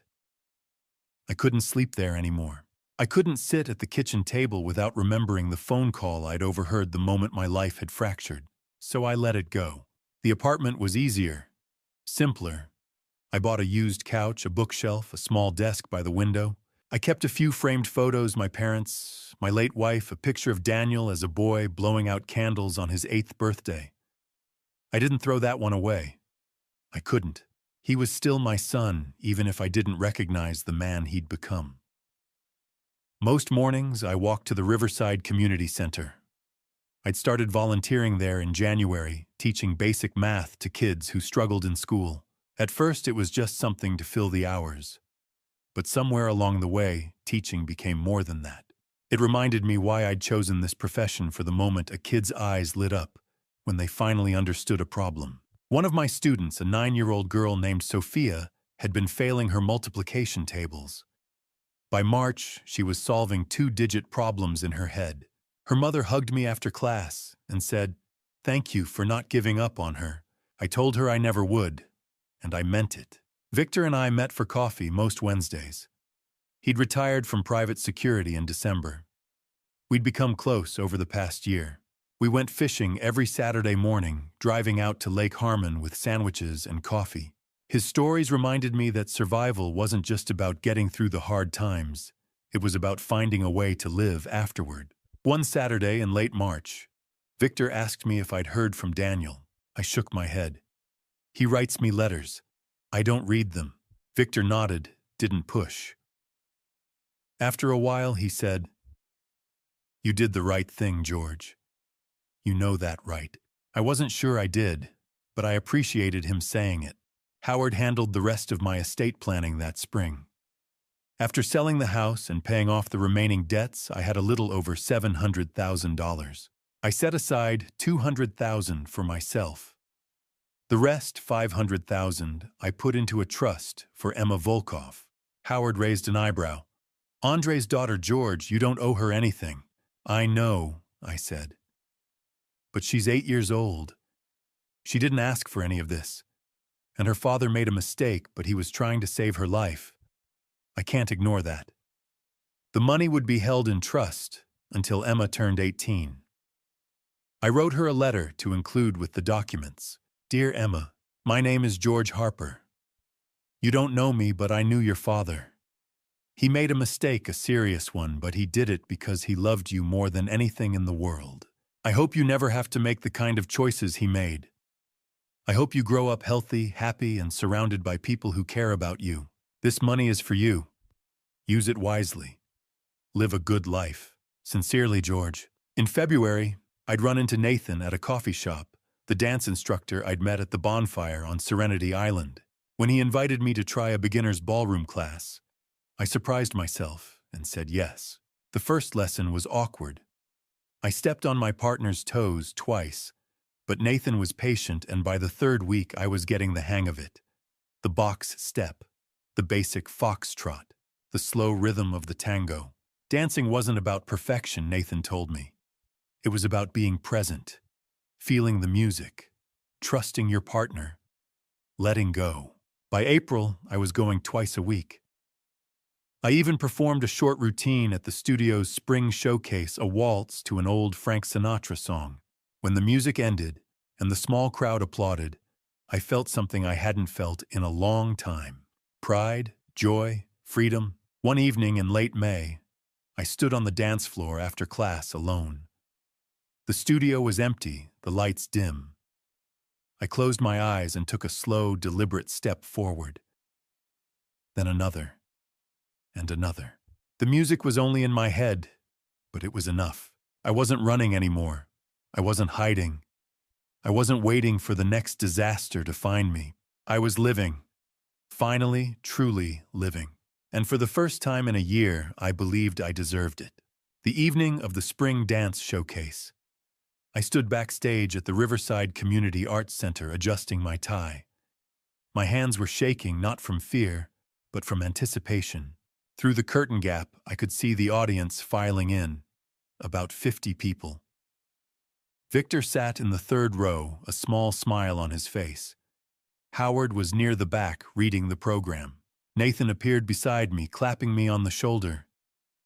I couldn't sleep there anymore. I couldn't sit at the kitchen table without remembering the phone call I'd overheard the moment my life had fractured, so I let it go. The apartment was easier, simpler. I bought a used couch, a bookshelf, a small desk by the window. I kept a few framed photos, my parents, my late wife, a picture of Daniel as a boy blowing out candles on his 8th birthday. I didn't throw that one away. I couldn't. He was still my son, even if I didn't recognize the man he'd become. Most mornings, I walked to the Riverside Community Center. I'd started volunteering there in January, teaching basic math to kids who struggled in school. At first, it was just something to fill the hours. But somewhere along the way, teaching became more than that. It reminded me why I'd chosen this profession for the moment a kid's eyes lit up when they finally understood a problem. One of my students, a 9-year-old girl named Sophia, had been failing her multiplication tables. By March, she was solving 2-digit problems in her head. Her mother hugged me after class and said, "Thank you for not giving up on her." I told her I never would, and I meant it. Victor and I met for coffee most Wednesdays. He'd retired from private security in December. We'd become close over the past year. We went fishing every Saturday morning, driving out to Lake Harmon with sandwiches and coffee. His stories reminded me that survival wasn't just about getting through the hard times. It was about finding a way to live afterward. One Saturday in late March, Victor asked me if I'd heard from Daniel. I shook my head. "He writes me letters. I don't read them." Victor nodded, didn't push. After a while, he said, "You did the right thing, George. You know that, right?" I wasn't sure I did, but I appreciated him saying it. Howard handled the rest of my estate planning that spring. After selling the house and paying off the remaining debts, I had a little over $700,000. I set aside $200,000 for myself. The rest, $500,000, I put into a trust for Emma Volkov. Howard raised an eyebrow. "Andre's daughter, George, you don't owe her anything." "I know," I said. "But she's 8 years old. She didn't ask for any of this. And her father made a mistake, but he was trying to save her life. I can't ignore that." The money would be held in trust until Emma turned 18. I wrote her a letter to include with the documents. "Dear Emma, my name is George Harper. You don't know me, but I knew your father. He made a mistake, a serious one, but he did it because he loved you more than anything in the world. I hope you never have to make the kind of choices he made. I hope you grow up healthy, happy, and surrounded by people who care about you. This money is for you. Use it wisely. Live a good life. Sincerely, George." In February, I'd run into Nathan at a coffee shop, the dance instructor I'd met at the bonfire on Serenity Island. When he invited me to try a beginner's ballroom class, I surprised myself and said yes. The first lesson was awkward. I stepped on my partner's toes twice, but Nathan was patient, and by the 3rd week I was getting the hang of it. The box step, the basic foxtrot, the slow rhythm of the tango. Dancing wasn't about perfection, Nathan told me. It was about being present, feeling the music, trusting your partner, letting go. By April, I was going twice a week. I even performed a short routine at the studio's spring showcase, a waltz to an old Frank Sinatra song. When the music ended and the small crowd applauded, I felt something I hadn't felt in a long time. Pride, joy, freedom. One evening in late May, I stood on the dance floor after class alone. The studio was empty, the lights dim. I closed my eyes and took a slow, deliberate step forward. Then another, and another. The music was only in my head, but it was enough. I wasn't running anymore. I wasn't hiding. I wasn't waiting for the next disaster to find me. I was living. Finally, truly living. And for the first time in a year, I believed I deserved it. The evening of the spring dance showcase. I stood backstage at the Riverside Community Arts Center adjusting my tie. My hands were shaking, not from fear, but from anticipation. Through the curtain gap, I could see the audience filing in, about 50 people. Victor sat in the 3rd row, a small smile on his face. Howard was near the back, reading the program. Nathan appeared beside me, clapping me on the shoulder.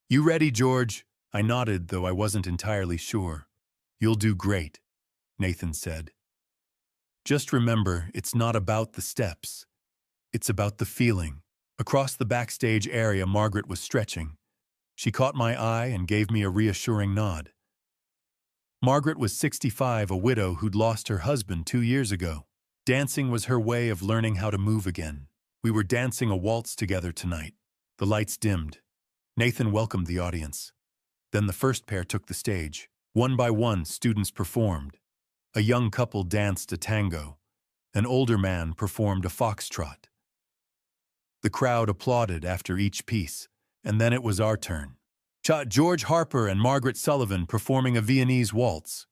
You ready, George? I nodded, though I wasn't entirely sure. You'll do great, Nathan said. Just remember, it's not about the steps. It's about the feeling. Across the backstage area, Margaret was stretching. She caught my eye and gave me a reassuring nod. Margaret was 65, a widow who'd lost her husband 2 years ago. Dancing was her way of learning how to move again. We were dancing a waltz together tonight. The lights dimmed. Nathan welcomed the audience. Then the first pair took the stage. One by one, students performed. A young couple danced a tango. An older man performed a foxtrot. The crowd applauded after each piece, and then it was our turn. George Harper and Margaret Sullivan performing a Viennese waltz.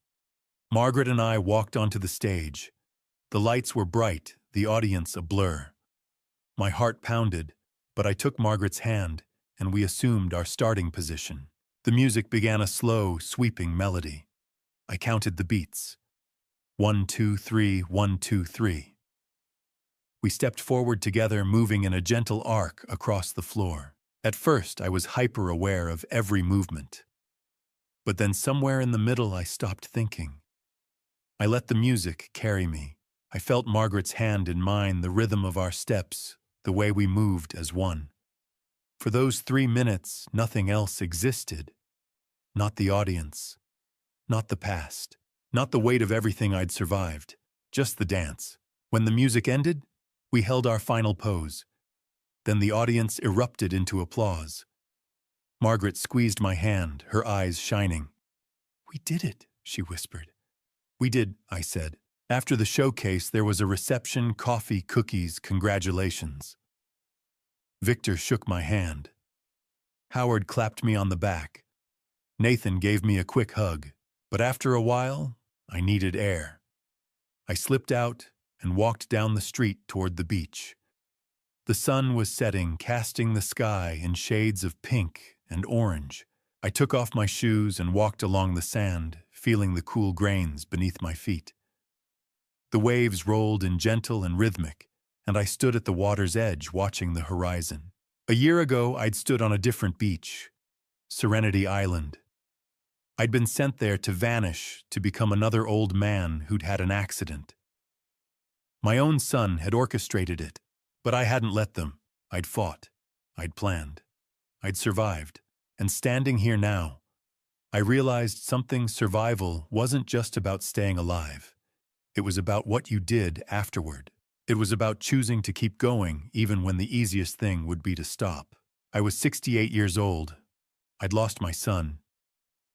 Margaret and I walked onto the stage. The lights were bright, the audience a blur. My heart pounded, but I took Margaret's hand, and we assumed our starting position. The music began a slow, sweeping melody. I counted the beats. 1, 2, 3, 1, 2, 3. We stepped forward together, moving in a gentle arc across the floor. At first, I was hyper-aware of every movement. But then somewhere in the middle, I stopped thinking. I let the music carry me. I felt Margaret's hand in mine, the rhythm of our steps, the way we moved as one. For those 3 minutes, nothing else existed. Not the audience. Not the past. Not the weight of everything I'd survived. Just the dance. When the music ended, we held our final pose. Then the audience erupted into applause. Margaret squeezed my hand, her eyes shining. "We did it," she whispered. "We did," I said. After the showcase, there was a reception, coffee, cookies, congratulations. Victor shook my hand. Howard clapped me on the back. Nathan gave me a quick hug, but after a while, I needed air. I slipped out and walked down the street toward the beach. The sun was setting, casting the sky in shades of pink and orange. I took off my shoes and walked along the sand, feeling the cool grains beneath my feet. The waves rolled in gentle and rhythmic, and I stood at the water's edge watching the horizon. A year ago, I'd stood on a different beach, Serenity Island. I'd been sent there to vanish, to become another old man who'd had an accident. My own son had orchestrated it, but I hadn't let them. I'd fought. I'd planned. I'd survived. And standing here now, I realized something. Survival wasn't just about staying alive. It was about what you did afterward. It was about choosing to keep going even when the easiest thing would be to stop. I was 68 years old. I'd lost my son.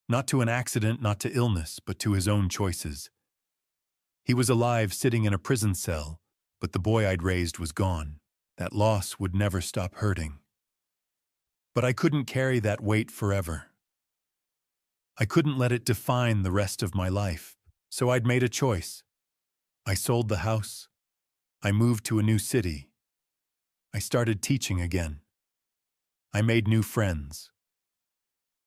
Not to an accident, not to illness, but to his own choices. He was alive, sitting in a prison cell, but the boy I'd raised was gone. That loss would never stop hurting. But I couldn't carry that weight forever. I couldn't let it define the rest of my life, so I'd made a choice. I sold the house. I moved to a new city. I started teaching again. I made new friends.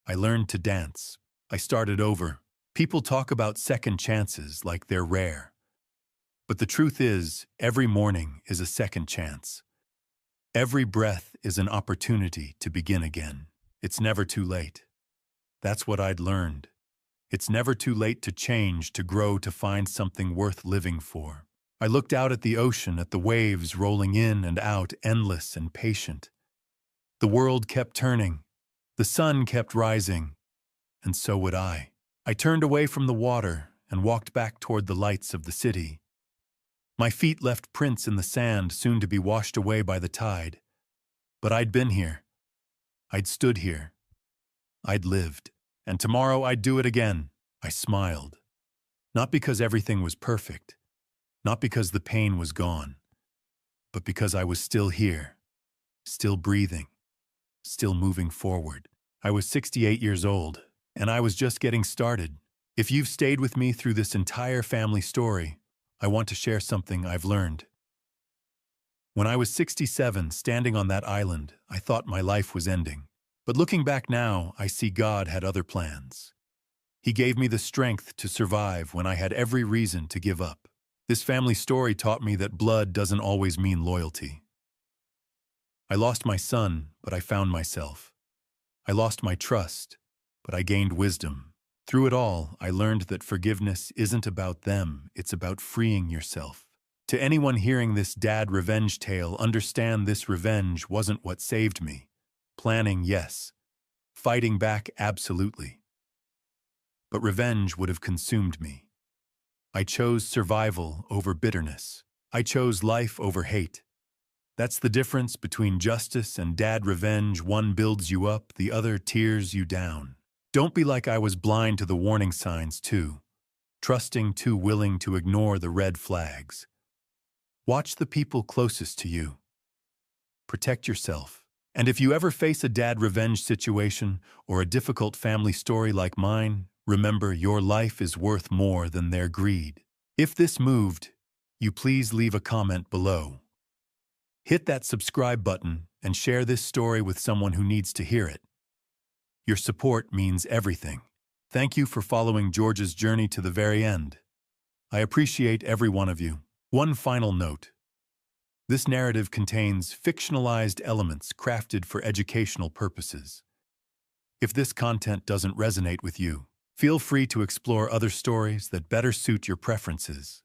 I learned to dance. I started over. People talk about second chances like they're rare. But the truth is, every morning is a second chance. Every breath is an opportunity to begin again. It's never too late. That's what I'd learned. It's never too late to change, to grow, to find something worth living for. I looked out at the ocean, at the waves rolling in and out, endless and patient. The world kept turning. The sun kept rising. And so would I. I turned away from the water and walked back toward the lights of the city. My feet left prints in the sand, soon to be washed away by the tide. But I'd been here. I'd stood here. I'd lived. And tomorrow I'd do it again. I smiled. Not because everything was perfect. Not because the pain was gone. But because I was still here. Still breathing. Still moving forward. I was 68 years old, and I was just getting started. If you've stayed with me through this entire family story, I want to share something I've learned. When I was 67, standing on that island, I thought my life was ending. But looking back now, I see God had other plans. He gave me the strength to survive when I had every reason to give up. This family story taught me that blood doesn't always mean loyalty. I lost my son, but I found myself. I lost my trust, but I gained wisdom. Through it all, I learned that forgiveness isn't about them, it's about freeing yourself. To anyone hearing this dad revenge tale, understand this revenge wasn't what saved me. Planning, yes. Fighting back, absolutely. But revenge would have consumed me. I chose survival over bitterness. I chose life over hate. That's the difference between justice and dad revenge. One builds you up, the other tears you down. Don't be like I was, blind to the warning signs too, trusting, too willing to ignore the red flags. Watch the people closest to you. Protect yourself. And if you ever face a dad revenge situation or a difficult family story like mine, remember your life is worth more than their greed. If this moved you, please leave a comment below. Hit that subscribe button and share this story with someone who needs to hear it. Your support means everything. Thank you for following George's journey to the very end. I appreciate every one of you. One final note. This narrative contains fictionalized elements crafted for educational purposes. If this content doesn't resonate with you, feel free to explore other stories that better suit your preferences.